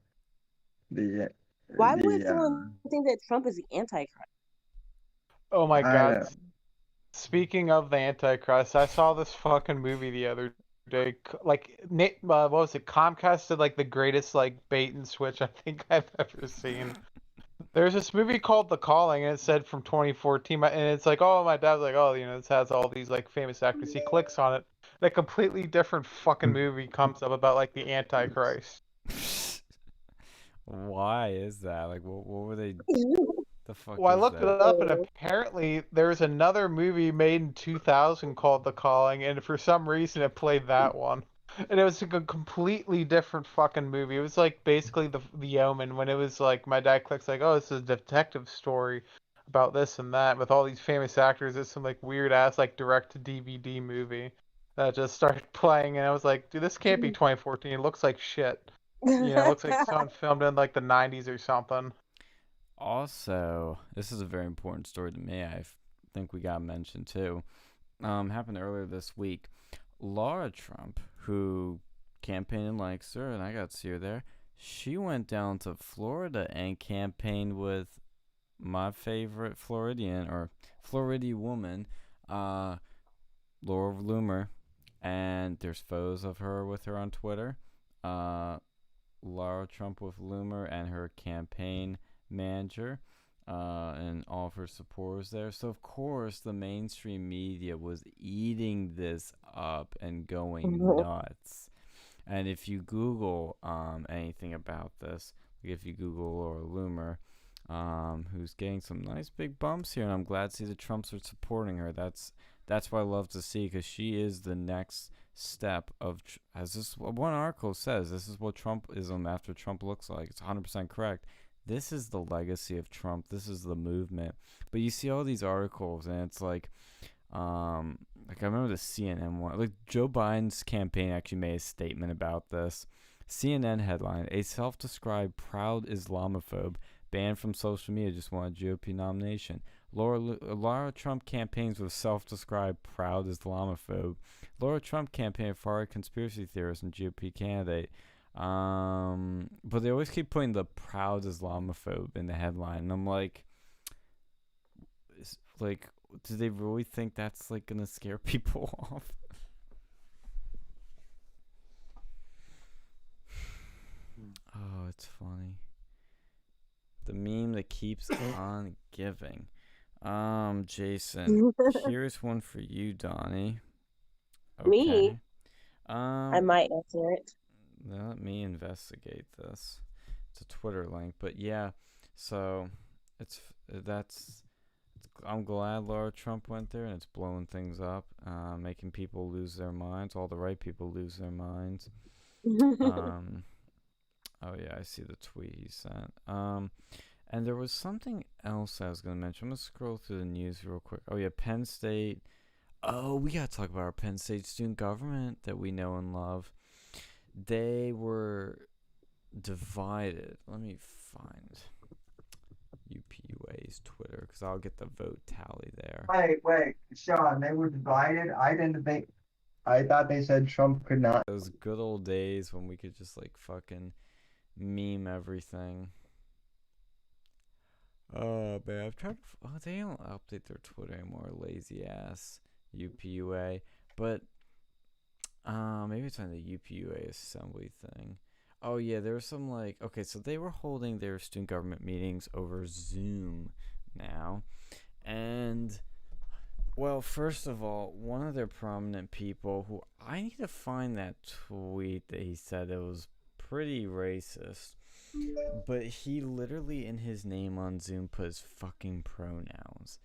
the Why would the someone think that Trump is the Antichrist? Oh my I God. don't Speaking of the Antichrist, I saw this fucking movie the other day. Like, what was it? Comcast did like the greatest like bait and switch I think I've ever seen. There's this movie called The Calling, and it said from 2014, and it's like, oh, my dad's like, oh, this has all these like famous actors. He clicks on it, and a completely different fucking movie comes up about like the Antichrist. Why is that? Like, what were they? The fuck Well, I is looked it that? up, and apparently there's another movie made in 2000 called The Calling, and for some reason it played that one. And it was like a completely different fucking movie. It was like basically the Omen, when it was like my dad clicks like, oh, this is a detective story about this and that with all these famous actors. It's some like weird ass like direct to DVD movie that just started playing, and I was like, dude, this can't be 2014. It looks like shit. It looks like someone filmed in like the 90s or something. Also, this is a very important story to me. I think we got mentioned too. Happened earlier this week. Laura Trump, who campaigned in Lancaster, and I got to see her there. She went down to Florida and campaigned with my favorite Floridian woman, Laura Loomer, and there's photos of her with her on Twitter. Laura Trump with Loomer and her campaign manager, and all of her supporters there. So of course the mainstream media was eating this up and going nuts. And if you Google anything about this, like if you Google Laura Loomer, who's getting some nice big bumps here, and I'm glad to see the Trumps are supporting her. That's what I love to see, because she is the next step of, as this one article says, this is what Trumpism after Trump looks like. It's 100% correct. This is the legacy of Trump. This is the movement. But you see all these articles, and it's like I remember the CNN one. Like, Joe Biden's campaign actually made a statement about this. CNN headline: a self-described proud Islamophobe banned from social media just won a GOP nomination. Laura Trump campaigns with self-described proud Islamophobe. Laura Trump campaign far conspiracy theorist and GOP candidate. But they always keep putting the proud Islamophobe in the headline, and I'm like, do they really think that's like gonna scare people off? Oh, it's funny. The meme that keeps on giving. Jason, here's one for you, Donnie. Okay. Me? I might answer it. Let me investigate this. It's a Twitter link, but yeah. So I'm glad Laura Trump went there, and it's blowing things up, making people lose their minds. All the right people lose their minds. Oh yeah, I see the tweet he sent. And there was something else I was going to mention. I'm going to scroll through the news real quick. Oh yeah, Penn State. Oh, we got to talk about our Penn State student government that we know and love. They were divided. Let me find UPUA's Twitter, because I'll get the vote tally there. Wait, Sean, they were divided. I thought they said Trump could not. Those good old days when we could just like fucking meme everything. Oh man, I've tried. They don't update their Twitter anymore. Lazy ass UPUA. But maybe it's on the UPUA assembly thing. Oh yeah, there was some like, okay, so they were holding their student government meetings over Zoom now, and well, first of all, one of their prominent people, who I need to find that tweet that he said it was pretty racist, but he literally in his name on Zoom put his fucking pronouns.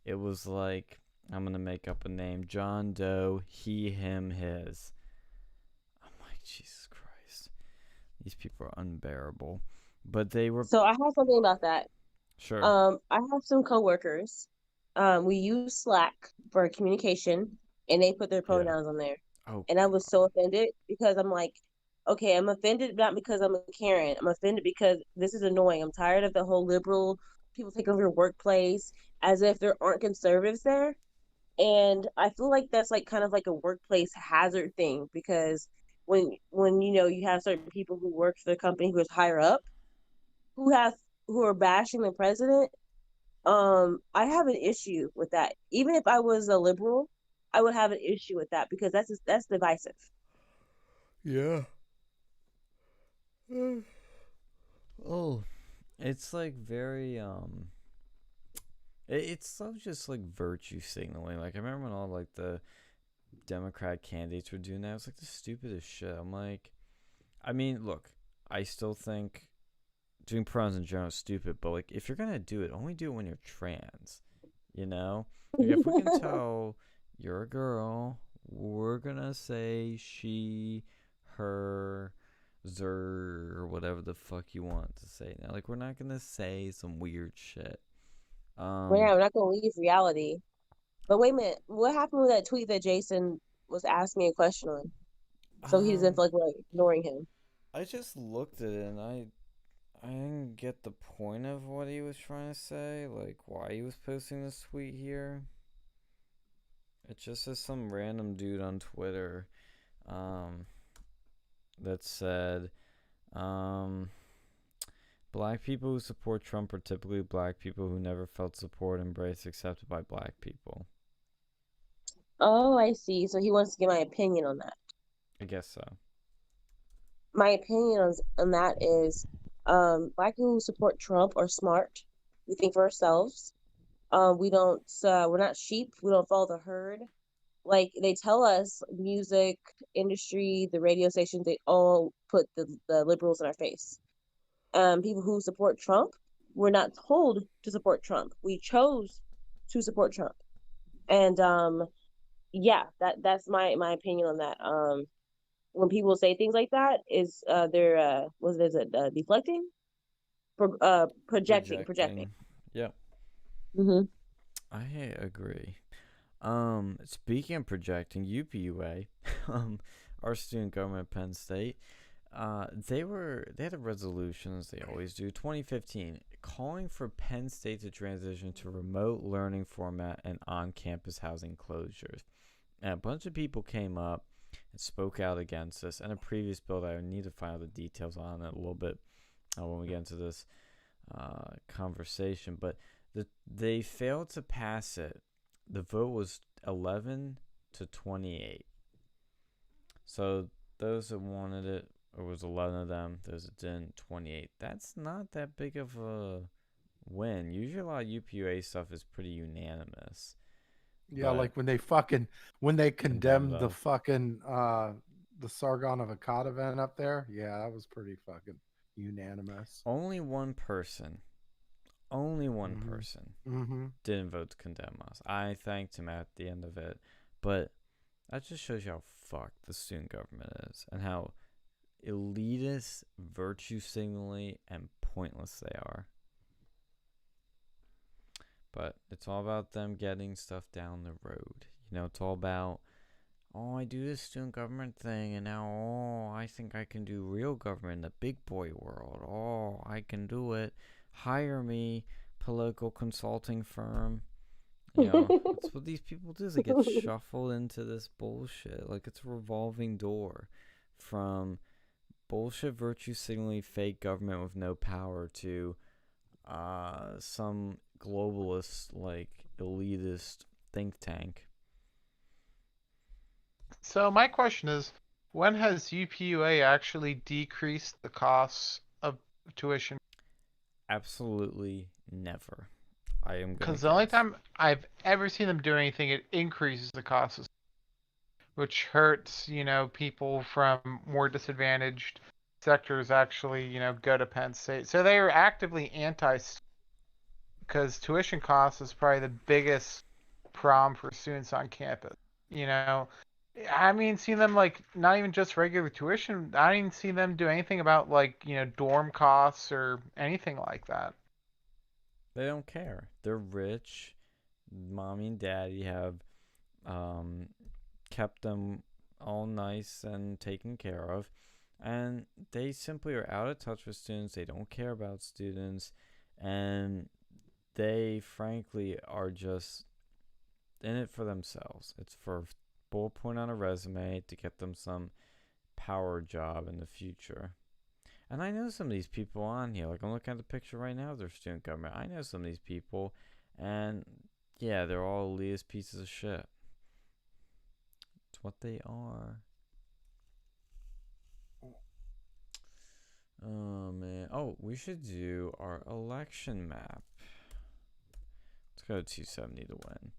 It was like, I'm gonna make up a name: John Doe, he, him, his. I'm like, Jesus Christ, these people are unbearable. But they were. So I have something about that. Sure. I have some coworkers. We use Slack for communication, and they put their pronouns on there. Oh, and I was so offended, because I'm like, okay, I'm offended not because I'm a Karen. I'm offended because this is annoying. I'm tired of the whole liberal people take over your workplace as if there aren't conservatives there. And I feel like that's like kind of like a workplace hazard thing, because when you have certain people who work for the company who is higher up who have who are bashing the president, I have an issue with that. Even if I was a liberal, I would have an issue with that, because that's divisive. Yeah. Oh, it's like very it's so just like virtue signaling. Like I remember when all like the Democrat candidates were doing that, it was like the stupidest shit. I'm like, I mean, look, I still think doing pronouns in general is stupid, but like if you're gonna do it, only do it when you're trans. You know, like if we can tell you're a girl, we're gonna say she, her, zer, or whatever the fuck you want to say now. Like we're not gonna say some weird shit. Well, yeah, we're not gonna leave reality. But wait a minute, what happened with that tweet that Jason was asking me a question on? So he doesn't feel like we're ignoring him. I just looked at it and I didn't get the point of what he was trying to say, like why he was posting this tweet here. It just says some random dude on Twitter that said black people who support Trump are typically black people who never felt support, embraced, accepted by black people. Oh, I see. So he wants to get my opinion on that. I guess so. My opinion on that is black people who support Trump are smart. We think for ourselves. We're not sheep. We don't follow the herd. Like they tell us, music industry, the radio stations, they all put the liberals in our face. People who support Trump, we're not told to support Trump. We chose to support Trump. And yeah, that's my opinion on that. When people say things like that, is they're what is it, deflecting, projecting. Yeah. Mm-hmm. I agree. Speaking of projecting, UPUA, our student government at Penn State, they had a resolution, as they always do, 2015, calling for Penn State to transition to remote learning format and on-campus housing closures. And a bunch of people came up and spoke out against this. And a previous bill that I need to find out the details on it a little bit when we get into this conversation, but they failed to pass it. The vote was 11 to 28. So those that wanted it, it was 11 of them. Those that didn't, 28. That's not that big of a win. Usually a lot of UPUA stuff is pretty unanimous. Yeah, like when they condemned the fucking the Sargon of Akkad event up there. Yeah, that was pretty fucking unanimous. Only one person didn't vote to condemn us. I thanked him at the end of it, but that just shows you how fucked the student government is and how elitist, virtue signaling, and pointless they are. But it's all about them getting stuff down the road. You know, it's all about, oh, I do this student government thing, and now, oh, I think I can do real government in the big boy world. Oh, I can do it. Hire me, political consulting firm. You know, that's what these people do. Is they get shuffled into this bullshit. Like, it's a revolving door from bullshit virtue signaling fake government with no power to some globalist, like, elitist think tank. So my question is, when has UPUA actually decreased the costs of tuition? Absolutely never. I am because the only time I've ever seen them do anything, it increases the costs, which hurts, people from more disadvantaged sectors actually, go to Penn State. So they are actively because tuition costs is probably the biggest problem for students on campus. I mean, see them like not even just regular tuition. I didn't see them do anything about dorm costs or anything like that. They don't care. They're rich. Mommy and daddy have kept them all nice and taken care of. And they simply are out of touch with students. They don't care about students. And they frankly are just in it for themselves. It's for bullet point on a resume to get them some power job in the future. And I know some of these people on here. Like, I'm looking at the picture right now of their student government. I know some of these people, and yeah, they're all elitist pieces of shit. It's what they are. Oh, man. Oh, we should do our election map. Let's go to 270 to win.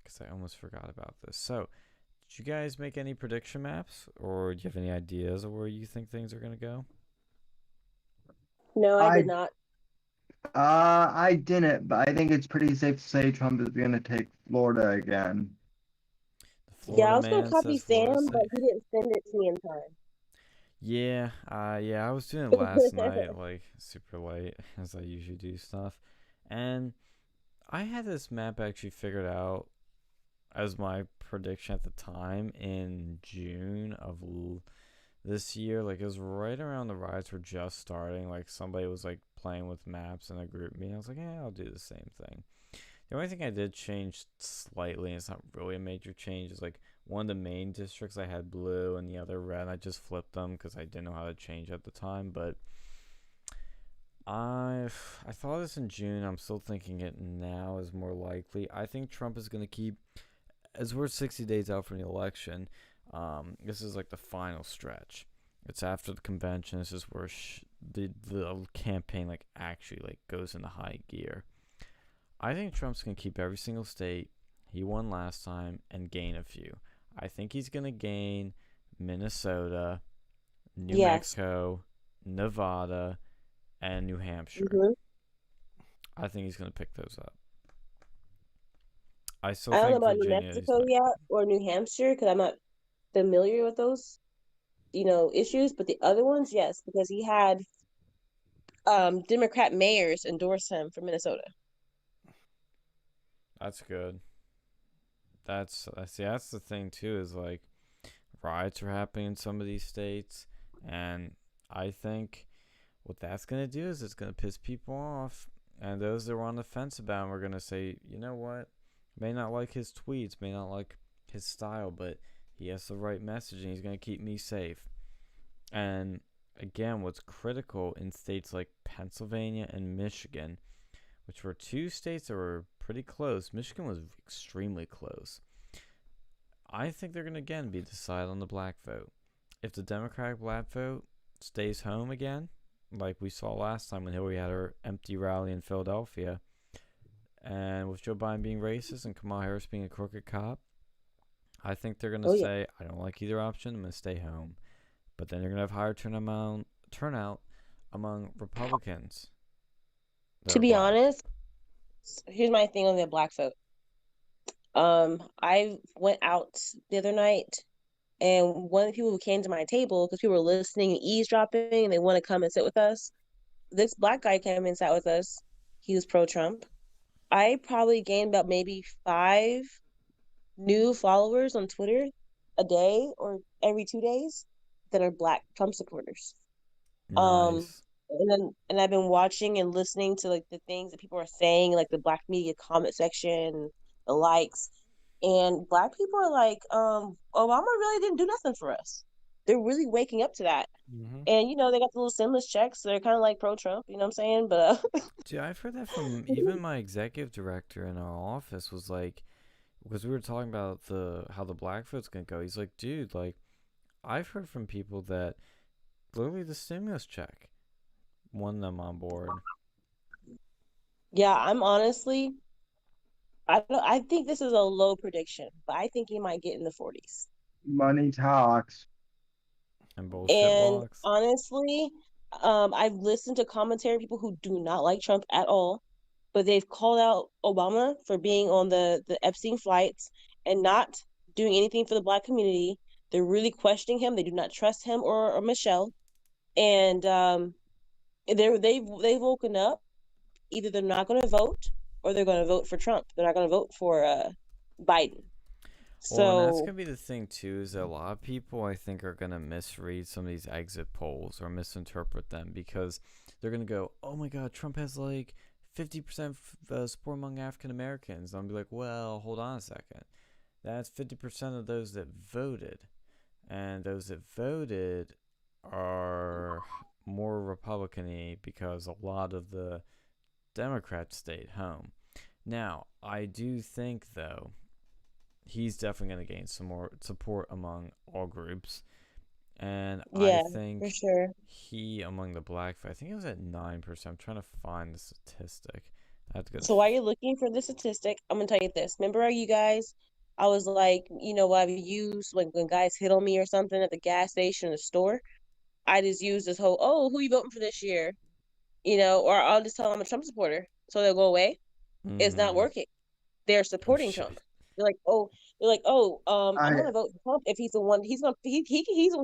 Because I almost forgot about this. So, did you guys make any prediction maps? Or do you have any ideas of where you think things are going to go? No, I did not. I didn't, but I think it's pretty safe to say Trump is going to take Florida again. Yeah, I was going to copy Sam, but he didn't send it to me in time. Yeah, I was doing it last night, like super late, as I usually do stuff. And I had this map actually figured out as my prediction at the time in June of this year. Like, it was right around the riots were just starting. Like, somebody was like playing with maps in a group meeting. I was like, yeah, I'll do the same thing. The only thing I did change slightly, and it's not really a major change, is like one of the main districts I had blue and the other red. I just flipped them because I didn't know how to change at the time. But I thought this in June. I'm still thinking it now is more likely. I think Trump is going to keep, as we're 60 days out from the election, this is like the final stretch. It's after the convention. This is where the campaign like actually like goes into high gear. I think Trump's going to keep every single state he won last time and gain a few. I think he's going to gain Minnesota, New Mexico, Nevada, and New Hampshire. I think he's going to pick those up. I don't know about Virginia, New Mexico yet or New Hampshire because I'm not familiar with those, issues. But the other ones, yes, because he had Democrat mayors endorse him for Minnesota. That's good. That's the thing too, is like riots are happening in some of these states, and I think what that's gonna do is it's gonna piss people off, and those that were on the fence about him are gonna say, you know what, may not like his tweets, may not like his style, but he has the right message and he's gonna keep me safe. And again, what's critical in states like Pennsylvania and Michigan, which were two states that were pretty close. Michigan was extremely close. I think they're going to again be decided on the black vote. If the Democratic black vote stays home again, like we saw last time when Hillary had her empty rally in Philadelphia, and with Joe Biden being racist and Kamala Harris being a crooked cop, I think they're going to say, I don't like either option, I'm going to stay home. But then you're going to have higher turnout among Republicans. To be honest, here's my thing on the black vote. I went out the other night, and one of the people who came to my table, because people were listening and eavesdropping, and they want to come and sit with us. This black guy came and sat with us. He was pro-Trump. I probably gained about maybe 5 new followers on Twitter a day or every 2 days that are black Trump supporters. Nice. And I've been watching and listening to like the things that people are saying, like the black media comment section, the likes, and black people are like, Obama really didn't do nothing for us. They're really waking up to that. And they got the little stimulus checks, so they're kind of like pro-Trump, you know what I'm saying? But dude, I've heard that from even my executive director in our office was like, because we were talking about how the black vote's gonna go. He's like, dude, like, I've heard from people that literally the stimulus check won them on board. Yeah, I'm honestly, I think this is a low prediction, but I think he might get in the 40s. Money talks. And bullshit walks. Honestly, I've listened to commentary people who do not like Trump at all, but they've called out Obama for being on the Epstein flights and not doing anything for the black community. They're really questioning him. They do not trust him or Michelle, and they've woken up. Either they're not going to vote or they're going to vote for Trump. They're not going to vote for Biden. Well, and that's going to be the thing, too, is that a lot of people, I think, are going to misread some of these exit polls or misinterpret them because they're going to go, oh, my God, Trump has, like, 50% support among African Americans. I'll be like, well, hold on a second. That's 50% of those that voted. And those that voted are more Republican-y because a lot of the Democrats stayed home. Now, I do think, though, he's definitely going to gain some more support among all groups. And Yeah, I think for sure. he, among the black, I think it was at 9%. I'm trying to find the statistic. I have to go So while you're looking for the statistic, I'm gonna tell you this. Remember, you guys, I was like, I've used like when guys hit on me or something at the gas station or the store. I just use this whole, oh, who you voting for this year? Or I'll just tell them I'm a Trump supporter, so they'll go away. It's not working. They're supporting Trump. They're like, oh, I'm gonna vote for Trump if he's the one. He's the one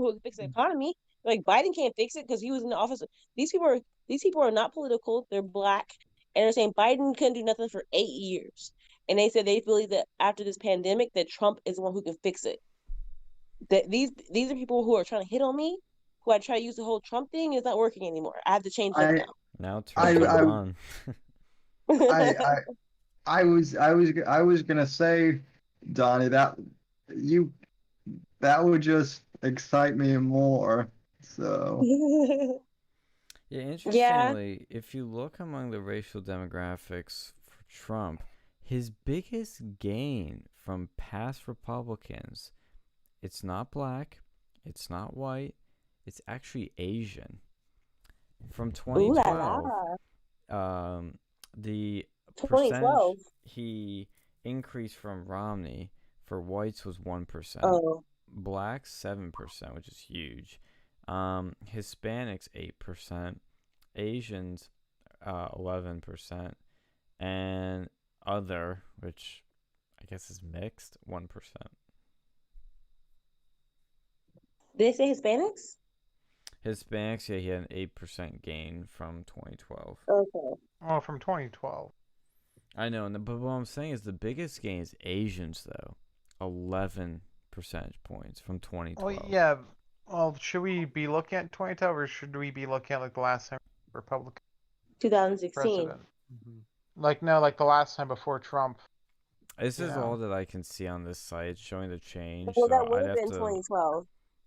who can fix the economy. Like Biden can't fix it because he was in the office. These people are not political. They're black, and they're saying Biden couldn't do nothing for 8 years. And they said they believe that after this pandemic, that Trump is the one who can fix it. That these are people who are trying to hit on me, who I try to use the whole Trump thing. It's not working anymore. I have to change them now. Now turn it on. I was gonna say, Donnie, that would just excite me more. So yeah, interestingly, if you look among the racial demographics for Trump, his biggest gain from past Republicans, it's not black, it's not white, it's actually Asian. From 2012, the percentage he increased from Romney for whites was 1%. Oh. Blacks 7%, which is huge. Hispanics 8%, Asians 11%, and other, which I guess is mixed, 1%. Did they say Hispanics? Hispanics, yeah, he had an 8% gain from 2012. Okay. Oh, from 2012. I know, but what I'm saying is the biggest gain is Asians, though. 11 percentage points from 2012. Well, yeah. Well, should we be looking at 2012 or should we be looking at like the last time Republican 2016 president? Like the last time before Trump. This is all that I can see on this site showing the change. Well, so that would have been 2012.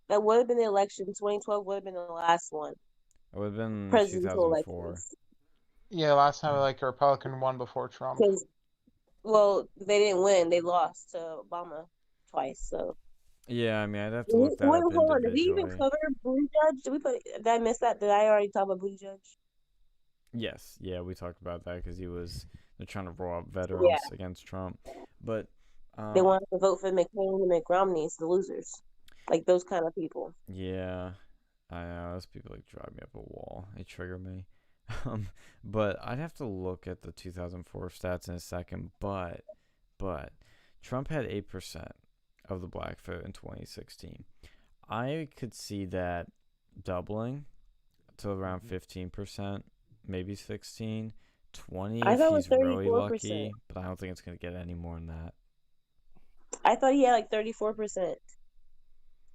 That would have been the election. 2012 would have been the last one. It would have been presidential 2004. elections. Yeah, last time like a Republican won before Trump. Well, they didn't win. They lost to Obama twice. So. Yeah, I mean, I'd have to look that up individually. Did we even cover Buttigieg? Did I miss that? Did I already talk about Buttigieg? Yes. Yeah, we talked about that because they're trying to roll out veterans against Trump. But they wanted to vote for McCain and Mitt Romney. It's the losers. Like those kind of people. Yeah, I know. Those people like drive me up a wall. They trigger me. But I'd have to look at the 2004 stats in a second. But Trump had 8% of the black vote in 2016. I could see that doubling to around 15%, maybe 16, 20 if he's really lucky. But I don't think it's going to get any more than that. I thought he had like 34%.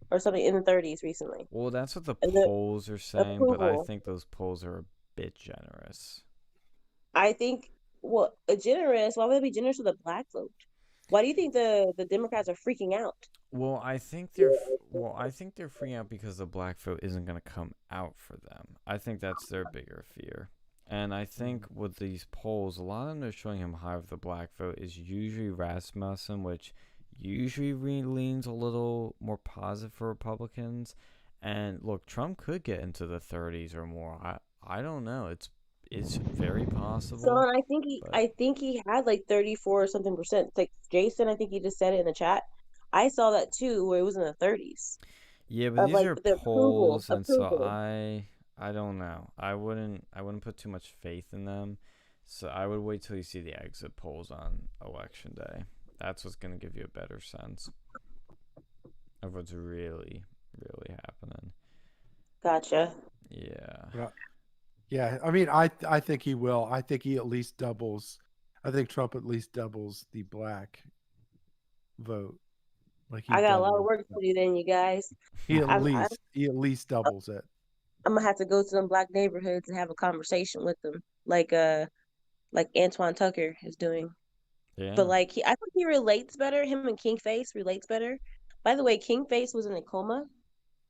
Or something in the 30s recently. Well, that's what the polls are saying, but I think those polls are a bit generous. I think, generous? Why would they be generous with a black vote? Why do you think the Democrats are freaking out? Well, I think they're freaking out because the black vote isn't going to come out for them. I think that's their bigger fear. And I think with these polls, a lot of them are showing him high with the black vote is usually Rasmussen, which usually leans a little more positive for Republicans. And look, Trump could get into the 30s or more. I don't know. It's very possible. So I think he had like 34 or something percent. Like Jason, I think he just said it in the chat. I saw that too, where it was in the 30s. Yeah, but these are polls, and so I don't know. I wouldn't put too much faith in them. So I would wait till you see the exit polls on election day. That's what's going to give you a better sense of what's really, really happening. Gotcha. Yeah. Yeah. I mean, I think he will. I think he at least doubles. I think Trump at least doubles the black vote. Like I got a lot of work to do then, you guys. He at least doubles it. I'm gonna have to go to some black neighborhoods and have a conversation with them. Like like Antoine Tucker is doing. Yeah. But like I think he relates better. Him and King Face relates better. By the way, King Face was in a coma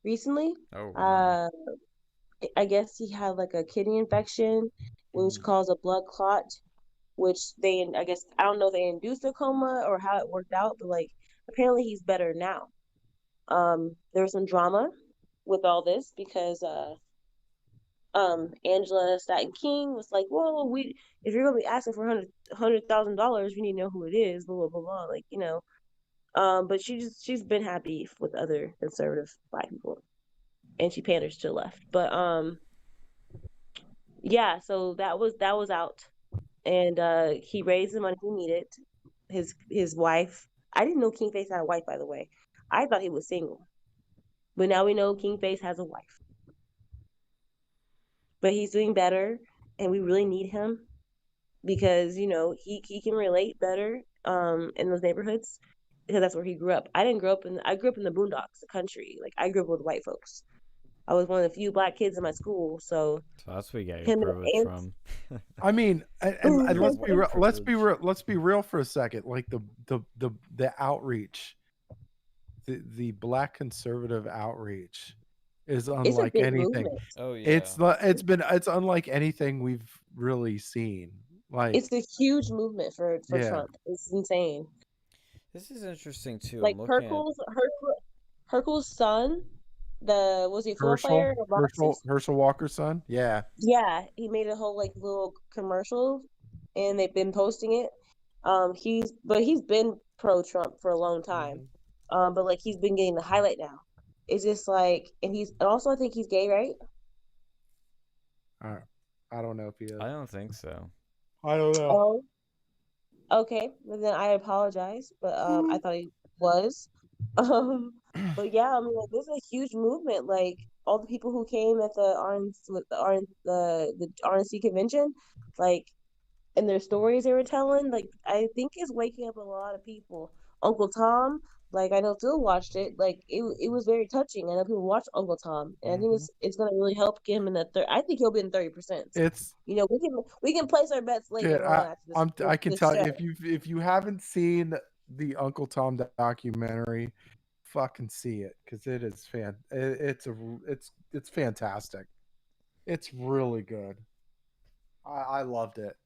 recently. Oh, wow. I guess he had like a kidney infection, which caused a blood clot. Which I guess I don't know if they induced a coma or how it worked out, but like apparently he's better now. There was some drama with all this because Angela Staten King was like, well, if you're gonna be asking for $100,000, you need to know who it is, blah blah blah blah, like but she's been happy with other conservative Black people, and she panders to the left, but yeah, so that was out, and he raised the money he needed. His wife, I didn't know King Face had a wife, by the way. I thought he was single, but now we know King Face has a wife. But he's doing better, and we really need him because he can relate better in those neighborhoods because that's where he grew up. I grew up in the boondocks, the country. Like I grew up with white folks. I was one of the few Black kids in my school, so that's where you get your privilege from. I mean, and let's be real for a second. Like the outreach, the Black conservative outreach is unlike anything. Movement. Oh yeah, it's unlike anything we've really seen. Like it's a huge movement for Trump. It's insane. This is interesting too. Like Herschel's son, was he a football player? Herschel Walker's son? Yeah. Yeah, he made a whole like little commercial, and they've been posting it. He's been pro Trump for a long time, but like he's been getting the highlight now. It's just like, and also I think he's gay, right? I don't know if he is. I don't think so. I don't know. Oh, okay. Well, then I apologize, but I thought he was. But yeah, I mean, like, this is a huge movement. Like all the people who came at the RNC convention, like, and their stories they were telling, like, I think it's waking up a lot of people. Uncle Tom, like, I know Phil watched it. Like, it was very touching. I know people watched Uncle Tom, and I think it's gonna really help get him in the I think he'll be in 30%. It's we can place our bets later on. I can tell you if you haven't seen the Uncle Tom documentary, fucking see it because it is it's fantastic. It's really good. I loved it.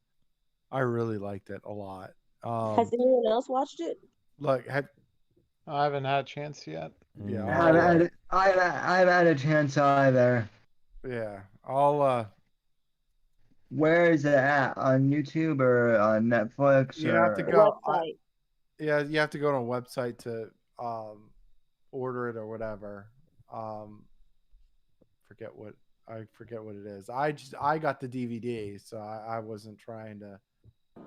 I really liked it a lot. Has anyone else watched it? Like, I haven't had a chance yet. Yeah, I haven't had a chance either. Yeah, I'll. Where is it at? On YouTube or on Netflix? You have to go. Website. You have to go to a website to order it or whatever. I forget what it is. I got the DVD, so I wasn't trying to.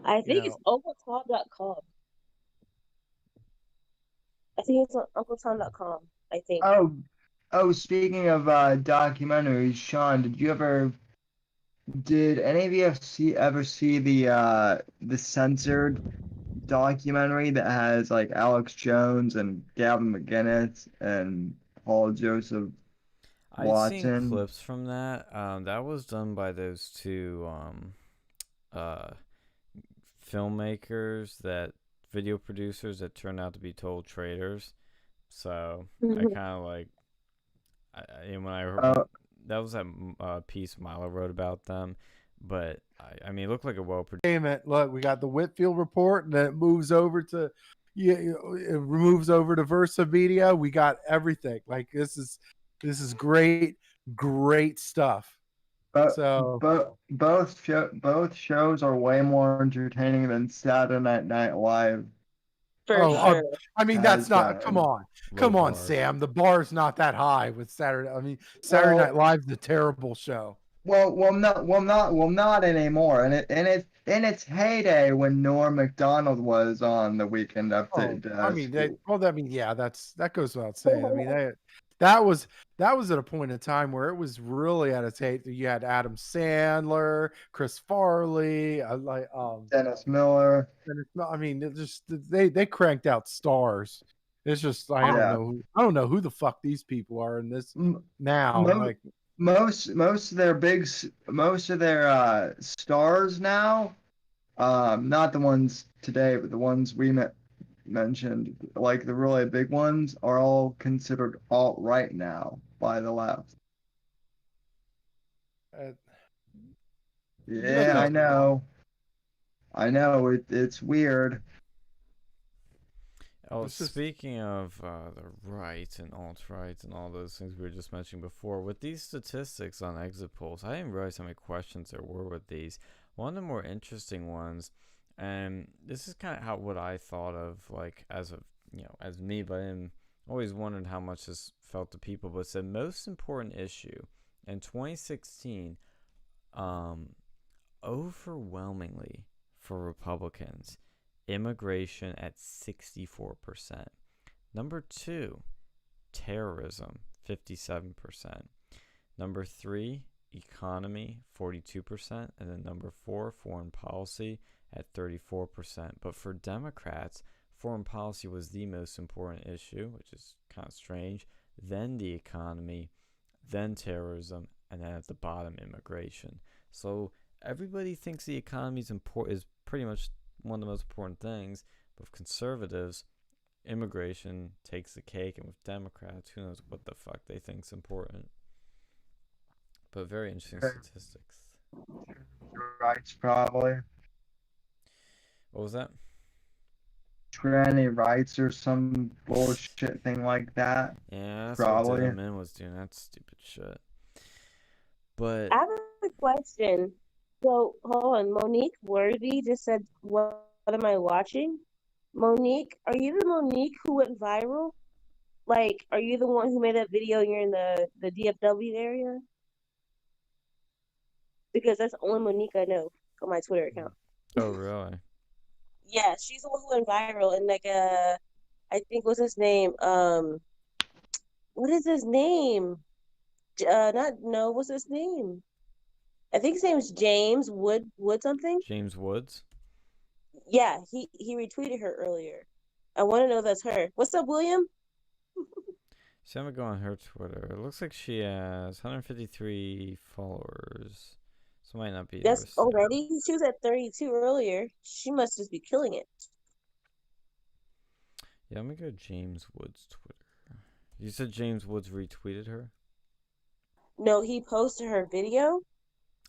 I think it's UncleTom.com. I think it's on UncleTom.com. I think. Oh, speaking of documentaries, Sean, did any of you ever see the censored documentary that has like Alex Jones and Gavin McInnes and Paul Joseph Watson? I've seen clips from that. That was done by those two filmmakers, video producers that turned out to be total traitors. So I kind of like, when I heard that was that piece Milo wrote about them, but I mean, it looked like a well-produced. Look, we got the Whitfield report, and then it moves over to, it moves over to Versa Media. We got everything. Like this is great stuff. Both shows are way more entertaining than Saturday Night Live. For sure. I mean, that's not. Come on, Sam. The bar's not that high with Saturday. I mean, Saturday Night Live's a terrible show. Well, not anymore. And in its heyday when Norm Macdonald was on the Weekend Update. That goes without saying. I mean, that was at a point in time where it was really at its height. You had Adam Sandler, Chris Farley, Dennis Miller. I mean, it just they cranked out stars. It's just I don't know who the fuck these people are in this now. Most of their stars now Not the ones today, but the ones we mentioned, like the really big ones, are all considered alt-right now by the left. Yeah, I know. It's weird. Oh, speaking of the right and alt-right and all those things we were just mentioning before, with these statistics on exit polls, I didn't realize how many questions there were with these. One of the more interesting ones, and this is kind of what I thought of, like as me, but I always wondered how much this felt to people. But it's the most important issue in 2016, overwhelmingly for Republicans. Immigration at 64%. Number 2, terrorism, 57%. Number 3, economy, 42%. And then number 4, foreign policy at 34%. But for Democrats, foreign policy was the most important issue, which is kind of strange. Then the economy, then terrorism, and then at the bottom, immigration. So everybody thinks the economy is pretty much one of the most important things. But with conservatives, immigration takes the cake, and with Democrats, who knows what the fuck they think's important. But very interesting statistics. Rights, probably. What was that? Tranny rights or some bullshit thing like that. Yeah, that's probably. what Min was doing. That's stupid shit. But I have a question. So, hold on. Monique Worthy just said, what am I watching? Monique, are you the Monique who went viral? Like, are you the one who made that video and you're in the DFW area? Because that's the only Monique I know on my Twitter account. Oh, really? Yeah, she's the one who went viral. And, like, I think, what's his name? What is his name? What's his name? I think his name is James Wood something. James Woods? Yeah, he retweeted her earlier. I want to know that's her. What's up, William? So I'm gonna go on her Twitter. It looks like she has 153 followers. So it might not be. That's already. She was at 32 earlier. She must just be killing it. Yeah, let me go James Woods' Twitter. You said James Woods retweeted her? No, he posted her video.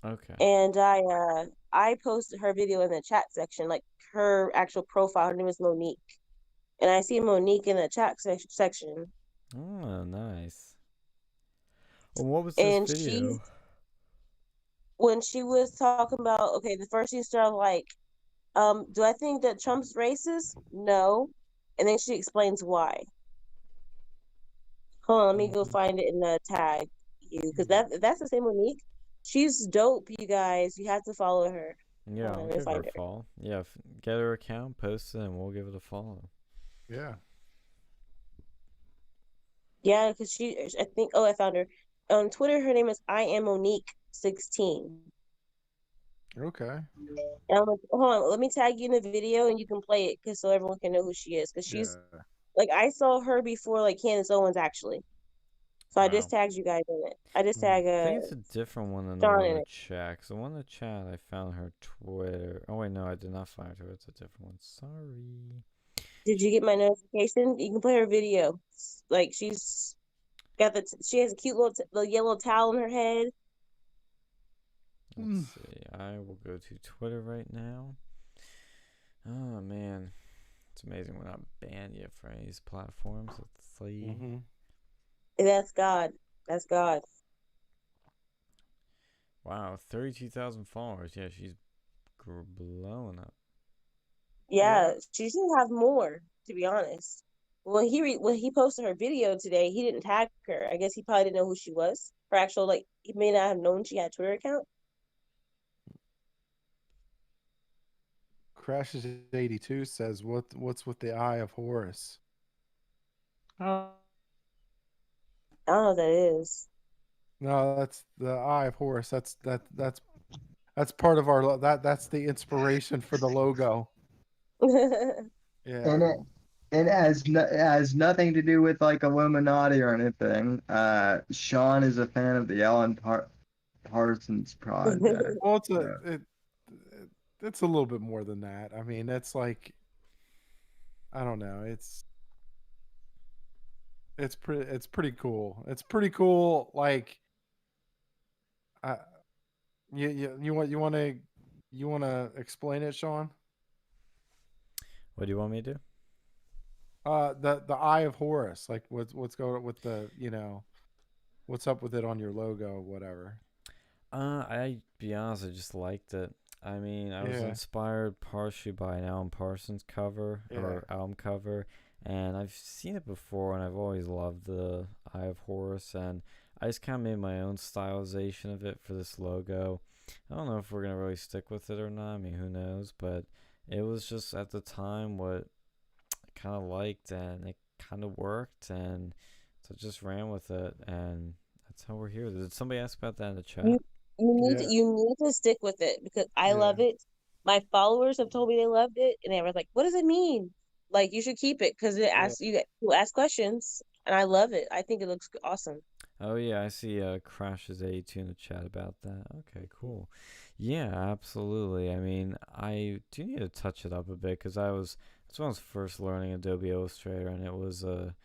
Okay. And I posted her video in the chat section, like her actual profile. Her name is Monique, and I see Monique in the chat section. Oh, nice. Well, what was this video? When she was talking about, okay, the first she started like, do I think that Trump's racist? No. And then she explains why. Hold on, let me go find it and tag you, because that's the same Monique. She's dope, you guys. You have to follow her. Yeah, I'll give her a follow. Yeah, get her account, post it, and we'll give it a follow. Yeah. Yeah, because I think, I found her. On Twitter, her name is I am Monique16. Okay. And I'm like, hold on, let me tag you in the video and you can play it so everyone can know who she is. Because she's, like, I saw her before, like, Candace Owens, actually. So I just tagged you guys in it. I just tagged I think it's a different one than the one in the chat. Because the one in the chat, I found her Twitter. Oh, wait, no, I did not find her. It's a different one. Sorry. Did you get my notification? You can play her video. Like, she's got she has a cute little yellow towel on her head. Let's see. I will go to Twitter right now. Oh, man. It's amazing we're not banned yet for any of these platforms. Let's see. Mm-hmm. That's God. That's God. Wow, 32,000 followers. Yeah, she's blowing up. Yeah, she should have more, to be honest. When he posted her video today, he didn't tag her. I guess he probably didn't know who she was. Her actual, like, he may not have known she had a Twitter account. Crashes 82 says, "What's with the Eye of Horus?" I don't know what that is. No, that's the Eye of Horus. That's part of our that's the inspiration for the logo. Yeah. And it has nothing to do with like Illuminati or anything. Sean is a fan of the Alan Parsons Project. Well, it's a little bit more than that. I mean, it's like, I don't know. It's pretty cool. It's pretty cool. Like, you want to explain it, Sean? What do you want me to do? The Eye of Horus. Like, what's going on with the, what's up with it on your logo or whatever? I be honest, I just liked it. I mean, I was inspired partially by an Alan Parsons cover or album cover, and I've seen it before, and I've always loved the Eye of Horus, and I just kind of made my own stylization of it for this logo. I don't know if we're gonna really stick with it or not. I mean, who knows? But it was just at the time what I kind of liked, and it kind of worked, and so just ran with it, and that's how we're here. Did somebody ask about that in the chat? You need to stick with it because I love it. My followers have told me they loved it, and they were like, "What does it mean?" Like, you should keep it because it asks you ask questions, and I love it. I think it looks awesome. Oh yeah, I see Crashes 82 in the chat about that. Okay, cool. Yeah, absolutely. I mean, I do need to touch it up a bit because that's when I was first learning Adobe Illustrator, and it was a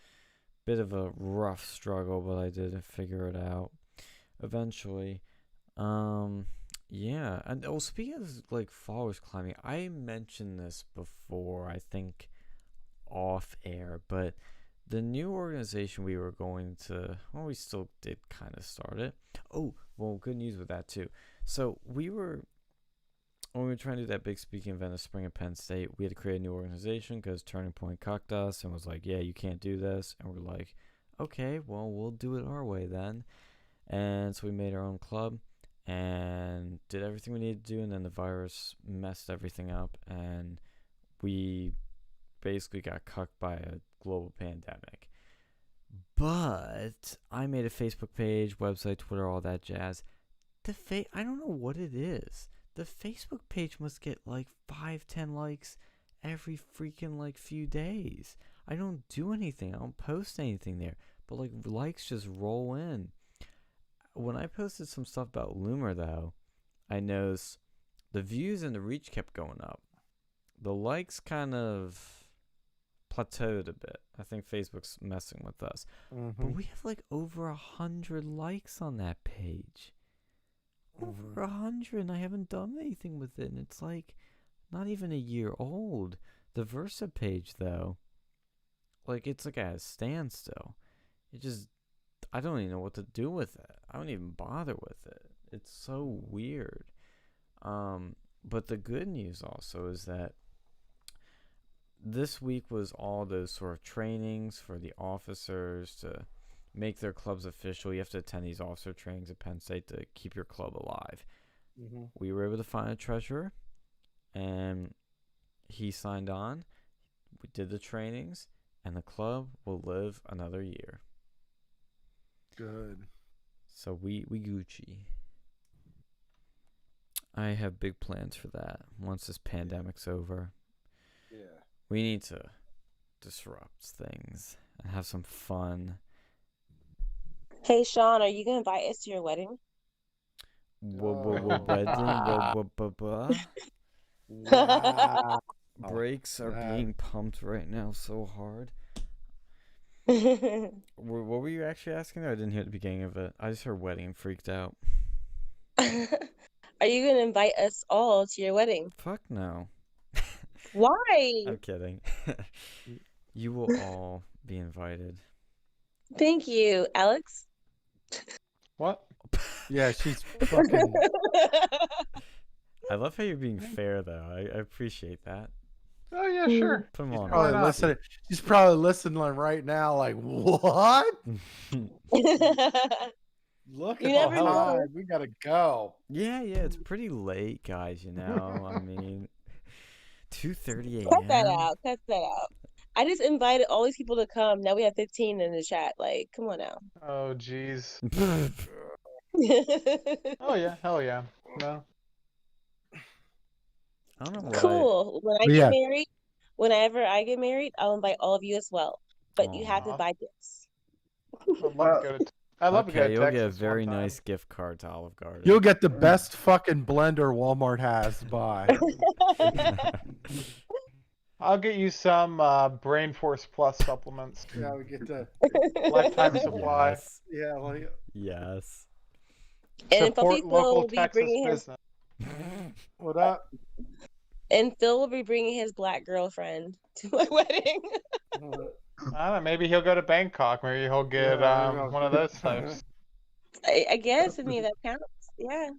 bit of a rough struggle, but I did figure it out eventually. Yeah, and speaking of like followers climbing, I mentioned this before, I think off air, but the new organization we were going to, well, we still did kind of start it. Oh, well, good news with that too. So when we were trying to do that big speaking event this spring at Penn State, we had to create a new organization because Turning Point cucked us and was like, yeah, you can't do this. And we're like, okay, well, we'll do it our way then. And so we made our own club and did everything we needed to do, and then the virus messed everything up, and we basically got cucked by a global pandemic. But I made a Facebook page, website, Twitter, all that jazz. I don't know what it is. The Facebook page must get like 5-10 likes every freaking like few days. I don't do anything. I don't post anything there, but like likes just roll in. When I posted some stuff about Loomer, though, I noticed the views and the reach kept going up. The likes kind of plateaued a bit. I think Facebook's messing with us. Mm-hmm. But we have like over 100 likes on that page. Over 100, and I haven't done anything with it. And it's like not even a year old. The Versa page, though, like it's like at a standstill. I don't even know what to do with it. I don't even bother with it. It's so weird. But the good news also is that this week was all those sort of trainings for the officers to make their clubs official. You have to attend these officer trainings at Penn State to keep your club alive. Mm-hmm. We were able to find a treasurer, and he signed on. We did the trainings, and the club will live another year. Good. So we Gucci. I have big plans for that once this pandemic's over. Yeah. We need to disrupt things and have some fun. Hey, Sean, are you gonna invite us to your wedding? Wedding? Wow. Brakes are being pumped right now so hard. What were you actually asking? I didn't hear the beginning of it. I just heard wedding and freaked out. Are you gonna invite us all to your wedding? Fuck no. Why? I'm kidding. You will all be invited. Thank you, Alex. What? Yeah, she's fucking. I love how you're being fair, though. I appreciate that. Oh yeah, sure. Put him on. She's probably listening right now, like, what? Look at the time. We gotta go. Yeah, it's pretty late, guys. You know, I mean, 2:30 a.m. Cut that out. I just invited all these people to come. Now we have 15 in the chat. Like, come on now. Oh jeez. Oh yeah, hell yeah. No. I don't know. Cool. Whenever I get married, I'll invite all of you as well. But you have to buy gifts. I'd love to go to I love a good you'll Texas get a very one time. nice gift card to Olive Garden. You'll get the best fucking blender Walmart has to buy. I'll get you some Brain Force Plus supplements. Yeah, we get to. Lifetime supply. Yes. Yeah, like, Yes. And Support Puppy Phil local will be Texas bringing his business. what up? and Phil will be bringing his black girlfriend to my wedding. I don't know, maybe he'll go to Bangkok. Maybe he'll get one of those types. I guess. I mean, that counts. Yeah.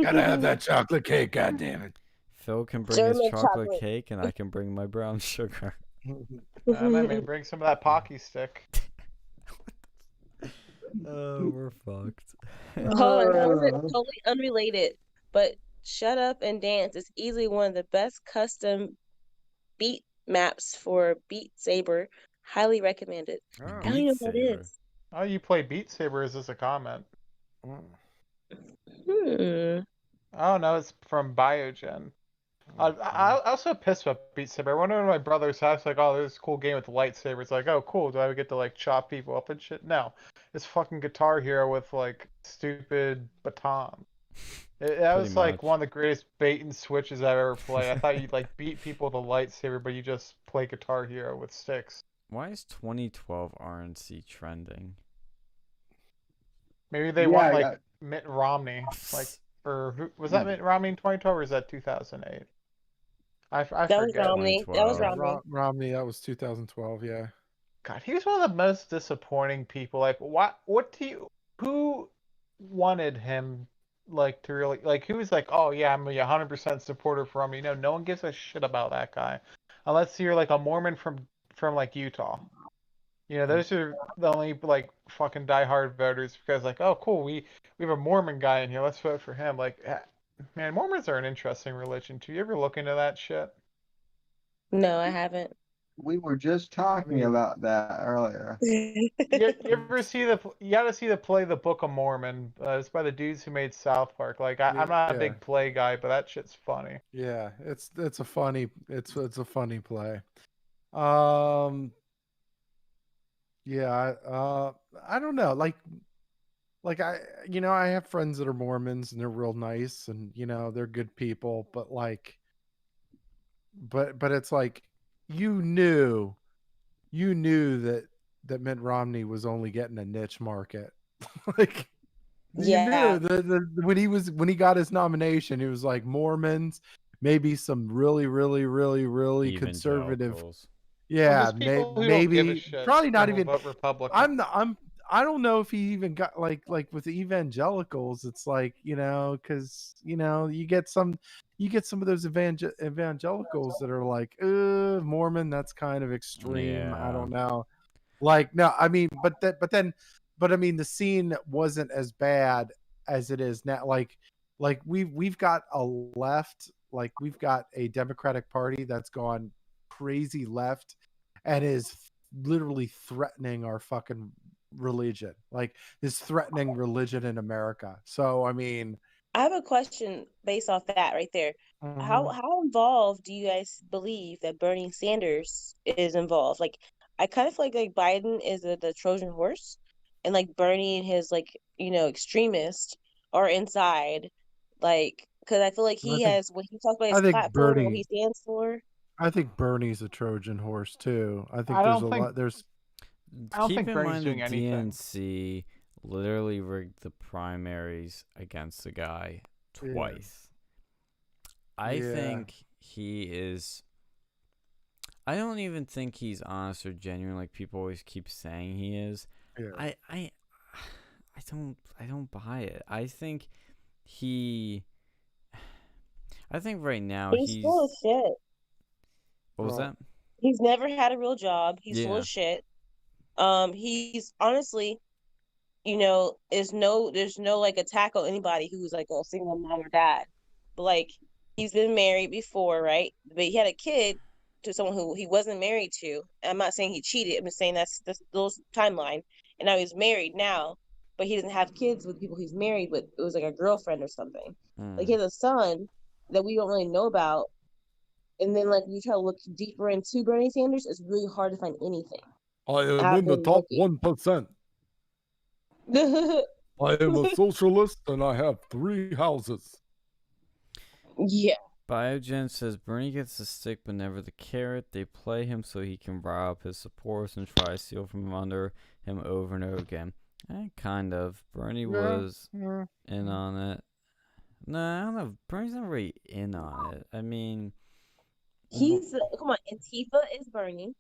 Gotta have that chocolate cake, goddammit. Phil can bring his German chocolate chocolate. cake, and I can bring my brown sugar. I mean, bring some of that Pocky stick. Oh, we're fucked. Oh, and that was totally unrelated, but Shut Up and Dance is easily one of the best custom beat maps for Beat Saber. Highly recommended. I don't even know what it is. Oh, you play Beat Saber? Is this a comment? Oh no, it's from Biogen. I also pissed about Beat Saber. I went over to my brother's house, like, oh, there's a cool game with lightsabers. Like, oh, cool. Do I get to like chop people up and shit? No, it's fucking Guitar Hero with like stupid baton. That was like one of the greatest bait and switches I've ever played. I thought you'd like beat people with a lightsaber, but you just play Guitar Hero with sticks. Why is 2012 RNC trending? Maybe they want like Mitt Romney, like, or who was that Mitt Romney in 2012 or is that 2008? I forget. That was Romney. That was Romney. Romney. That was 2012. Yeah. God, he was one of the most disappointing people. Like, who wanted him, like, to really, like, who was like, oh yeah, I'm a 100% supporter for Romney. No one gives a shit about that guy, unless you're like a Mormon from like Utah. You know, those are the only like fucking diehard voters because like, oh cool, we have a Mormon guy in here, let's vote for him. Like, man, Mormons are an interesting religion too. You ever look into that shit? No, I haven't. We were just talking about that earlier. You ever see you gotta see the play The Book of Mormon. It's by the dudes who made South Park. Like, I'm not a big play guy, but that shit's funny. Yeah, it's a funny play. Yeah, I don't know. Like I have friends that are Mormons and they're real nice and they're good people, but it's like you knew that Mitt Romney was only getting a niche market. Like you knew that when he got his nomination, it was like Mormons, maybe some really, really, really, really conservative. Yeah, maybe probably not even Republican. I don't know if he even got like with the evangelicals. It's like because you get some of those evangelicals that are like Mormon. That's kind of extreme. I don't know. Like no, I mean, but I mean the scene wasn't as bad as it is now. Like we've got a left, like we've got a Democratic Party that's gone crazy left and is literally threatening our fucking religion, like is threatening religion in America. So I mean, I have a question based off that right there. How involved do you guys believe that Bernie Sanders is involved? Like, I kind of feel like Biden is the Trojan horse, and like Bernie and his extremists are inside, like, because I feel like he has when he talks about his platform, what he stands for. I think Bernie's a Trojan horse too. I think there's Keep in mind the DNC literally rigged the primaries against the guy twice. I think he is. I don't even think he's honest or genuine like people always keep saying he is. Yeah. I don't buy it. I think right now he's full of shit. What was that? He's never had a real job. He's full of shit. He's honestly, there's no like attack on anybody who's like a single mom or dad. But like he's been married before, right? But he had a kid to someone who he wasn't married to. I'm not saying he cheated. I'm just saying that's the timeline. And now he's married now, but he doesn't have kids with people he's married with. It was like a girlfriend or something. Like he has a son that we don't really know about. And then like you try to look deeper into Bernie Sanders, it's really hard to find anything. I am in the top 1%. I am a socialist and I have 3 houses. Yeah. Biogen says Bernie gets the stick but never the carrot. They play him so he can rile up his supporters and try to steal from under him over and over again. Kind of. Bernie was in on it. No, I don't know. Bernie's not really in on it. I mean, He's come on. Antifa is Bernie.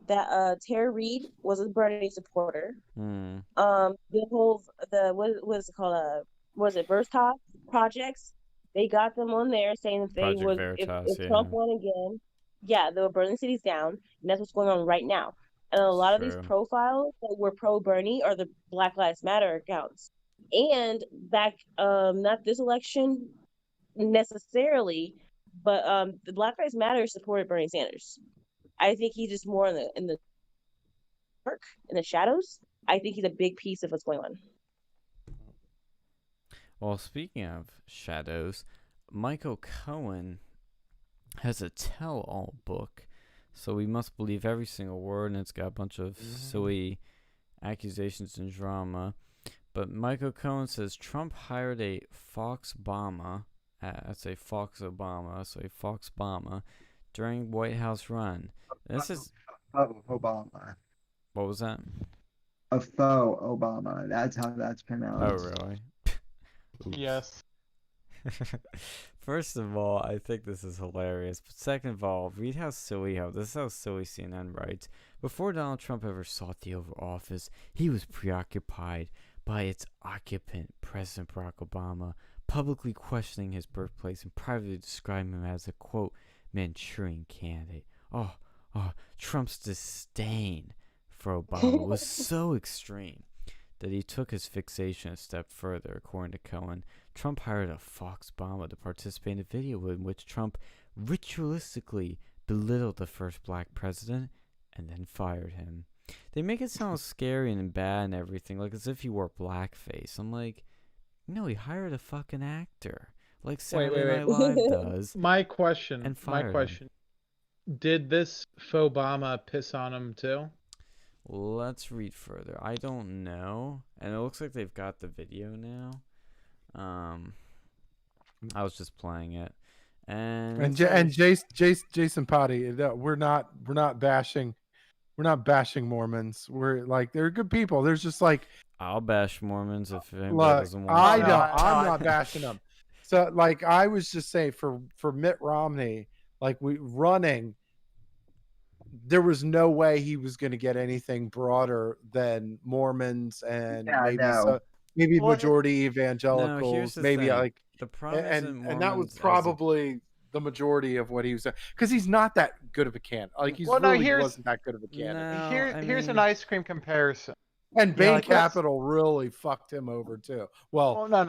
That Tara Reid was a Bernie supporter. hmm. The whole what is it called? Was it Veritas projects? They got them on there saying that they Project would Veritas, if Trump yeah. won again, yeah, they were burning cities down, and that's what's going on right now. And a lot of these True. profiles that were pro Bernie are the Black Lives Matter accounts. And back, not this election necessarily, but the Black Lives Matter supported Bernie Sanders. I think he's just more in the dark, in the shadows. I think he's a big piece of what's going on. Well, speaking of shadows, Michael Cohen has a tell-all book, so we must believe every single word, and it's got a bunch of silly accusations and drama. But Michael Cohen says Trump hired a Fox-Obama, during White House run. This is Obama. What was that? A faux Obama. That's how that's pronounced. Oh, really? Yes. First of all, I think this is hilarious. But second of all, read how silly this is how silly CNN writes. Before Donald Trump ever sought the Oval Office, he was preoccupied by its occupant, President Barack Obama, publicly questioning his birthplace and privately describing him as a, quote, Manchurian candidate. Trump's disdain for Obama was so extreme that he took his fixation a step further. According to Cohen, Trump hired a Fox-Obama to participate in a video in which Trump ritualistically belittled the first black president and then fired him. They make it sound scary and bad and everything, like as if he wore blackface. I'm like, no, he hired a fucking actor, like Saturday Night Live does. My question. And fired him. Did this Obama piss on him too? Let's read further. I don't know, and it looks like they've got the video now. I was just playing it, and Jason Potty, we're not bashing Mormons. We're like, they're good people. There's just like, I'll bash Mormons if anybody doesn't want. I'm not bashing them. So like, I was just saying for Mitt Romney, like running, there was no way he was going to get anything broader than Mormons and maybe majority evangelicals. No, maybe thing. like the problem and that was probably the majority of what he was, because he's not that good of a candidate. Like he wasn't that good of a candidate. Here's an ice cream comparison. And Bain Capital really fucked him over too.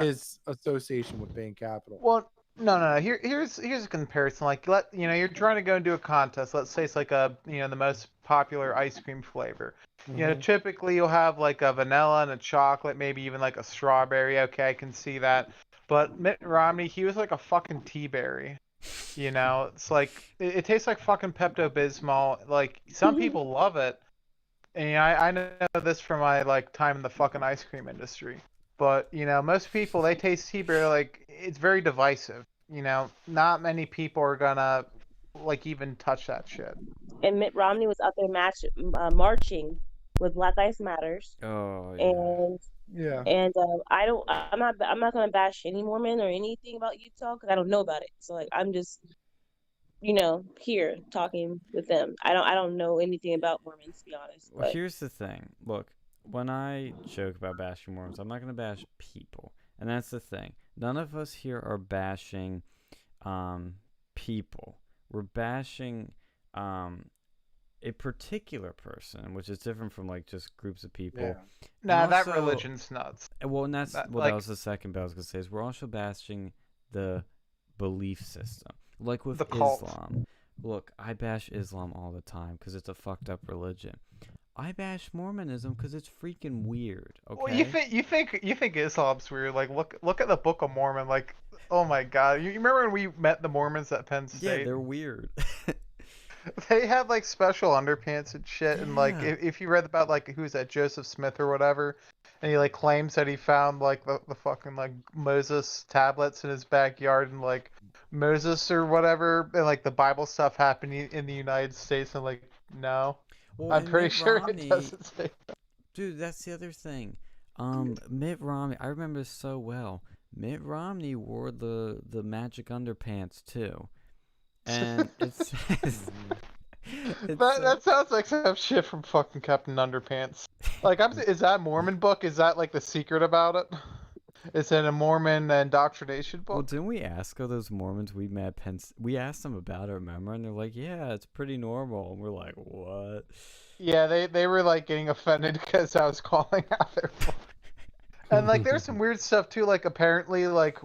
His association with Bain Capital. Well, no. Here's a comparison. Like, you're trying to go and do a contest. Let's say it's like the most popular ice cream flavor. Mm-hmm. Typically you'll have like a vanilla and a chocolate, maybe even like a strawberry. Okay, I can see that. But Mitt Romney, he was like a fucking tea-berry. It's like it tastes like fucking Pepto-Bismol. Like, some people love it. And I know this from my like time in the fucking ice cream industry. But most people, they taste tea-berry, like, it's very divisive. Not many people are gonna like even touch that shit. And Mitt Romney was out there marching with Black Lives Matters. Oh yeah. And I'm not gonna bash any Mormon or anything about Utah because I don't know about it. So like, I'm just here talking with them. I don't know anything about Mormons, to be honest. Well, here's the thing. Look, when I joke about bashing Mormons, I'm not going to bash people. And that's the thing. None of us here are bashing people. We're bashing a particular person, which is different from like just groups of people. Yeah. Nah, that religion's nuts. Well, and that was the second bit I was going to say, is we're also bashing the belief system. Like with Islam. Look, I bash Islam all the time because it's a fucked up religion. I bash Mormonism because it's freaking weird. Okay. Well, you think Islam's weird? Like, look at the Book of Mormon. Like, oh my god, you remember when we met the Mormons at Penn State? Yeah, they're weird. They have like special underpants and shit, and like if you read about like who's that, Joseph Smith or whatever, And he like claims that he found like the fucking like Moses tablets in his backyard, and like Moses or whatever, and like the Bible stuff happening in the United States. And like, no, Well, I'm and pretty Mitt sure Romney, it doesn't say. dude, that's the other thing. Mitt Romney, I remember this so well. Mitt Romney wore the magic underpants too, and it says. That sounds like some shit from fucking Captain Underpants. Like, is that Mormon book? Is that like the secret about it? Is it a Mormon indoctrination book? Well, didn't we ask all those Mormons we met? We asked them about it, remember? And they're like, "Yeah, it's pretty normal." And we're like, "What?" Yeah, they were like getting offended because I was calling out their book. And like, there's some weird stuff too. Like, apparently, like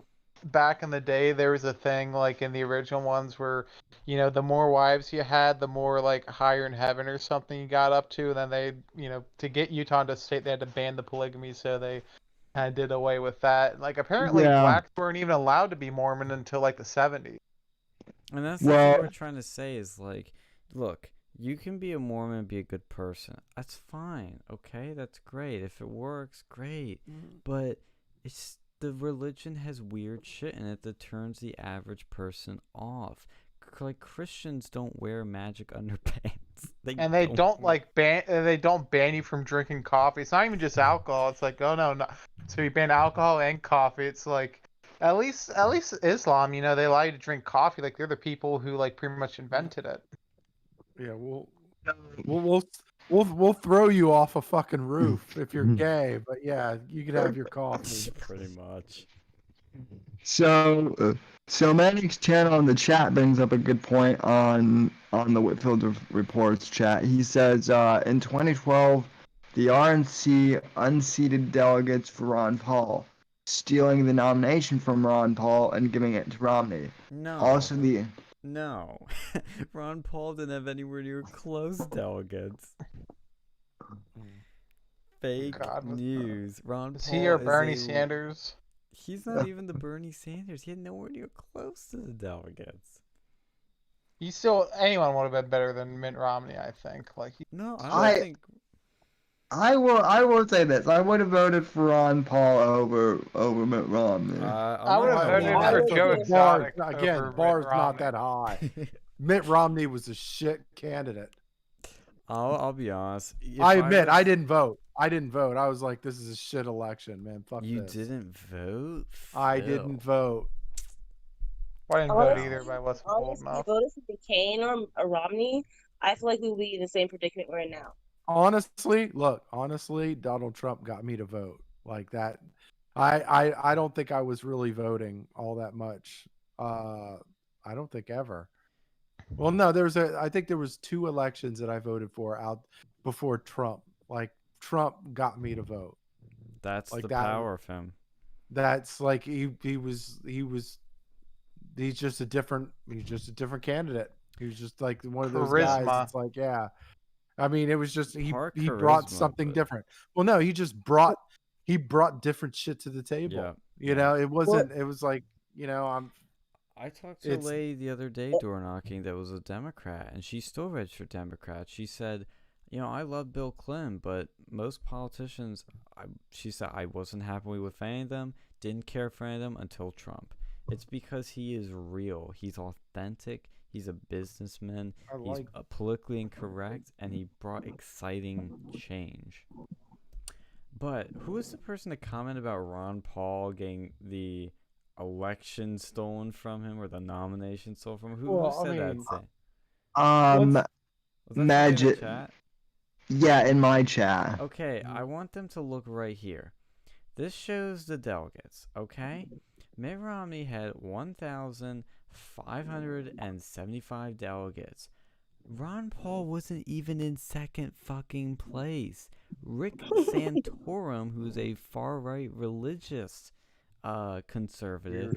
back in the day, there was a thing like in the original ones where, you know, the more wives you had, the more like higher in heaven or something you got up to. And then they, you know, to get Utah to state, they had to ban the polygamy, so they kind of did away with that. Like, apparently, Yeah. blacks weren't even allowed to be Mormon until like the 70s. And that's the thing we're trying to say is like, look, you can be a Mormon and be a good person. That's fine, okay? That's great. If it works, great. But it's the religion has weird shit in it that turns the average person off. Like Christians don't wear magic underpants. They don't like they don't ban you from drinking coffee. It's not even just alcohol. It's like, oh no. So you ban alcohol and coffee. It's like at least Islam, you know, they allow you to drink coffee. Like they're the people who like pretty much invented it. Yeah, we'll throw you off a fucking roof if you're gay, but yeah, you can have your coffee. Pretty much. So Manic's channel in the chat brings up a good point on the Whitfield Reports chat. He says in 2012, the RNC unseated delegates for Ron Paul, stealing the nomination from Ron Paul and giving it to Romney. No. No. Ron Paul didn't have anywhere near close delegates. Fake news. Ron Paul is he or Bernie Sanders? He's not even the Bernie Sanders. He had nowhere near close to the delegates. Anyone would have been better than Mitt Romney, I think. Like, no, I don't think. I will say this. I would have voted for Ron Paul over Mitt Romney. I would have voted for Joe Exotic. Again, bar's not that high. Mitt Romney was a shit candidate. I'll be honest. I admit I didn't vote. I was like, this is a shit election, man. Fuck this. You didn't vote? I didn't vote. I didn't vote either, but I wasn't old enough. If we voted for McCain or Romney, I feel like we would be in the same predicament we're in now. Honestly, Donald Trump got me to vote like that. I don't think I was really voting all that much. I don't think ever. Well, no, I think there was 2 elections that I voted for out before Trump. Like Trump got me to vote. That's like the that, power of him. That's like he's just a different candidate. He was just like one of those guys. It's like, yeah. I mean, it was just he brought something different. Well, no, he brought different shit to the table. Yeah. You know, it wasn't. It was like, you know, I talked to a lady the other day door knocking that was a Democrat, and she still registered Democrat. She said, you know, I love Bill Clinton, but most politicians, she said, I wasn't happy with any of them, didn't care for any of them until Trump. It's because he is real. He's authentic. He's a businessman. He's politically incorrect, and he brought exciting change. But who was the person to comment about Ron Paul getting the election stolen from him or the nomination stolen from him? Who said that? Magic. Yeah, in my chat. Okay, I want them to look right here. This shows the delegates, okay? Mitt Romney had 1,575 delegates. Ron Paul wasn't even in second fucking place. Rick Santorum, who's a far-right religious conservative,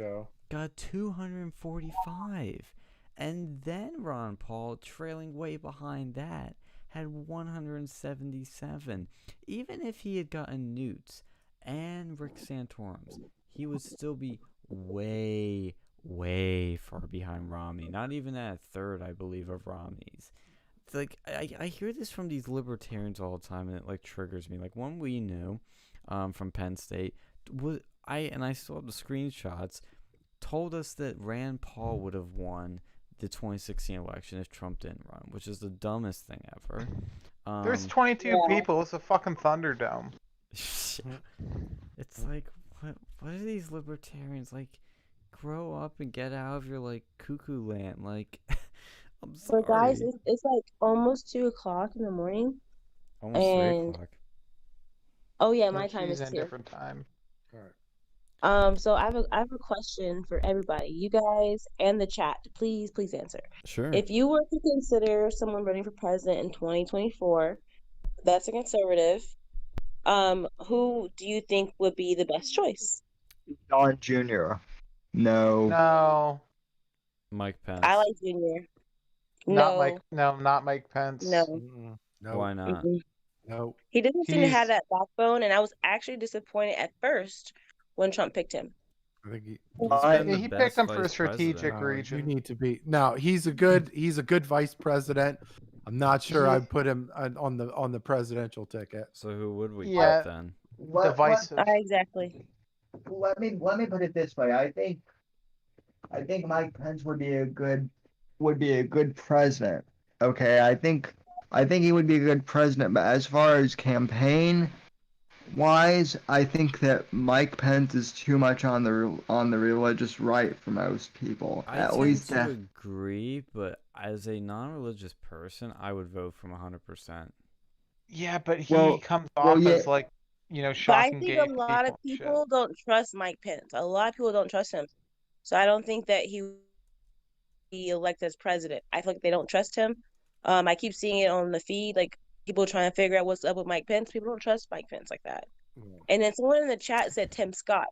got 245. And then Ron Paul, trailing way behind that, had 177. Even if he had gotten Newt's and Rick Santorum's, he would still be way, way far behind Romney. Not even at a third, I believe, of Romney's. It's like I hear this from these libertarians all the time, and it like triggers me. Like one we knew, from Penn State, I still have the screenshots, told us that Rand Paul would have won the 2016 election if Trump didn't run, which is the dumbest thing ever. There's 22 people. It's a fucking Thunderdome. It's like, what are these libertarians like? Grow up and get out of your like cuckoo land. Like, I'm sorry. But guys, it's like almost 2:00 in the morning. Almost 3:00. Oh yeah, my time She's is in 2. different time. All right. So I have a question for everybody, you guys and the chat. Please answer. Sure. If you were to consider someone running for president in 2024, that's a conservative, who do you think would be the best choice? Don Jr. No. No. Mike Pence. I like Junior. Not No. Mike. No, not Mike Pence. No. No. Why not? No. He doesn't seem to have that backbone, and I was actually disappointed at first when Trump picked him. I think He picked him for strategic you reasons. need to be. No, he's a good vice president. I'm not sure I'd put him on the presidential ticket. So who would we Yeah. put then? Divisive. Exactly. Let me put it this way. I think Mike Pence would be a good president. Okay, I think he would be a good president, but as far as campaign wise, I think that Mike Pence is too much on the religious right for most people. I At tend least to agree, but as a non-religious person, I would vote for him 100%. Yeah, but he comes off as like, But I shocking think gay a lot of people don't trust Mike Pence. A lot of people don't trust him. So I don't think that he will be elected as president. I feel like they don't trust him. I keep seeing it on the feed, like people trying to figure out what's up with Mike Pence. People don't trust Mike Pence like that. And then someone in the chat said Tim Scott.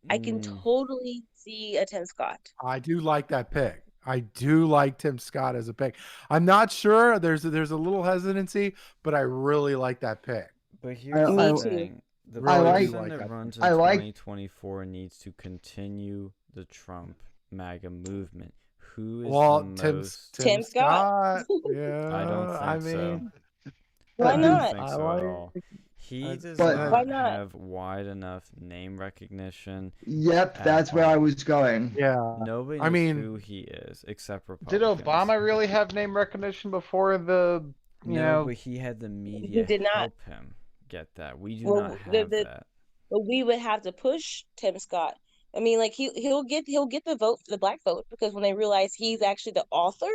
I can totally see a Tim Scott. I do like that pick. I do like Tim Scott as a pick. I'm not sure. There's a little hesitancy, but I really like that pick. But here's the thing. The person that runs in 2024 needs to continue the Trump MAGA movement. Who is Tim Scott? Yeah, I don't think so. Why not? I don't think so at all. He does not have wide enough name recognition. Yep, that's where I was going. Yeah. Nobody knows who he is except Republicans. Did Obama really have name recognition before the, No, but he had the media help him get that. We do not have that. But we would have to push Tim Scott. I mean, like he'll get the vote, the black vote, because when they realize he's actually the author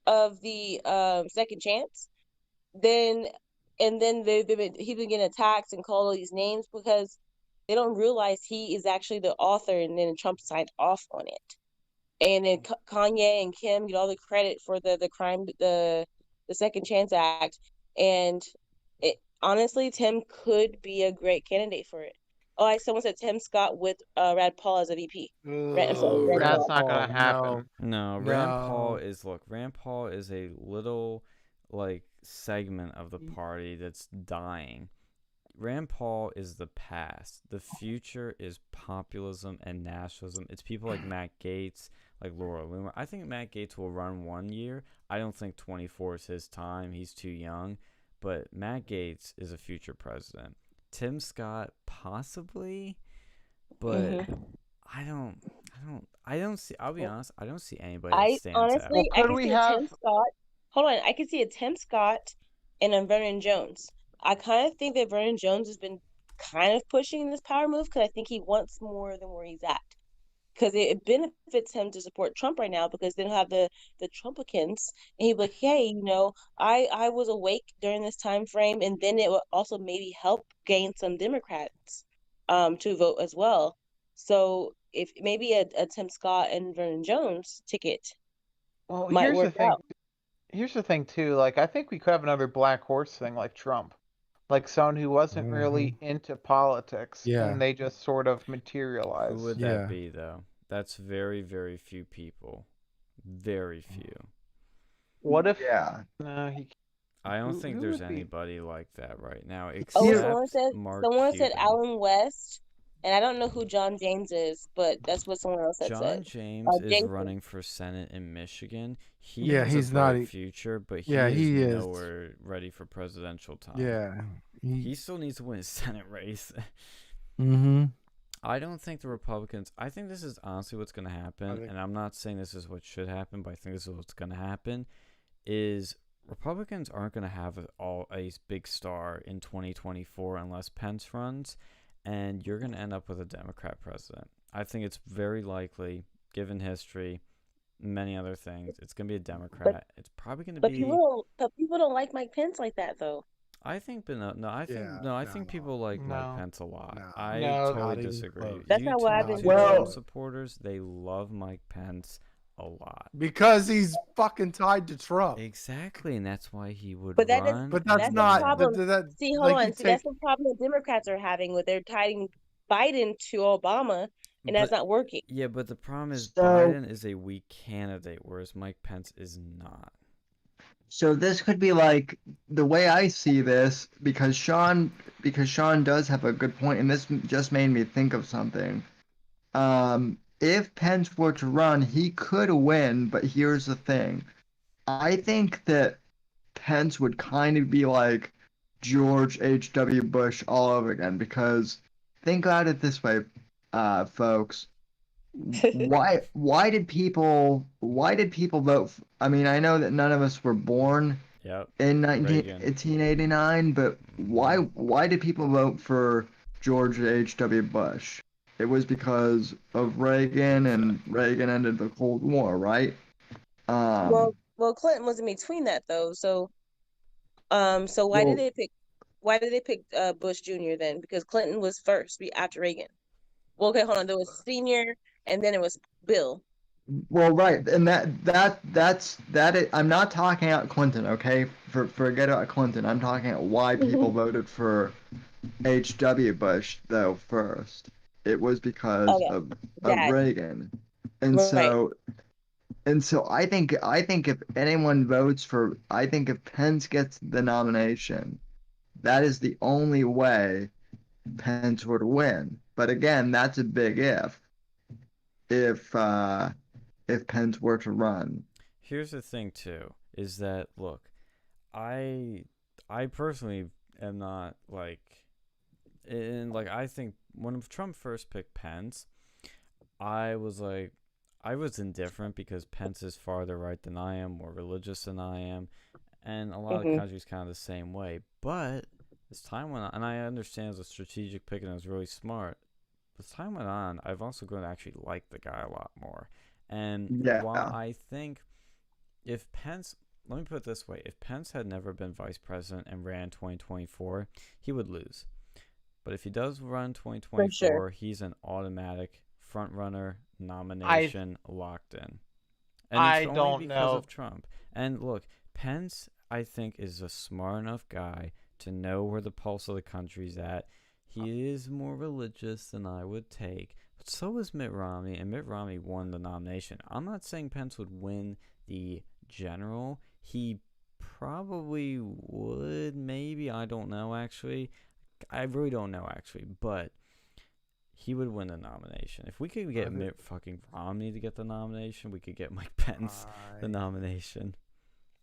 of the Second Chance, then he's been getting attacked and called all these names because they don't realize he is actually the author, and then Trump signed off on it. And then Kanye and Kim get all the credit for the crime, the Second Chance Act, and honestly, Tim could be a great candidate for it. Oh, someone said Tim Scott with Rand Paul as a VP. That's not gonna happen. No, Rand Paul is a little like segment of the party that's dying. Rand Paul is the past. The future is populism and nationalism. It's people like Matt Gaetz, like Laura Loomer. I think Matt Gaetz will run 1 year. I don't think 24 is his time. He's too young. But Matt Gaetz is a future president. Tim Scott possibly, but I don't see. I'll be honest. I don't see anybody that stands out. I can see a Tim Scott. Hold on, I can see a Tim Scott and a Vernon Jones. I kind of think that Vernon Jones has been kind of pushing this power move because I think he wants more than where he's at. Because it benefits him to support Trump right now because they don't have the Trumpicans, and he'd be like, hey, I was awake during this time frame, and then it will also maybe help gain some Democrats to vote as well. So if maybe a Tim Scott and Vernon Jones ticket might work out. Here's the thing too, like I think we could have another black horse thing like Trump. Like someone who wasn't really into politics, and they just sort of materialized. Who would that be, though? That's very, very few people. Very few. What if? Yeah. No, I don't think there's anybody like that right now. Except someone said Alan West, and I don't know who John James is, but that's what someone else had said. John James is running for Senate in Michigan. He's not a future, but he is nowhere ready for presidential time. He still needs to win his Senate race. Mm-hmm. I don't think the Republicans. I think this is honestly what's going to happen, and I'm not saying this is what should happen, but I think this is what's going to happen. Is Republicans aren't going to have a big star in 2024 unless Pence runs, and you're going to end up with a Democrat president. I think it's very likely, given history, many other things, it's going to be a Democrat. It's probably going to be. But people don't like Mike Pence like that, though. I think, I think people like Mike Pence a lot. I totally disagree. That's not what I've been Trump supporters, they love Mike Pence a lot because he's fucking tied to Trump. Exactly, and that's why he would but run. But that's not. See, hold on. See, that's the problem the Democrats are having with their tying Biden to Obama, and that's not working. Yeah, but the problem is Biden is a weak candidate, whereas Mike Pence is not. So this could be like the way I see this, because Sean does have a good point, and this just made me think of something. If Pence were to run, he could win, but here's the thing. I think that Pence would kind of be like George H.W. Bush all over again, because think about it this way, folks. Why did people vote I mean, I know that none of us were born in 1889, but why did people vote for George H.W. Bush? It was because of Reagan, and Reagan ended the Cold War, right? Well, Clinton was in between that though. So why did they pick Bush Jr. then? Because Clinton was first after Reagan. Well, okay, hold on. There was Senior, and then it was Bill. Well, right, and that's it. I'm not talking about Clinton, okay? Forget about Clinton. I'm talking about why people voted for H.W. Bush though first. It was because of Reagan, and so I think if anyone votes for, I think if Pence gets the nomination, that is the only way Pence would win. But again, that's a big if. If Pence were to run. Here's the thing too, is that look, I personally am not like, and like I think when Trump first picked Pence, I was indifferent because Pence is farther right than I am, more religious than I am, and a lot of countries kind of the same way. But as time went on, and I understand it's a strategic pick and it was really smart. As time went on, I've also grown to actually like the guy a lot more. And while I think if Pence, let me put it this way, if Pence had never been vice president and ran 2024, he would lose. But if he does run 2024, he's an automatic front runner, nomination locked in. And I it's only don't because know. of Trump. And look, Pence, I think, is a smart enough guy to know where the pulse of the country's at. He is more religious than I would take. But so is Mitt Romney, and Mitt Romney won the nomination. I'm not saying Pence would win the general. He probably would, maybe. I don't know, actually. I really don't know, actually. But he would win the nomination. If we could get Mitt fucking Romney to get the nomination, we could get Mike Pence the nomination.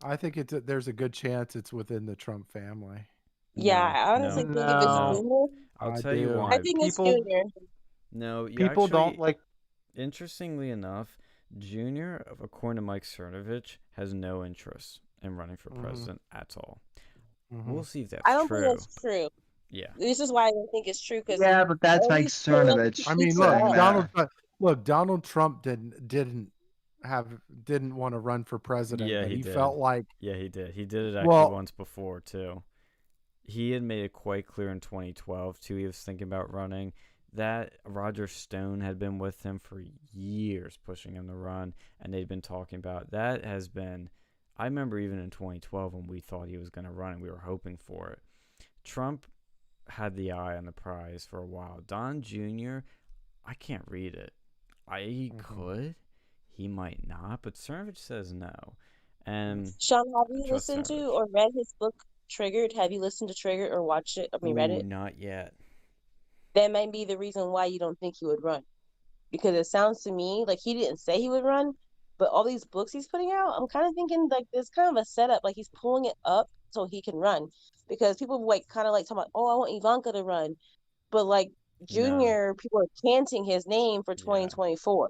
I think there's a good chance it's within the Trump family. Yeah, I honestly think if it's Junior, I'll tell you why. I think it's Junior. No, people don't like. Interestingly enough, Junior, according to Mike Cernovich, has no interest in running for president at all. We'll see if that's true. I don't think that's true. Yeah. This is why I don't think it's true. Cause but that's Mike Cernovich. I mean, Donald Trump didn't want to run for president. Yeah, but he did. Felt like. Yeah, he did. He did it actually once before too. He had made it quite clear in 2012 too. He was thinking about running. That Roger Stone had been with him for years, pushing him to run, and they'd been talking about that. Has been. I remember even in 2012 when we thought he was going to run and we were hoping for it. Trump had the eye on the prize for a while. Don Jr., I can't read it. He could. He might not, but Cernovich says no. And Sean, have you listened to or read his book Triggered? Have you listened to Triggered or watched it? Read it? Not yet. That might be the reason why you don't think he would run. Because it sounds to me like he didn't say he would run, but all these books he's putting out, I'm kind of thinking like there's kind of a setup, like he's pulling it up so he can run. Because people like kind of like talking about, oh, I want Ivanka to run, but like Junior, people are chanting his name for 2024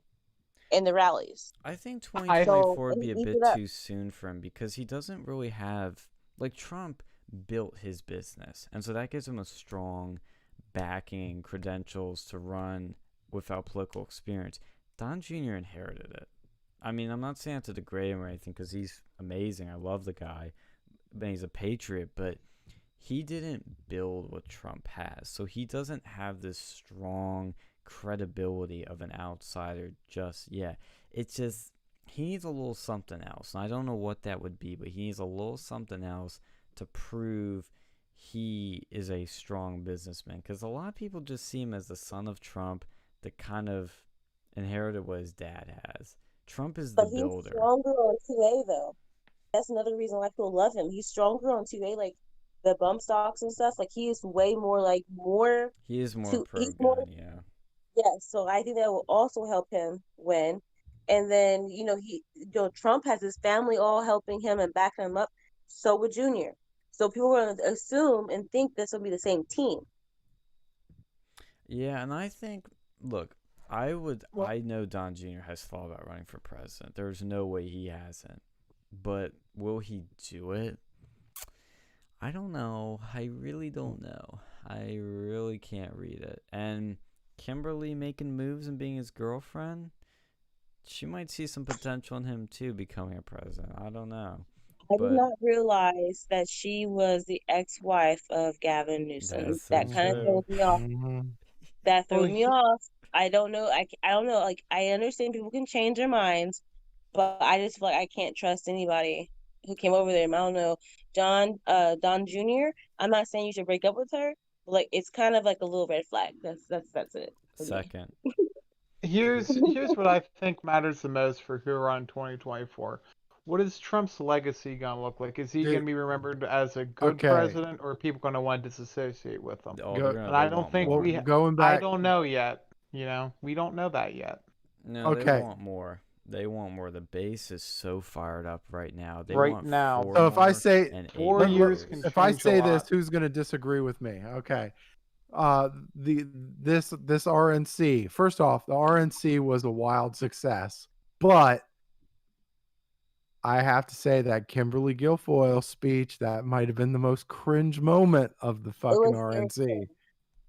in the rallies. I think 2024 would be a bit up. too soon for him because he doesn't really have, like, Trump built his business, and so that gives him a strong backing credentials to run without political experience. Don Jr. inherited it. I mean, I'm not saying to degrade him or anything because he's amazing. I love the guy, and he's a patriot, but he didn't build what Trump has, so he doesn't have this strong credibility of an outsider just yet. It's just he needs a little something else, and I don't know what that would be, but he needs a little something else to prove he is a strong businessman, because a lot of people just see him as the son of Trump that kind of inherited what his dad has. Trump is the builder. He's stronger on 2A though. That's another reason why people love him. He's stronger on 2A, like the bump stocks and stuff. Like he is way more he is more pro-gun, yeah. Yeah, so I think that will also help him win. And then, Trump has his family all helping him and backing him up. So would Junior. So people are going to assume and think this will be the same team. Yeah, and I think, look, I know Don Jr. has thought about running for president. There's no way he hasn't. But will he do it? I don't know. I really don't know. I really can't read it. And Kimberly making moves and being his girlfriend, she might see some potential in him too becoming a president. I don't know. I did not realize that she was the ex-wife of Gavin Newsom. That kind of throws me off. That threw me off. I don't know. I don't know. Like, I understand people can change their minds, but I just feel like I can't trust anybody who came over there. I don't know. Don Jr., I'm not saying you should break up with her, but like it's kind of like a little red flag. That's it. Second. Here's what I think matters the most for who are on 2024. What is Trump's legacy gonna look like? Is he gonna be remembered as a good president, or are people gonna want to disassociate with him? And I don't think I don't know yet. We don't know that yet. No, they want more. They want more. The base is so fired up right now. So if I say 4 years, if I say this, who's going to disagree with me? Okay. This RNC. First off, the RNC was a wild success, but I have to say that Kimberly Guilfoyle speech, that might have been the most cringe moment of the fucking RNC.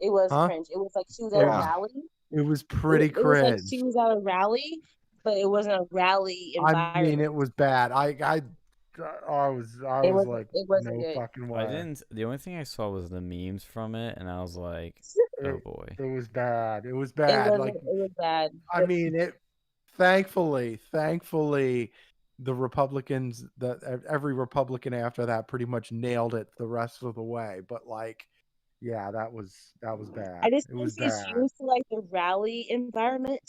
It was cringe. It was like she was at a rally. It was pretty cringe. It was like she was at a rally, but it wasn't a rally environment. I mean, it was bad. I was like, it wasn't no good. fucking way. The only thing I saw was the memes from it, and I was like, oh boy. It was bad. It was bad. It was bad. I mean, thankfully, the Republicans, every Republican after that pretty much nailed it the rest of the way. But like, yeah, that was bad. I just it was she's bad. used to like the rally environment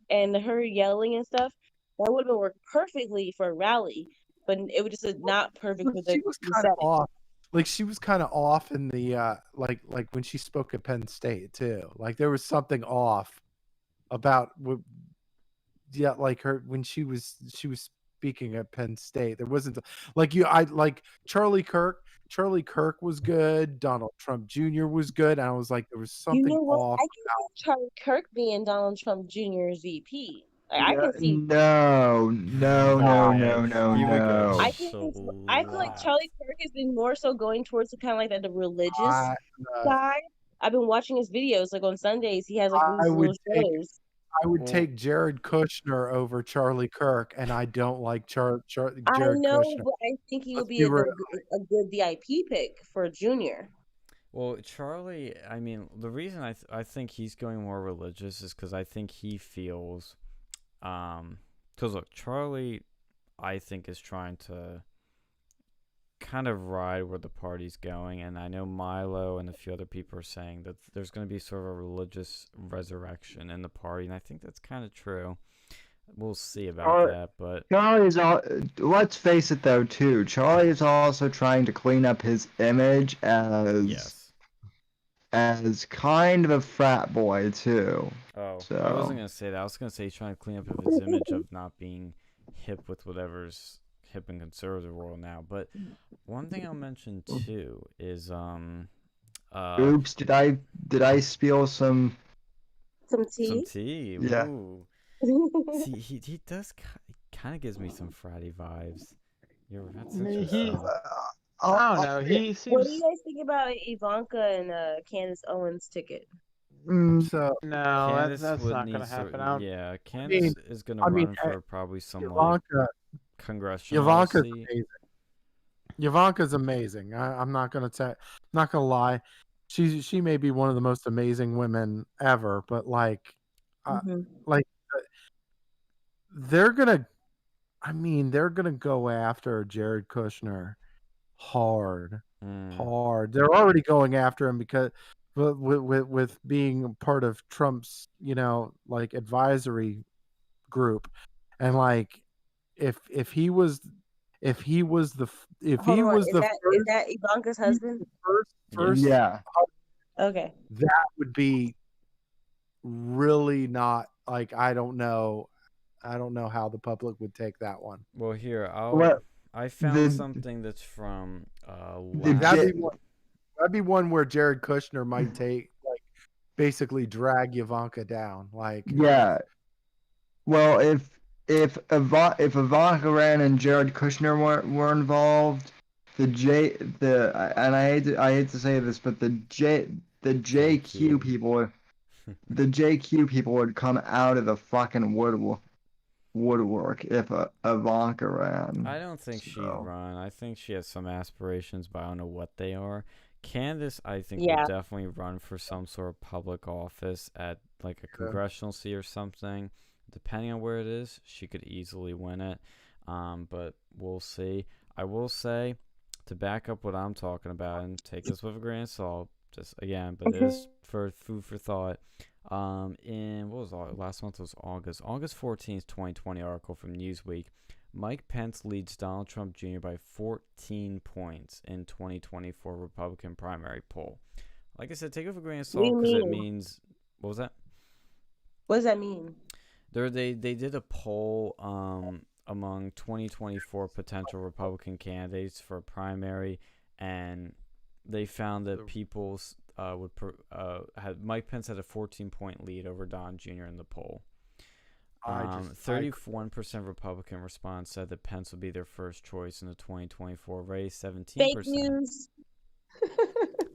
and her yelling and stuff. That would have worked perfectly for a rally, but it was just not perfect for the She was kind of off. Like she was kind of off in the like when she spoke at Penn State too. Like there was something off about like her when she was speaking at Penn State. There wasn't like Charlie Kirk. Charlie Kirk was good. Donald Trump Jr. was good. And I was like, there was something off. I can see Charlie Kirk being Donald Trump Jr.'s VP. Like, I can see. No. I feel like Charlie Kirk has been more so going towards the kind of like the religious side. I've been watching his videos. Like on Sundays, he has like these little shows. I would take Jared Kushner over Charlie Kirk, and I don't like Jared Kushner. But I think he would be a good VIP pick for Junior. Well, Charlie, I mean, the reason I think he's going more religious is because I think he feels, because look, Charlie, I think is trying to kind of ride where the party's going, and I know Milo and a few other people are saying that there's going to be sort of a religious resurrection in the party, and I think that's kind of true. We'll see about that, but Charlie's let's face it though too. Charlie is also trying to clean up his image as kind of a frat boy too. Oh, so I wasn't gonna say that. I was gonna say he's trying to clean up his image of not being hip with whatever's hip and conservative world now. But one thing I'll mention too is Oops, did I spill some tea? tea? Yeah. Ooh. See, he does kind of gives me some fratty vibes. That's interesting. I don't know. He What do seems you guys think about Ivanka and Candace Owens' ticket? So no. Candace That's would not need gonna happen. yeah, Candace is gonna I mean, run for probably some like Ivanka, congressional Ivanka's seat. amazing. Ivanka's amazing. I'm not gonna lie. She may be one of the most amazing women ever, but like like they're gonna go after Jared Kushner hard. They're already going after him because with being part of Trump's, like advisory group, and like if he was if he was the Is that Ivanka's husband? first Yeah. Okay. that would be really not like I don't know how the public would take that one. Well, here I found the- something that's from That'd be one where Jared Kushner might basically drag Ivanka down. Like Yeah. Well, if Ivanka ran and Jared Kushner were involved, and I hate to say this, but the JQ people would come out of the fucking woodwork if Ivanka ran. I don't think she'd run. I think she has some aspirations, but I don't know what they are. Candace, I think, will definitely run for some sort of public office at like a congressional seat or something. Depending on where it is, she could easily win it. But we'll see. I will say, to back up what I'm talking about, and take this with a grain of salt, just again, but it is for food for thought. In what was last month was August 14th, 2020 article from Newsweek. Mike Pence leads Donald Trump Jr. by 14 points in 2024 Republican primary poll. Like I said, take it with a grain of salt because it means what was that? What does that mean? They did a poll among 2024 potential Republican candidates for a primary, and they found that people had Mike Pence had a 14-point lead over Don Jr. in the poll. 31% Republican response said that Pence would be their first choice in the 2024 race. 17%. Fake news.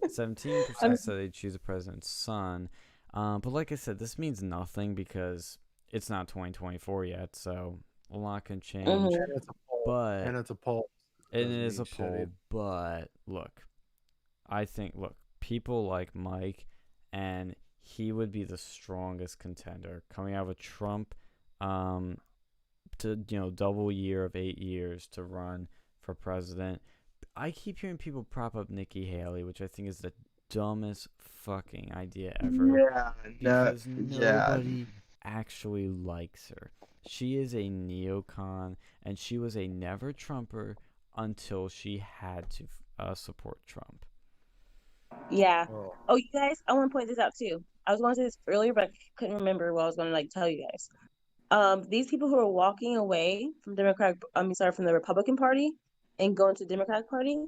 17% said they'd choose the president's son. But like I said, this means nothing because it's not 2024 yet, so a lot can change. And it's a poll. But and it's a poll. It is a poll. But look, I think people like Mike, and he would be the strongest contender coming out of a Trump to double year of 8 years to run for president. I keep hearing people prop up Nikki Haley, which I think is the dumbest fucking idea ever. Because nobody actually likes her. She is a neocon, and she was a never Trumper until she had to support Trump. Yeah. Oh, you guys, I want to point this out too. I was going to say this earlier, but I couldn't remember what I was going to tell you guys. These people who are walking away from from the Republican Party and going to the Democratic Party,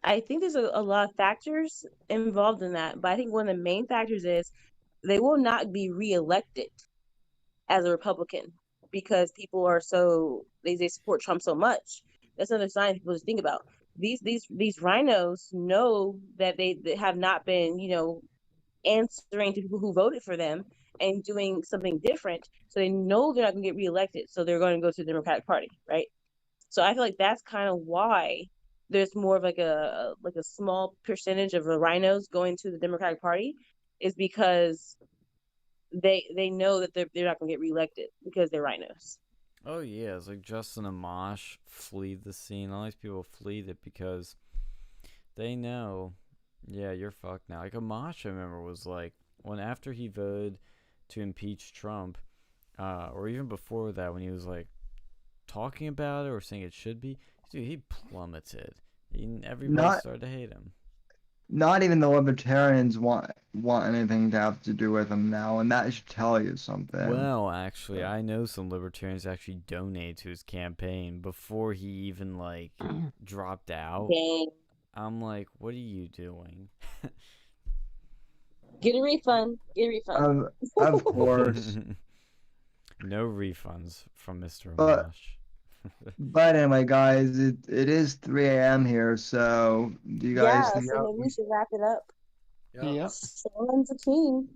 I think there's a lot of factors involved in that. But I think one of the main factors is they will not be reelected as a Republican because people are they support Trump so much. That's another sign people just think about. These rhinos know that they have not been, answering to people who voted for them and doing something different. So they know they're not going to get reelected. So they're going to go to the Democratic Party, right? So I feel like that's kind of why there's more of like a small percentage of the rhinos going to the Democratic Party, is because they know that they're not going to get reelected because they're rhinos. Oh yeah, it's like Justin Amash fled the scene. All these people fled it because they know, yeah, you're fucked now. Like Amash, I remember, was like, after he voted to impeach Trump, or even before that, when he was like talking about it or saying it should be, dude, he plummeted. Everybody started to hate him. not even the libertarians want anything to have to do with him now, and that should tell you something. Well, actually, I know some libertarians actually donate to his campaign before he even like dropped out. Dang. I'm like, what are you doing? Get a refund. Get a refund. Of course. No refunds from Mr. But- Amash. But anyway, guys, it is 3 a.m. here, so do you guys Yeah, think so maybe we should wrap it up. Yeah. Someone's a king.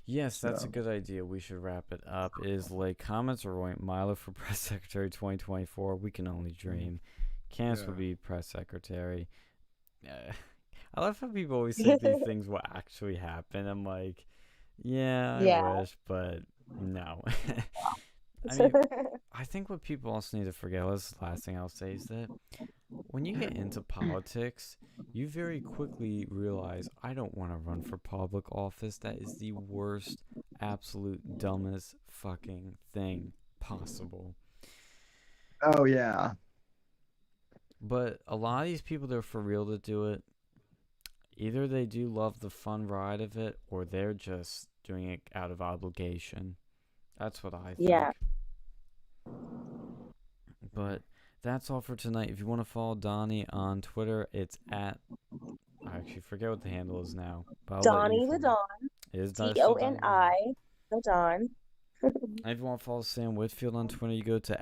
Yes, that's a So- good idea. We should wrap it up. Is like comments are going Milo for press secretary 2024. We can only dream. Candace will be press secretary. I love how people always think these things will actually happen. I'm like, yeah, Yeah. I wish, but no. I mean, I think what people also need to forget, this is the last thing I'll say, is that when you get into politics, you very quickly realize, I don't want to run for public office. That is the worst, absolute dumbest fucking thing possible. Oh yeah. But a lot of these people that are for real to do it, either they do love the fun ride of it, or they're just doing it out of obligation. That's what I think. Yeah. But that's all for tonight. If you want to follow Donnie on Twitter, it's at... I actually forget what the handle is now. But I'll let you Donnie the follow. Don. It is still Donnie DONI the Don. And if you want to follow Sam Whitfield on Twitter, you go to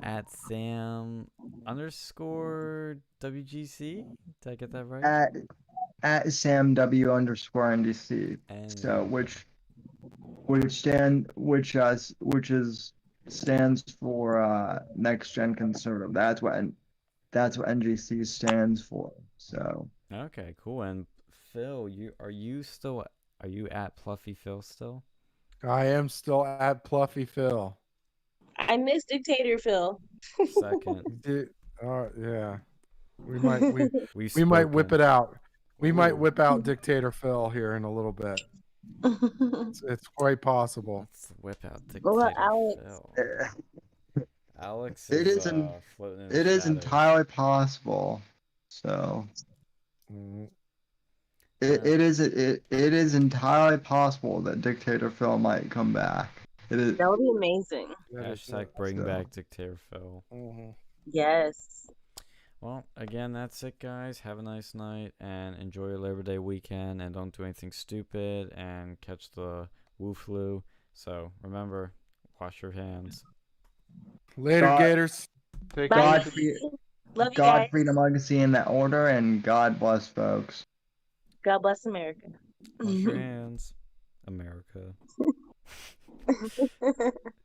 @Sam_WGC. Did I get that right? At Sam W _NDC. And So stands for Next Gen Conservative. That's what NGC stands for. So okay, cool. And Phil, are you at Pluffy Phil still? I am still at Pluffy Phil. I miss Dictator Phil. Second. Yeah. We might We've we might whip spoken. it out. We might Ooh. whip out Dictator Phil here in a little bit. It's quite possible. Let's whip out What Dictator about Alex? Phil. eh, Alex It is isn't- floating in the it is shadows. entirely possible. So Mm, it is entirely possible that Dictator Phil might come back. It is. That would be amazing. that is Hashtag it. bring So- back Dictator Phil. Mhm. Yes. Well, again, that's it, guys. Have a nice night and enjoy your Labor Day weekend. And don't do anything stupid and catch the Wu flu. So remember, wash your hands. Later, God- Gators. Take Bye. care. Love you God, guys. freedom, legacy in that order, and God bless, folks. God bless America. Wash your hands, America.